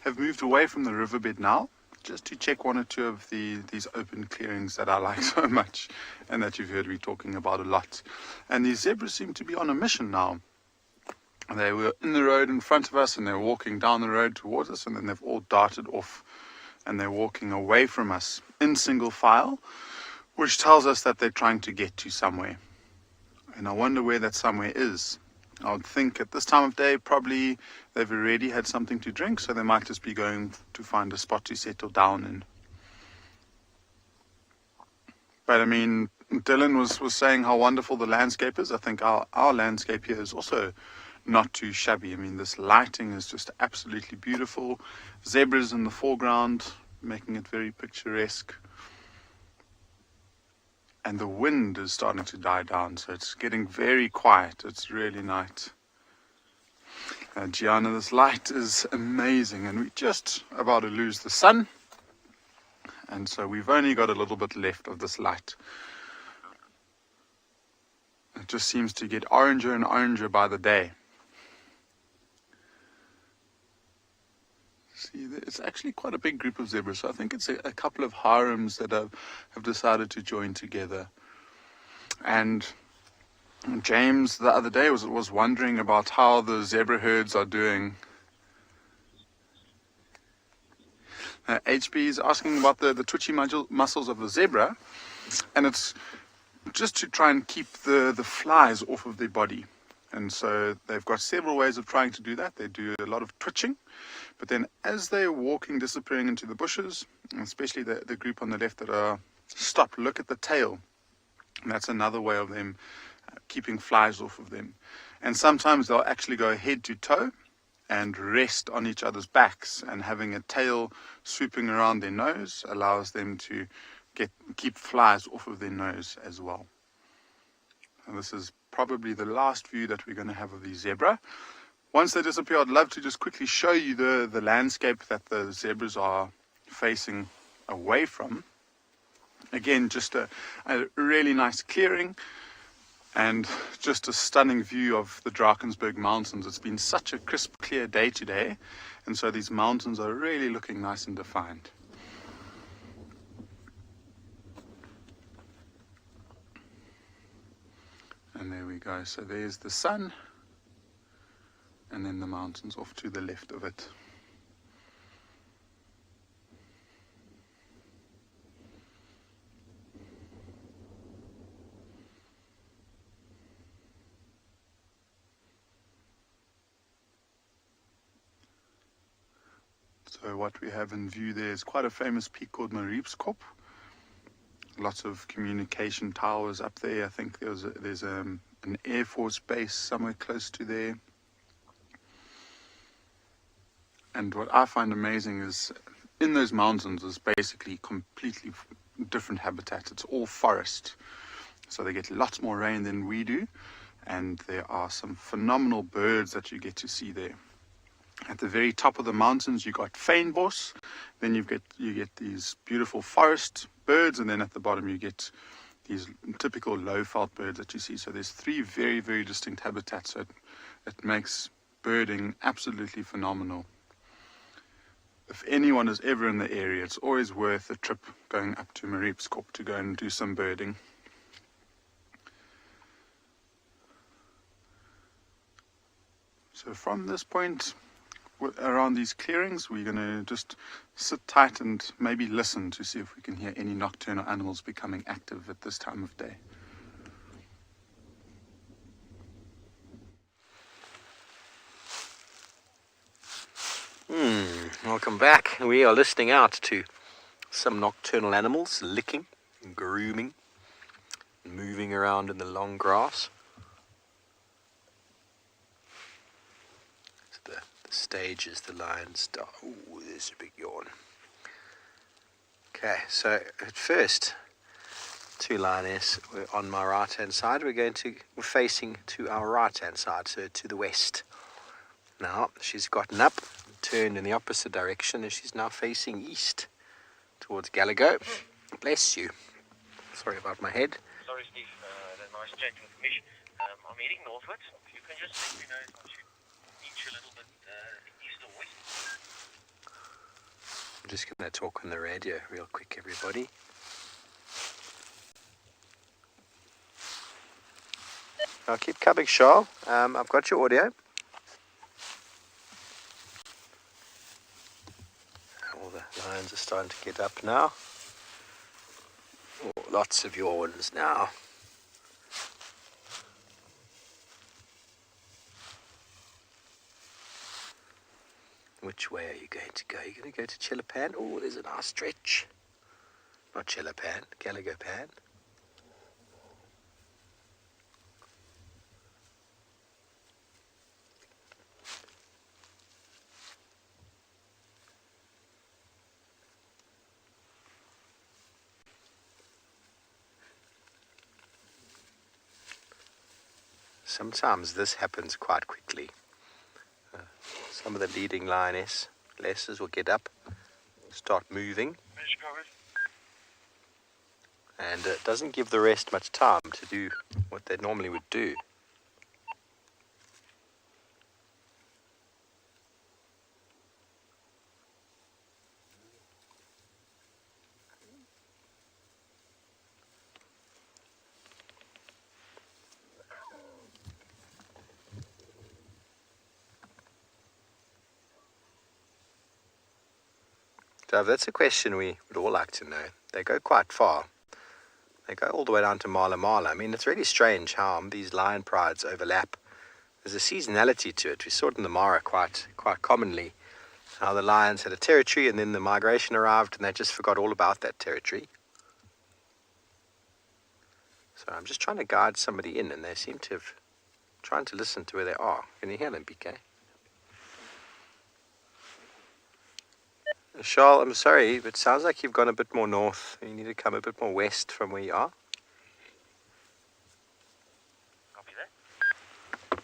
have moved away from the riverbed now, just to check one or two of these open clearings that I like so much, and that you've heard me talking about a lot. And these zebras seem to be on a mission now. They were in the road in front of us, and they're walking down the road towards us, and then they've all darted off, and they're walking away from us in single file, which tells us that they're trying to get to somewhere. And I wonder where that somewhere is. I would think at this time of day, probably they've already had something to drink, so they might just be going to find a spot to settle down in. But I mean, Dylan was saying how wonderful the landscape is. I think our landscape here is also not too shabby. I mean, this lighting is just absolutely beautiful. Zebras in the foreground, making it very picturesque. And the wind is starting to die down, so it's getting very quiet. It's really nice. Gianna, this light is amazing, and we're just about to lose the sun. And so we've only got a little bit left of this light. It just seems to get oranger and oranger by the day. See, it's actually quite a big group of zebras. So I think it's a couple of harems that have decided to join together. And James the other day was wondering about how the zebra herds are doing. HB is asking about the twitchy muscles of the zebra, and it's just to try and keep the flies off of their body. And so they've got several ways of trying to do that. They do a lot of twitching, but then as they're walking, disappearing into the bushes, especially the group on the left that are stopped, look at the tail. And that's another way of them keeping flies off of them. And sometimes they'll actually go head to toe and rest on each other's backs, and having a tail swooping around their nose allows them to keep flies off of their nose as well. And this is probably the last view that we're going to have of the zebra. Once they disappear, I'd love to just quickly show you the landscape that the zebras are facing away from. Again, just a really nice clearing, and just a stunning view of the Drakensberg Mountains. It's been such a crisp, clear day today, and so these mountains are really looking nice and defined. And there we go. So there's the sun, and then the mountains off to the left of it. So what we have in view there is quite a famous peak called Mariepskop. Lots of communication towers up there. I think there's an Air Force base somewhere close to there. And what I find amazing is in those mountains is basically completely different habitat. It's all forest. So they get lots more rain than we do. And there are some phenomenal birds that you get to see there. At the very top of the mountains, you got fynbos. Then you get these beautiful forest birds, and then at the bottom you get these typical low-veld birds that you see. So there's three very, very distinct habitats. So it makes birding absolutely phenomenal. If anyone is ever in the area, it's always worth a trip going up to Mariepskop to go and do some birding. So from this point, around these clearings, we're going to just sit tight and maybe listen to see if we can hear any nocturnal animals becoming active at this time of day. Welcome back. We are listening out to some nocturnal animals licking, grooming, moving around in the long grass. The stage is the lion's star. Ooh, there's a big yawn. Okay, so at first, two lionesses were on my right hand side. We're facing to our right hand side, so to the west. Now she's gotten up, turned in the opposite direction, and she's now facing east towards Gallagher. Bless you. Sorry about my head. Sorry, Steve. That nice chat with Mish. I'm heading northwards. You can just let me know if I should inch a little bit east or west. I'm just going to talk on the radio real quick, everybody. I'll keep coming, Charles. I've got your audio. All the lions are starting to get up now. Oh, lots of yawns now. Which way are you going to go? You're going to go to Chilapan? Oh, there's a nice stretch. Not Chilapan, Galagopan. Sometimes this happens quite quickly. Some of the leading lionesses will get up, start moving, and it doesn't give the rest much time to do what they normally would do. So that's a question we would all like to know. They go quite far. They go all the way down to Mala Mala. I mean, it's really strange how these lion prides overlap. There's a seasonality to it. We saw it in the Mara quite commonly. How the lions had a territory and then the migration arrived and they just forgot all about that territory. So I'm just trying to guide somebody in and they seem to have trying to listen to where they are. Can you hear them, PK? Charles, I'm sorry, but it sounds like you've gone a bit more north. You need to come a bit more west from where you are. Copy that.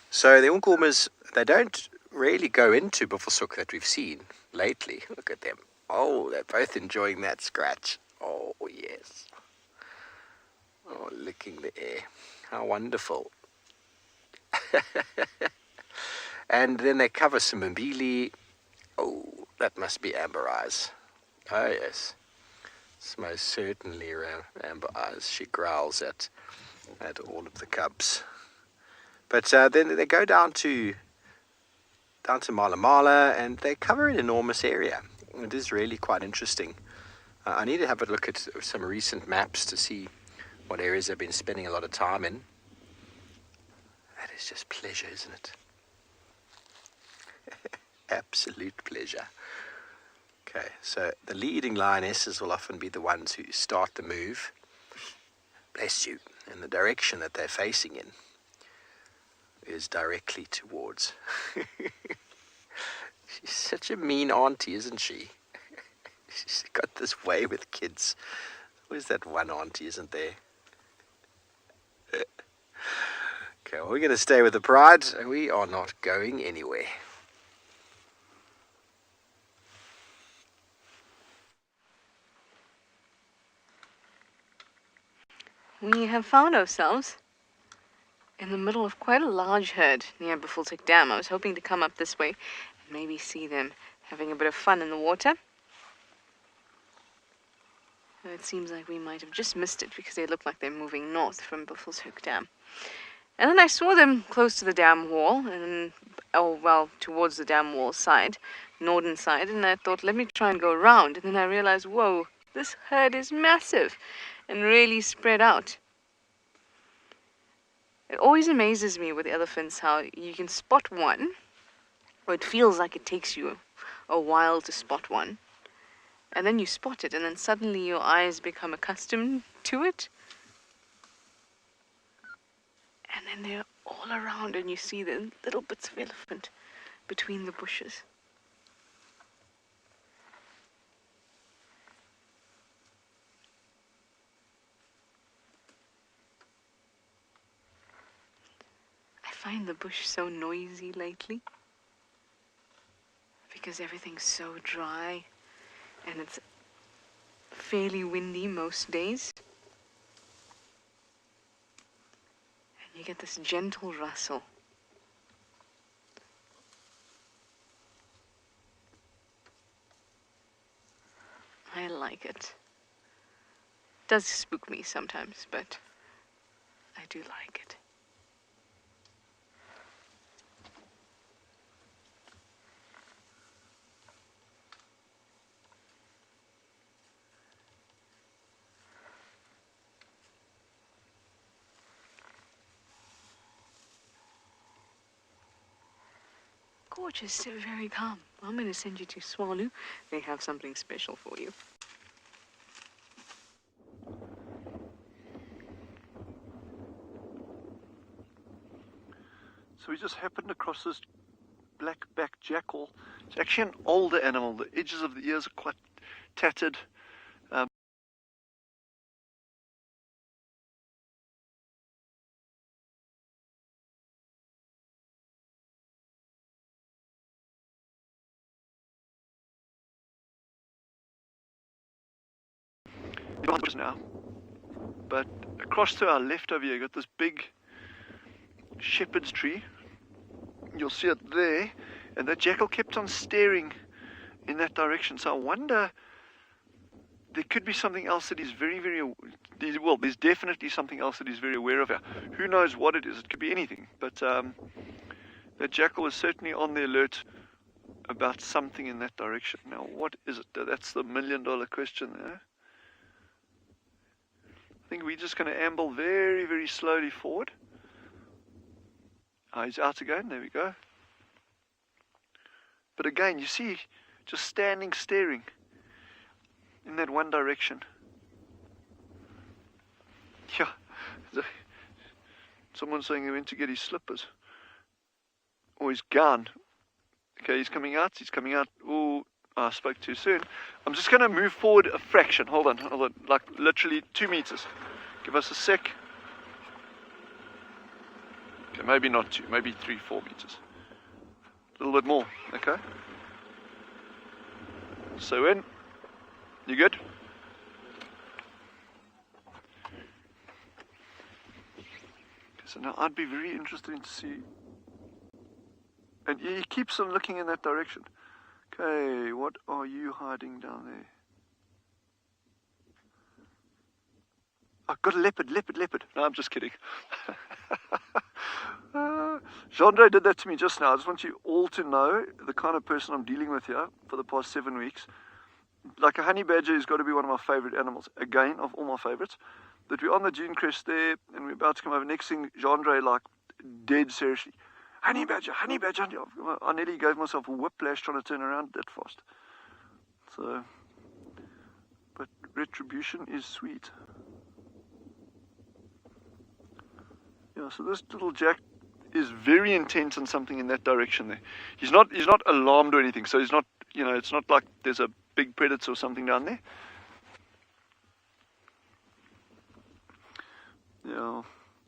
So the Unkulmas, they don't really go into Buffelshoek that we've seen lately. Look at them. Oh, they're both enjoying that scratch. Oh, yes. Oh, licking the air. How wonderful. And then they cover some mbili. Oh, that must be Amber Eyes. Oh, yes. It's most certainly around Amber Eyes. She growls at all of the cubs. But then they go down to Mala Mala and they cover an enormous area. It is really quite interesting. I need to have a look at some recent maps to see what areas they've been spending a lot of time in. That is just pleasure, isn't it? Absolute pleasure. Okay, so the leading lionesses will often be the ones who start the move. Bless you. And the direction that they're facing in is directly towards. She's such a mean auntie, isn't she? She's got this way with kids. Always that one auntie, isn't there? Okay, well, we're going to stay with the pride. We are not going anywhere. We have found ourselves in the middle of quite a large herd near Buffelshoek Dam. I was hoping to come up this way and maybe see them having a bit of fun in the water. And it seems like we might have just missed it because they look like they're moving north from Buffelshoek Dam. And then I saw them close to the dam wall, and towards the dam wall side, northern side, and I thought, let me try and go around. And then I realized, whoa, this herd is massive and really spread out. It always amazes me with elephants how you can spot one, or it feels like it takes you a while to spot one, and then you spot it, and then suddenly your eyes become accustomed to it, and then they're all around, and you see the little bits of elephant between the bushes. I find the bush so noisy lately because everything's so dry and it's fairly windy most days. get this gentle rustle. I like it. Does spook me sometimes, but I do like it. Gorgeous, very calm. I'm going to send you to Tswalu. They have something special for you. So we just happened across this black-backed jackal. It's actually an older animal. The edges of the ears are quite tattered. Now, but across to our left over here, you got this big shepherd's tree. You'll see it there, and that jackal kept on staring in that direction. So I wonder, there could be something else that he's well, there's definitely something else that he's very aware of here. Who knows what it is? It could be anything, but that jackal was certainly on the alert about something in that direction. Now, what is it? That's the million-dollar question there. I think we're just going to amble very, very slowly forward. He's out again. There we go. But again, you see, just standing, staring in that one direction. Yeah. Someone's saying he went to get his slippers. Or his gown. Okay, he's coming out. He's coming out. Oh, I spoke too soon. I'm just going to move forward a fraction. Hold on. Like literally 2 meters. Give us a sec. Okay, maybe not 2, maybe 3, 4 meters. A little bit more, okay? So in. You good? Okay, so now I'd be very interested to see. And he keeps on looking in that direction. Okay, what are you hiding down there? I've got a leopard. No, I'm just kidding. Jean-Andre did that to me just now. I just want you all to know the kind of person I'm dealing with here for the past 7 weeks. Like a honey badger has got to be one of my favorite animals. Again, of all my favorites. But we're on the dune crest there, and we're about to come over. Next thing, Jean-Andre, like, dead seriously. Honey badger. I nearly gave myself a whiplash trying to turn around that fast. So, but retribution is sweet. Yeah, so this little jack is very intent on something in that direction there. He's not alarmed or anything, so he's not, it's not like there's a big predator or something down there. Yeah,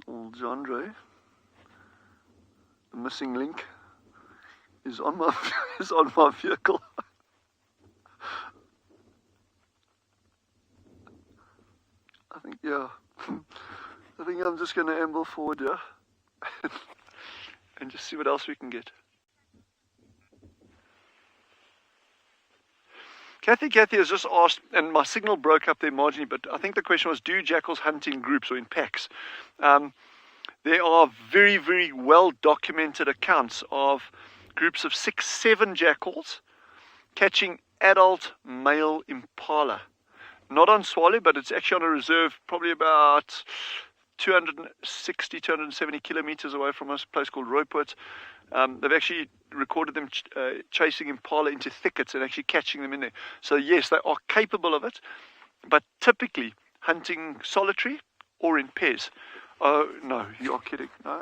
old Jean-Andre, the missing link, is on my vehicle. I think, yeah. I think I'm just going to amble forward here and just see what else we can get. Kathy has just asked, and my signal broke up there marginally, but I think the question was, do jackals hunt in groups or in packs? There are very, very well documented accounts of groups of 6, 7 jackals catching adult male impala. Not on Tswalu, but it's actually on a reserve probably about 260, 270 kilometers away from us, a place called Rooipoort. They've actually recorded them chasing impala into thickets and actually catching them in there. So yes, they are capable of it, but typically hunting solitary or in pairs. Oh, no, you are kidding. No.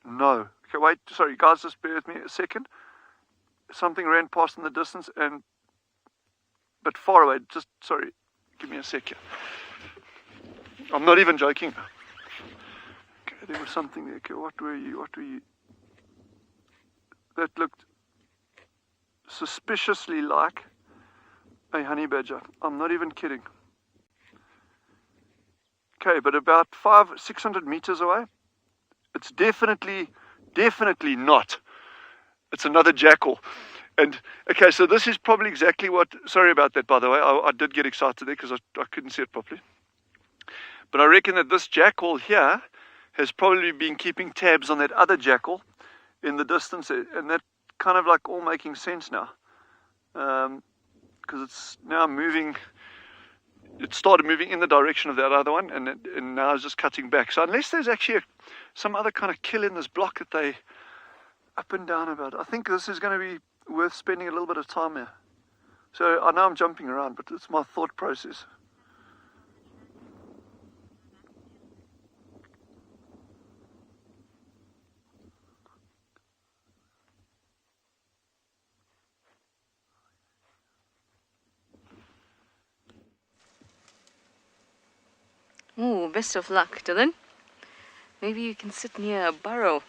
No. Okay, wait, sorry, guys, just bear with me a second. Something ran past in the distance, but far away. Just, sorry, give me a second. I'm not even joking. Okay, there was something there. Okay, what were you? That looked suspiciously like a honey badger. I'm not even kidding. okay, but about 500-600 meters away. It's definitely not. It's another jackal. And okay, so this is probably exactly what, sorry about that, by the way, I did get excited there because I couldn't see it properly. But I reckon that this jackal here has probably been keeping tabs on that other jackal in the distance, and that kind of like all making sense now, because it's now moving. It started moving in the direction of that other one, and now it's just cutting back. So unless there's actually some other kind of kill in this block that they up and down about, I think this is going to be worth spending a little bit of time here. So I know I'm jumping around, but it's my thought process. Ooh, best of luck, Dylan. Maybe you can sit near a burrow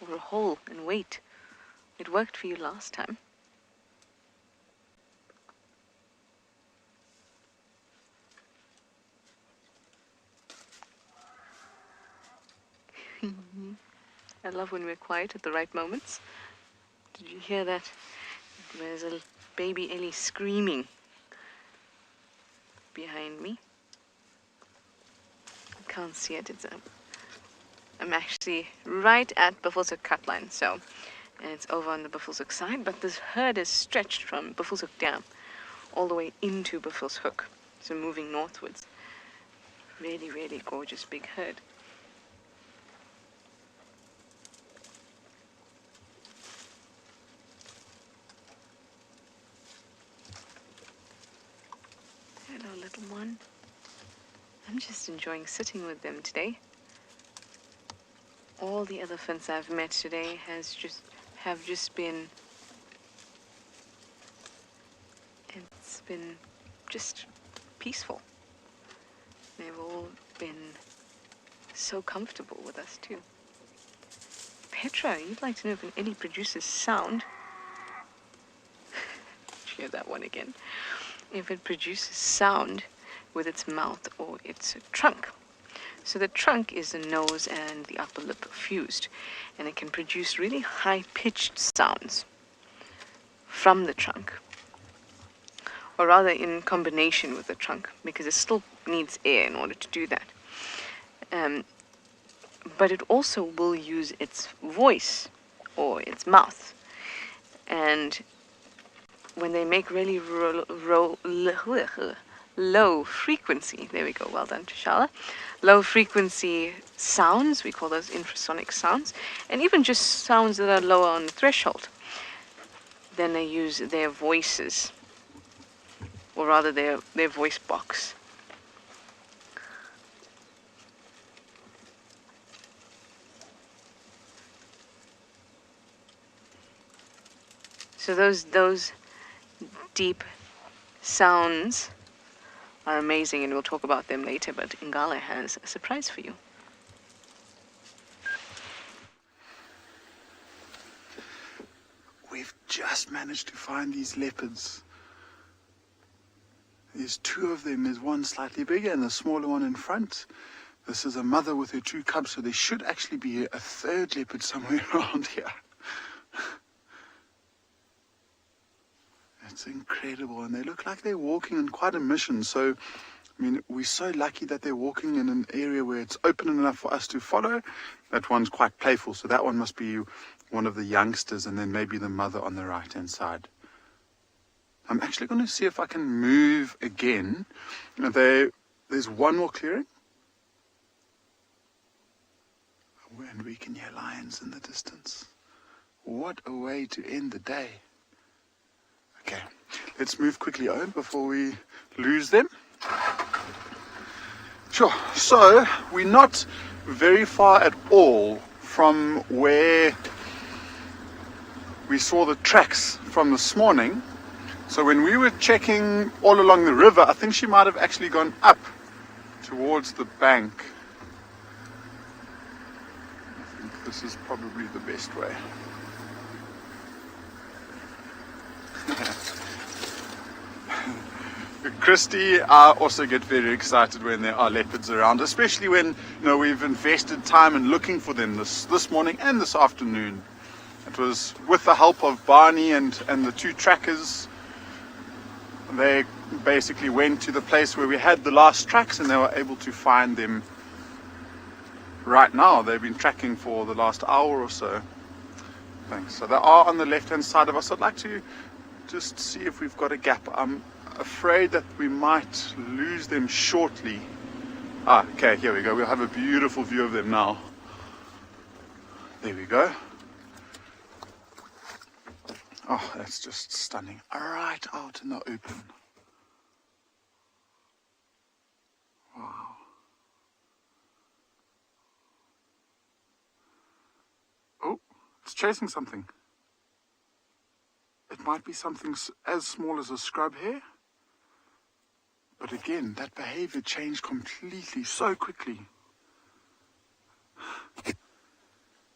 or a hole and wait. It worked for you last time. I love when we're quiet at the right moments. Did you hear that? There's a baby Ellie screaming behind me. I can't see it. I'm actually right at Buffelshoek cut line, so it's over on the Buffelshoek side, but this herd is stretched from Buffelshoek Dam all the way into Buffelshoek, so moving northwards. Really, really gorgeous big herd. Hello, little one. I'm just enjoying sitting with them today. All the elephants I've met today have just been, it's been just peaceful. They've all been so comfortable with us too. Petra, you'd like to know if an Ellie produces sound? Did you hear that one again? If it produces sound with its mouth or its trunk. So the trunk is the nose and the upper lip fused, and it can produce really high-pitched sounds from the trunk, or rather in combination with the trunk, because it still needs air in order to do that. But it also will use its voice or its mouth, and when they make really low frequency, there we go, well done, Trishala, low frequency sounds, we call those infrasonic sounds, and even just sounds that are lower on the threshold, then they use their voices, or rather their voice box. So those deep sounds are amazing, and we'll talk about them later, but Ngala has a surprise for you. We've just managed to find these leopards. There's two of them. There's one slightly bigger and the smaller one in front. This is a mother with her two cubs, so there should actually be a third leopard somewhere around here. It's incredible, and they look like they're walking in quite a mission. So, I mean, we're so lucky that they're walking in an area where it's open enough for us to follow. That one's quite playful, so that one must be one of the youngsters, and then maybe the mother on the right-hand side. I'm actually going to see if I can move again. There's one more clearing. And we can hear lions in the distance. What a way to end the day. Okay, let's move quickly on before we lose them. Sure, so we're not very far at all from where we saw the tracks from this morning. So when we were checking all along the river, I think she might have actually gone up towards the bank. I think this is probably the best way. Christy, I also get very excited when there are leopards around, especially when we've invested time in looking for them this morning and this afternoon. It was with the help of Barney and the two trackers. They basically went to the place where we had the last tracks and they were able to find them right now. They've been tracking for the last hour or so. Thanks. So they are on the left hand side of us. I'd like to just see if we've got a gap. I'm afraid that we might lose them shortly. Okay, here we go. We'll have a beautiful view of them now. There we go. Oh, that's just stunning. Right out in the open. Wow. Oh, it's chasing something. It might be something as small as a scrub hare. But again, that behavior changed completely so quickly.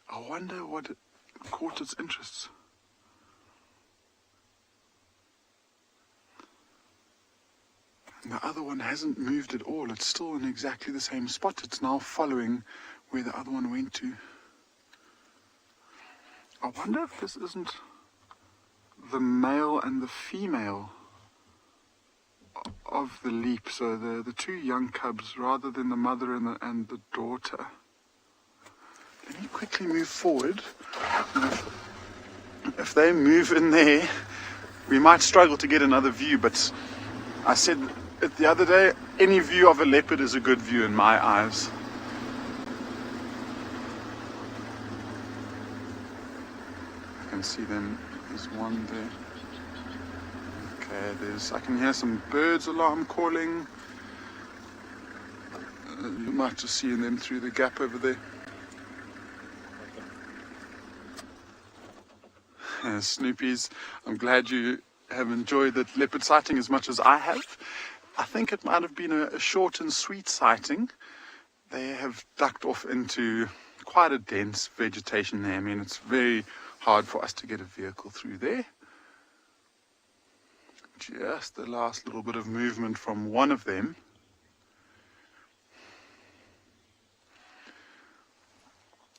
I wonder what caught its interests. And the other one hasn't moved at all. It's still in exactly the same spot. It's now following where the other one went to. I wonder if this isn't the male and the female of the leap. So the two young cubs rather than the mother and the daughter. Let me quickly move forward. If they move in there, we might struggle to get another view, but I said it the other day, any view of a leopard is a good view in my eyes. I can see them, there's one there. Okay, I can hear some birds alarm calling. You might just see them through the gap over there. Snoopies, I'm glad you have enjoyed that leopard sighting as much as I have. I think it might have been a short and sweet sighting. They have ducked off into quite a dense vegetation there. I mean, it's very hard for us to get a vehicle through there. Just the last little bit of movement from one of them.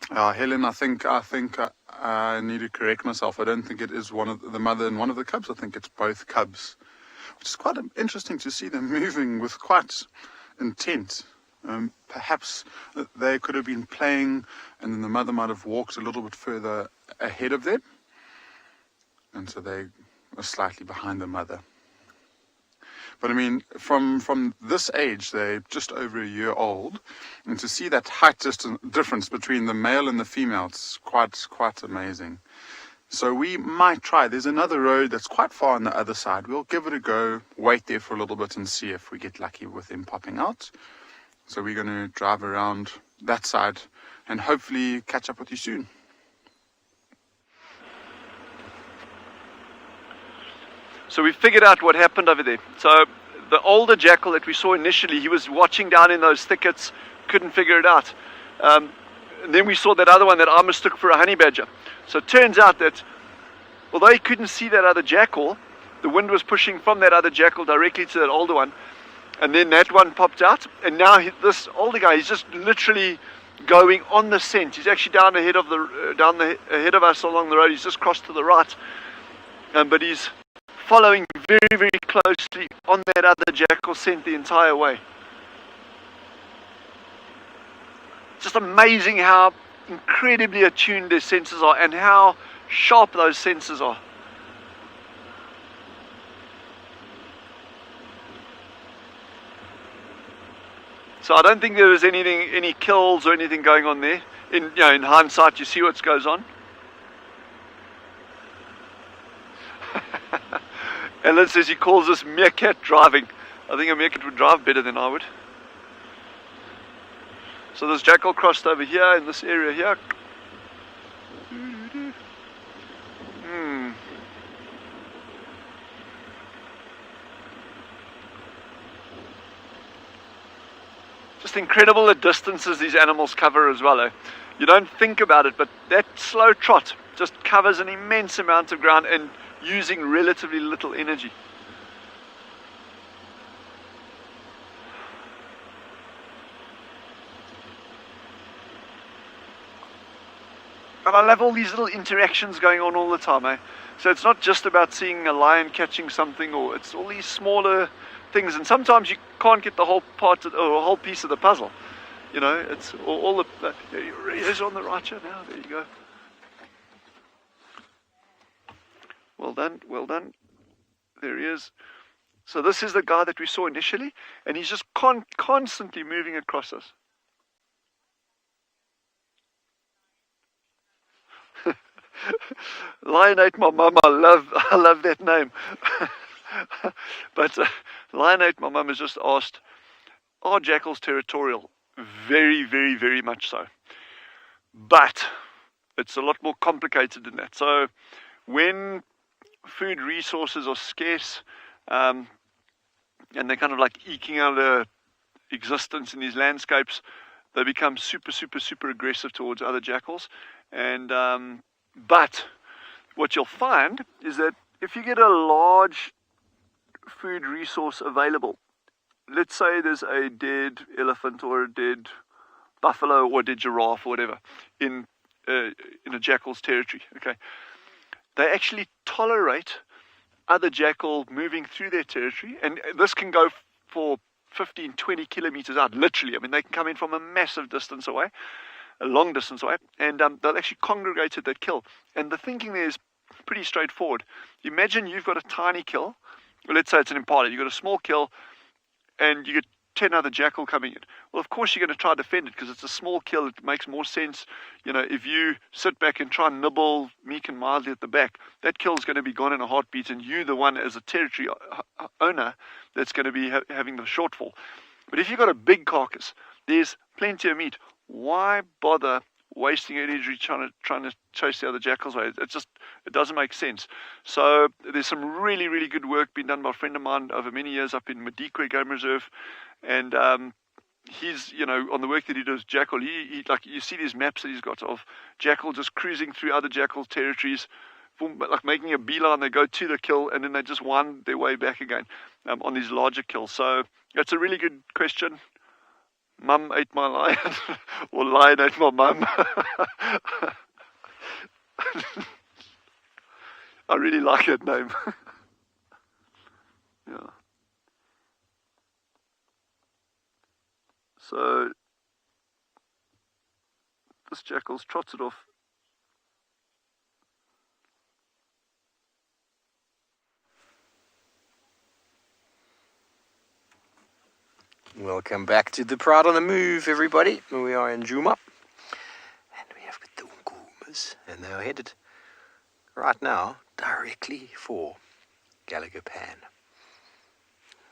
Helen, I think I need to correct myself. I don't think it is one of the mother and one of the cubs. I think it's both cubs, which is quite interesting to see them moving with quite intent. Perhaps they could have been playing and then the mother might have walked a little bit further ahead of them, and so they are slightly behind the mother. But I mean, from this age, they're just over a year old, and to see that height difference between the male and the female, it's quite amazing. So we might try. There's another road that's quite far on the other side. We'll give it a go, wait there for a little bit and see if we get lucky with them popping out. So we're going to drive around that side and hopefully catch up with you soon. So we figured out what happened over there. So the older jackal that we saw initially, he was watching down in those thickets, couldn't figure it out. And then we saw that other one that I mistook for a honey badger. So it turns out that although he couldn't see that other jackal, the wind was pushing from that other jackal directly to that older one. And then that one popped out. And now this older guy, he's just literally going on the scent. He's actually down ahead of ahead of us along the road. He's just crossed to the right. But he's following very, very closely on that other jackal scent the entire way. It's just amazing how incredibly attuned their senses are and how sharp those senses are. So I don't think there was any kills or anything going on there. In hindsight, you see what goes on. Ellen says he calls this meerkat driving. I think a meerkat would drive better than I would. So this jackal crossed over here in this area here. Just incredible the distances these animals cover as well. You don't think about it, but that slow trot just covers an immense amount of ground and using relatively little energy. And I love all these little interactions going on all the time, eh? So it's not just about seeing a lion catching something, or it's all these smaller things, and sometimes you can't get the whole part or a whole piece of the puzzle. You know, it's all the... He's on the right here now, there you go. Well done, well done. There he is. So this is the guy that we saw initially, and he's just constantly moving across us. Lion ate my mum. I love that name. But Lion ate my mum has just asked, are jackals territorial? Very, very, very much so. But it's a lot more complicated than that. So when food resources are scarce, and they're kind of like eking out a existence in these landscapes, they become super, super, super aggressive towards other jackals. And but what you'll find is that if you get a large food resource available, let's say there's a dead elephant or a dead buffalo or a dead giraffe or whatever in a jackal's territory, okay, they actually tolerate other jackal moving through their territory, and this can go for 15, 20 kilometers out, literally. I mean, they can come in from a massive distance away, a long distance away, and they'll actually congregate at that kill. And the thinking there is pretty straightforward. Imagine you've got a tiny kill, let's say it's an impala, you've got a small kill, and you get 10 other jackal coming in. Well, of course you're going to try to defend it because it's a small kill. It makes more sense, you know, if you sit back and try and nibble meek and mildly at the back, that kill is going to be gone in a heartbeat, and you, the one as a territory owner, that's going to be having the shortfall. But if you've got a big carcass, there's plenty of meat. Why bother wasting energy trying to chase the other jackals away? It doesn't make sense. So there's some really, really good work being done by a friend of mine over many years up in Madikwe Game Reserve, and he's, you know, on the work that he does jackal, he like, you see these maps that he's got of jackal just cruising through other jackal territories, like making a beeline. They go to the kill and then they just wind their way back again on these larger kills. So that's a really good question. Mum ate my lion, or lion ate my mum. I really like that name. Yeah. So this jackal's trotted off. Welcome back to the Pride on the Move, everybody. We are in Djuma, and we have got the Unkumas, and they are headed right now directly for Gallagher Pan.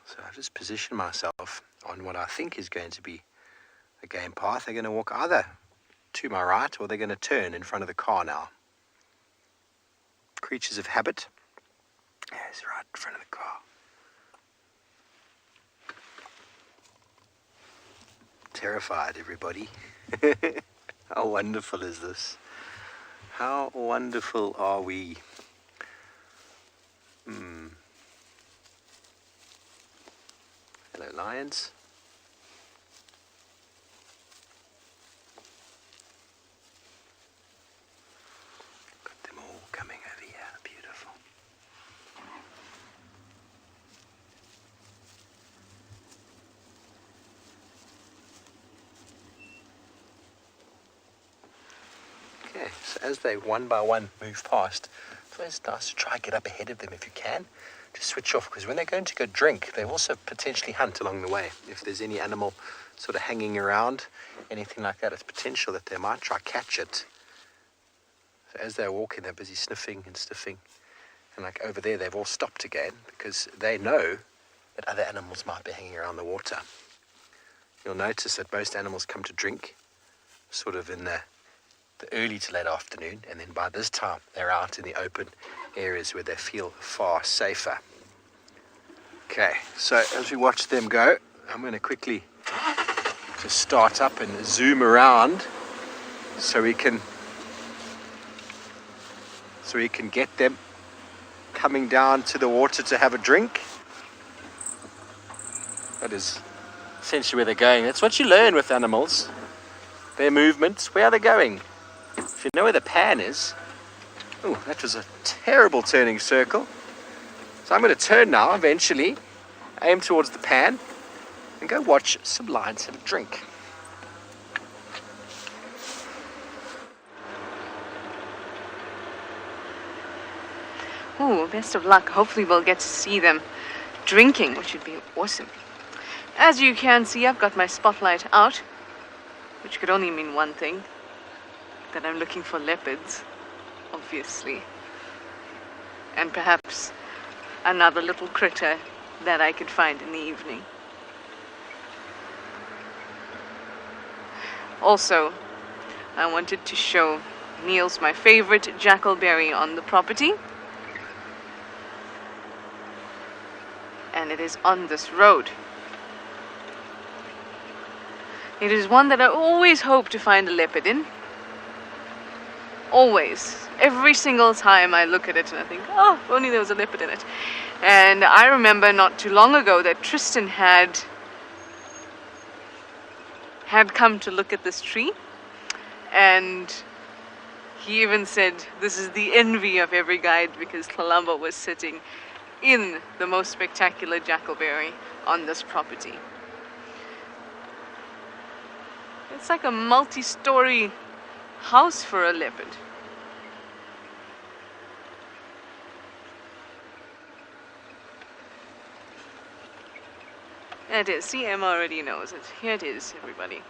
So I've just positioned myself on what I think is going to be a game path. They're going to walk either to my right, or they're going to turn in front of the car now. Creatures of habit. Yes, right in front of the car. Terrified, everybody. How wonderful is this? How wonderful are we? Hello, lions. Got them all coming over here. Beautiful. Okay, so as they one by one move past, it's always nice to try and get up ahead of them if you can. Just switch off, because when they're going to go drink, they also potentially hunt along the way. If there's any animal sort of hanging around, anything like that, it's potential that they might try catch it. So as they're walking, they're busy sniffing and sniffing. And like over there, they've all stopped again because they know that other animals might be hanging around the water. You'll notice that most animals come to drink sort of in the early to late afternoon, and then by this time they're out in the open areas where they feel far safer. Okay, so as we watch them go, I'm going to quickly just start up and zoom around so we can get them coming down to the water to have a drink. That is essentially where they're going. That's what you learn with animals. Their movements. Where are they going? If you know where the pan is... Oh, that was a terrible turning circle. So I'm going to turn now, eventually, aim towards the pan, and go watch some lions have a drink. Ooh, best of luck. Hopefully we'll get to see them drinking, which would be awesome. As you can see, I've got my spotlight out, which could only mean one thing, that I'm looking for leopards, obviously. And perhaps another little critter that I could find in the evening. Also, I wanted to show Niels my favorite jackalberry on the property. And it is on this road. It is one that I always hope to find a leopard in. Always. Every single time I look at it and I think, oh, if only there was a leopard in it. And I remember not too long ago that Tristan had come to look at this tree. And he even said, this is the envy of every guide, because Columba was sitting in the most spectacular jackalberry on this property. It's like a multi-story house for a leopard. It is. See, Emma already knows it. Here it is, everybody.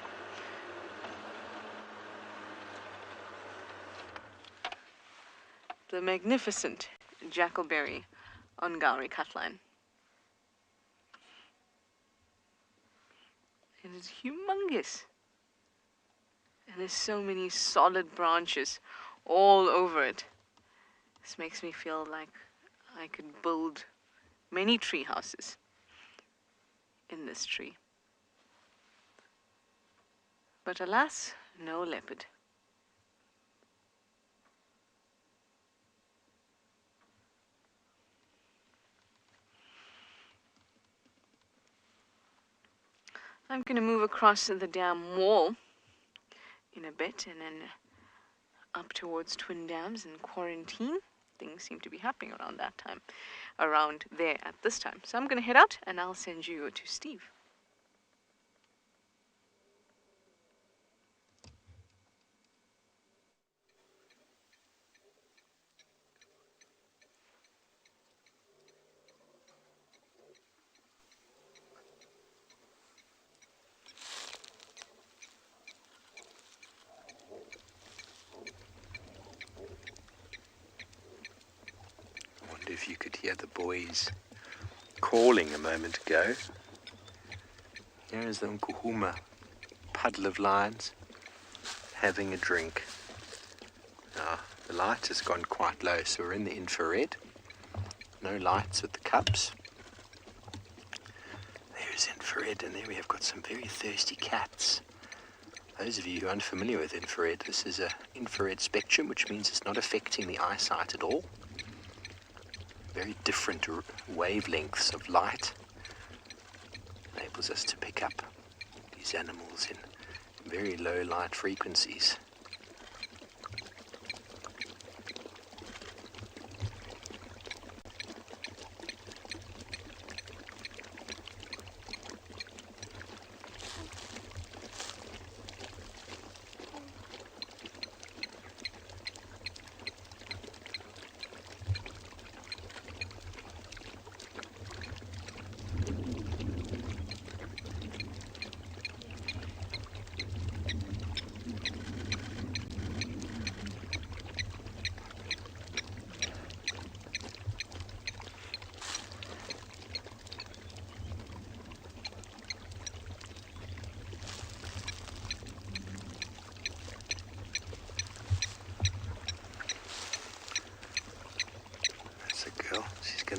The magnificent jackalberry on Gowrie Cutline. It is humongous. And there's so many solid branches all over it. This makes me feel like I could build many tree houses in this tree. But alas, no leopard. I'm going to move across the dam wall in a bit and then up towards Twin Dams and Quarantine. Things seem to be happening around that time, around there at this time. So I'm going to head out and I'll send you to Steve. If you could hear the boys calling a moment ago. Here is the Nkuhuma puddle of lions having a drink. Now, the light has gone quite low, so we're in the infrared. No lights with the cubs. There's infrared, and there we have got some very thirsty cats. Those of you who are unfamiliar with infrared, this is an infrared spectrum, which means it's not affecting the eyesight at all. Very different wavelengths of light enables us to pick up these animals in very low light frequencies.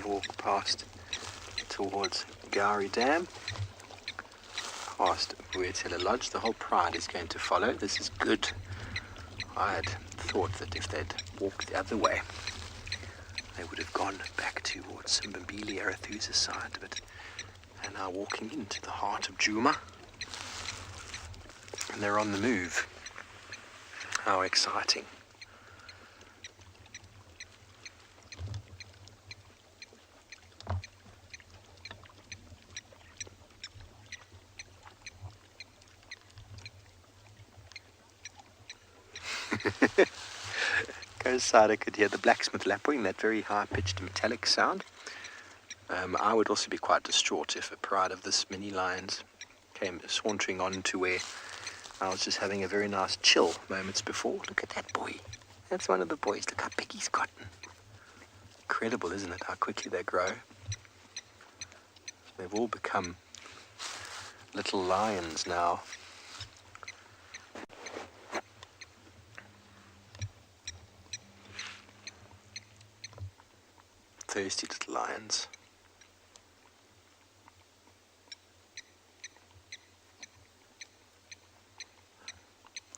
Walk past towards Gowrie Dam, past Tswalu Lodge. The whole pride is going to follow. This is good. I had thought that if they'd walked the other way, they would have gone back towards Mbambili Arathusa side, but they're now walking into the heart of Djuma, and they're on the move. How exciting. Outside I could hear the blacksmith lapwing, that very high-pitched metallic sound. I would also be quite distraught if a pride of this mini lions came sauntering on to where I was just having a very nice chill moments before. Look at that boy. That's one of the boys. Look how big he's gotten. Incredible, isn't it, how quickly they grow. They've all become little lions now. Thirsty little lions.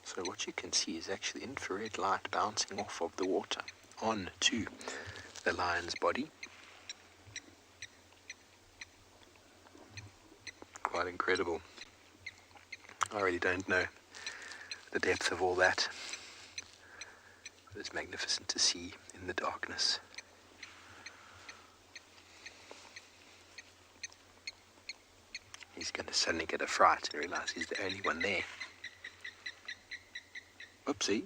So what you can see is actually infrared light bouncing off of the water onto the lion's body. Quite incredible. I really don't know the depth of all that. But it's magnificent to see in the darkness. He's going to suddenly get a fright and realize he's the only one there. Oopsie.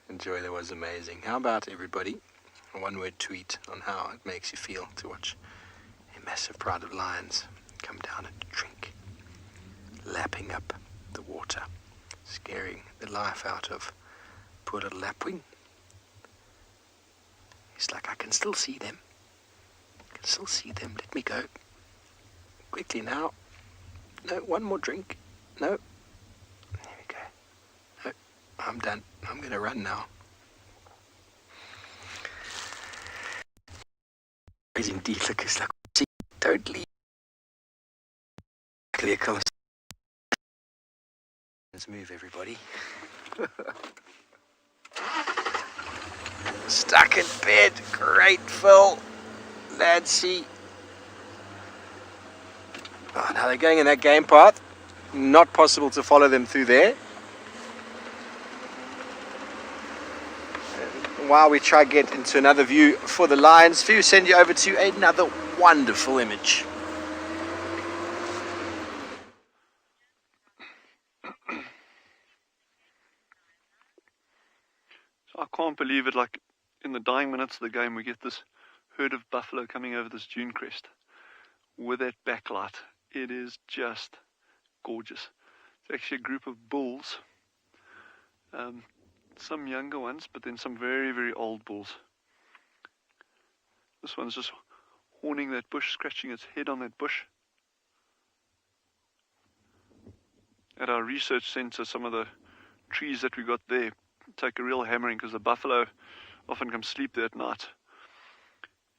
Enjoy, that was amazing. How about everybody? A one-word tweet on how it makes you feel to watch a massive pride of lions come down and drink, lapping up the water, scaring the life out of poor little lapwing. He's like, I can still see them. I can still see them. Let me go. Quickly now. No, one more drink. No. There we go. No, I'm done. I'm going to run now. Indeed, look, it's like, don't leave. Clear colors. Let's move, everybody. Stuck in bed. Great, Phil. Ladsy. Oh, now they're going in that game path. Not possible to follow them through there. While we try to get into another view for the lions, Few send you over to another wonderful image. I can't believe it, like in the dying minutes of the game we get this herd of buffalo coming over this dune crest with that backlight. It is just gorgeous. It's actually a group of bulls, some younger ones, but then some very, very old bulls. This one's just horning that bush, scratching its head on that bush. At our research center, some of the trees that we got there take a real hammering because the buffalo often come sleep there at night.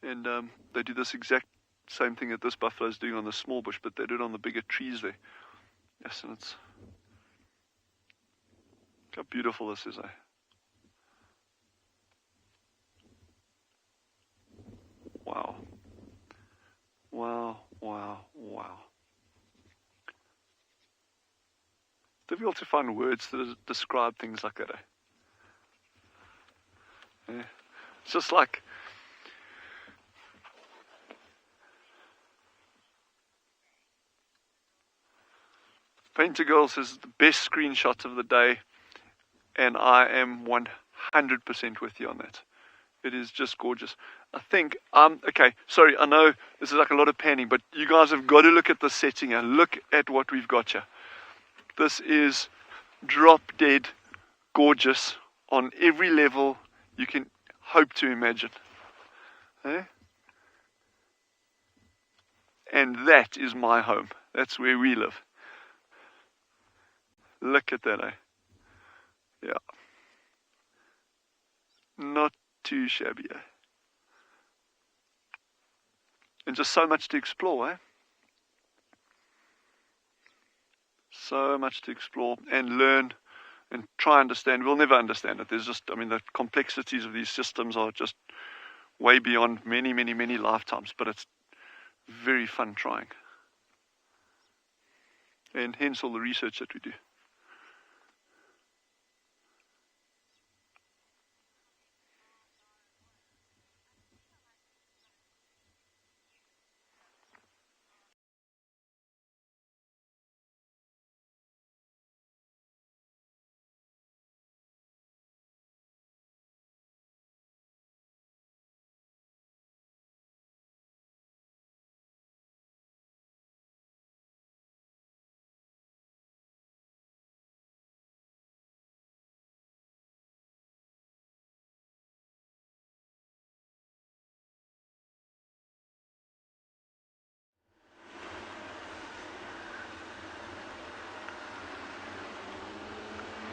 And they do this exact same thing that this buffalo is doing on the small bush, but they do it on the bigger trees there. Yes, and it's... Look how beautiful this is, eh? Wow. Wow, wow, wow. Difficult to find words to describe things like that, eh? Yeah. It's just like... Painter Girl says the best screenshot of the day, and I am 100% with you on that. It is just gorgeous. I think, okay, sorry, I know this is like a lot of panning, but you guys have got to look at the setting and look at what we've got here. This is drop dead gorgeous on every level you can hope to imagine. Eh? And that is my home. That's where we live. Look at that, eh? Yeah. Not too shabby, eh? And just so much to explore, eh? So much to explore and learn and try and understand. We'll never understand it. There's just, I mean, the complexities of these systems are just way beyond many, many, many lifetimes, but it's very fun trying. And hence all the research that we do.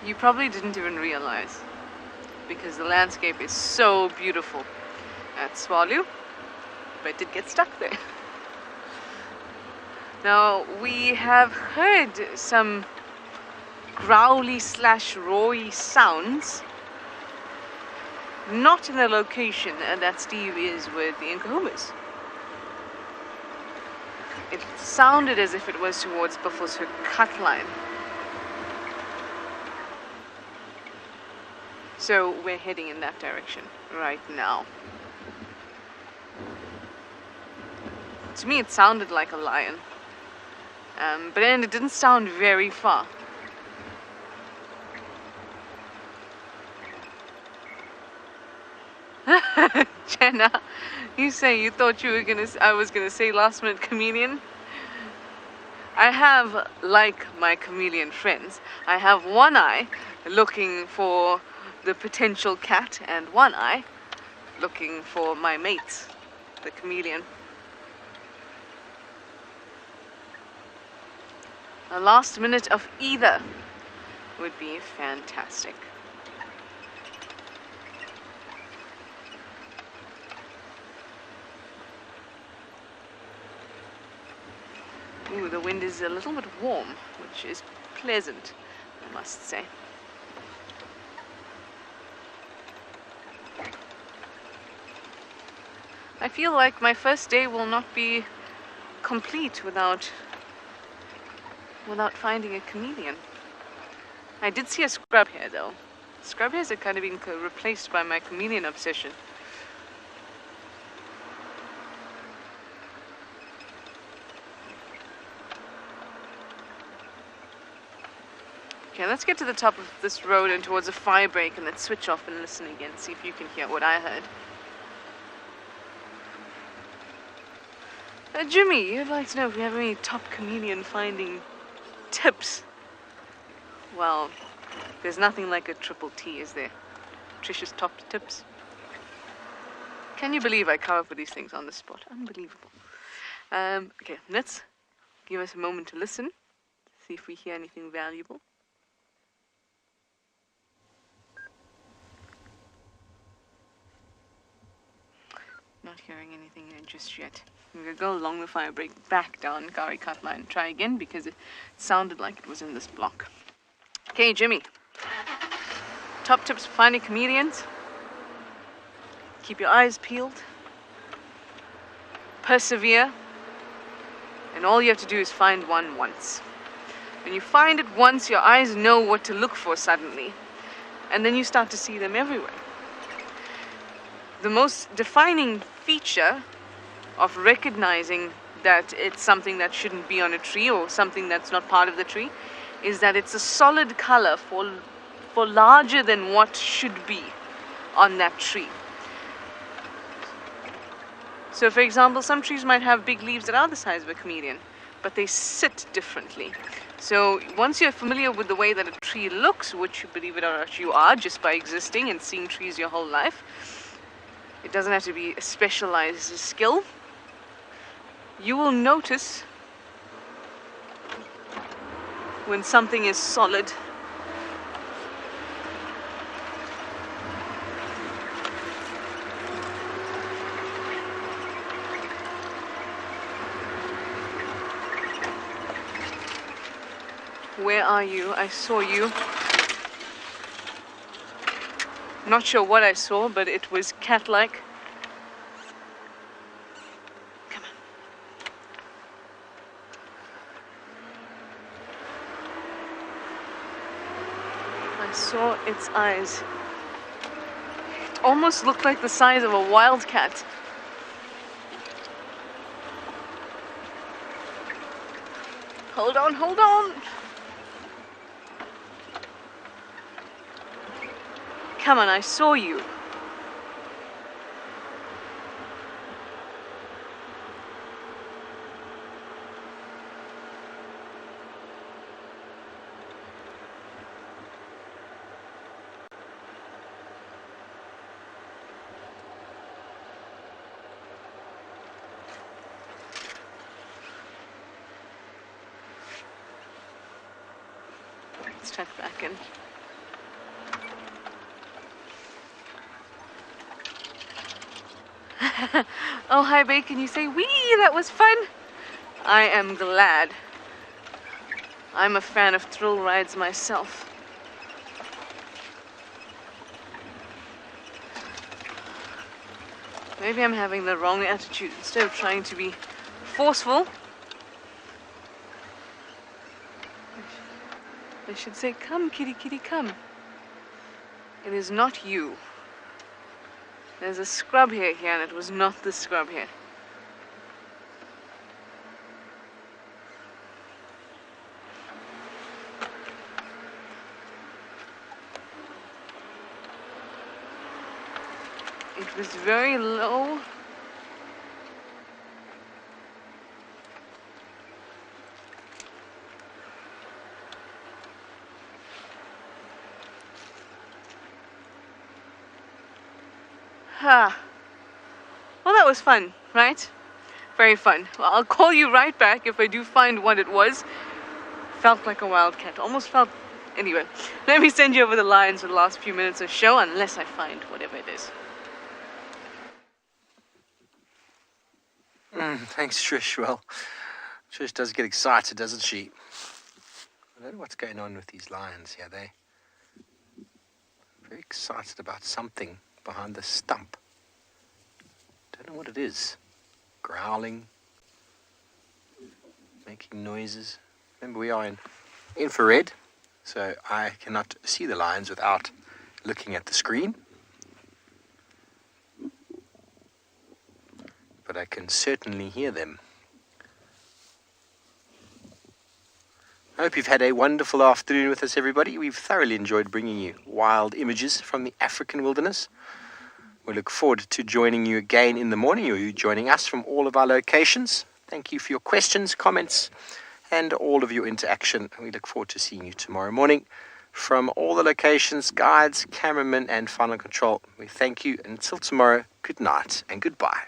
you probably didn't even realize, because the landscape is so beautiful at Tswalu, but it did get stuck there. Now, we have heard some growly / roary sounds, not in the location that Steve is with the Nkuhumas. It sounded as if it was towards Buffelshoek cut line. So we're heading in that direction right now. To me it sounded like a lion, but then it didn't sound very far. Jenna, you say you thought I was gonna say last minute chameleon? I have, like my chameleon friends, I have one eye looking for the potential cat and one eye looking for my mate, the chameleon. A last minute of either would be fantastic. Ooh, the wind is a little bit warm, which is pleasant, I must say. I feel like my first day will not be complete without finding a chameleon. I did see a scrub hare though. Scrub hares are kind of being replaced by my chameleon obsession. Okay, let's get to the top of this road and towards a fire break, and let's switch off and listen again, see if you can hear what I heard. Jimmy, you'd like to know if we have any top chameleon finding tips? Well, there's nothing like a triple T, is there? Trisha's top tips. Can you believe I come up with these things on the spot? Unbelievable. Okay, let's give us a moment to listen, see if we hear anything valuable. Not hearing anything just yet. We're going to go along the fire break, back down Kari cut line, try again because it sounded like it was in this block. Okay, Jimmy. Top tips for finding chameleons. Keep your eyes peeled. Persevere. And all you have to do is find one once. When you find it once, your eyes know what to look for suddenly. And then you start to see them everywhere. The most defining feature of recognizing that it's something that shouldn't be on a tree or something that's not part of the tree is that it's a solid color for larger than what should be on that tree. So for example, some trees might have big leaves that are the size of a chameleon, but they sit differently. So once you're familiar with the way that a tree looks, which, believe it or not, you are just by existing and seeing trees your whole life, it doesn't have to be a specialized skill. You will notice when something is solid. Where are you? I saw you. Not sure what I saw, but it was cat-like. Come on. I saw its eyes. It almost looked like the size of a wildcat. Hold on, hold on. Come on, I saw you. Let's check back in. Oh, hi, Bacon. You say, wee, that was fun. I am glad. I'm a fan of thrill rides myself. Maybe I'm having the wrong attitude. Instead of trying to be forceful, I should say, come, kitty, kitty, come. It is not you. There's a scrub hair here, and it was not the scrub hair. It was very low. Well, that was fun, right? Very fun. Well, I'll call you right back if I do find what it was. Felt like a wildcat. Almost felt... Anyway, let me send you over the lines for the last few minutes of show, unless I find whatever it is. Thanks, Trish. Well, Trish does get excited, doesn't she? I don't know what's going on with these lions here. They're very excited about something behind the stump. Don't know what it is. Growling, making noises. Remember, we are in infrared, so I cannot see the lions without looking at the screen. But I can certainly hear them. I hope you've had a wonderful afternoon with us, everybody. We've thoroughly enjoyed bringing you wild images from the African wilderness. We look forward to joining you again in the morning, or you joining us from all of our locations. Thank you for your questions, comments, and all of your interaction. We look forward to seeing you tomorrow morning from all the locations, guides, cameramen, and final control. We thank you. Until tomorrow, good night and goodbye.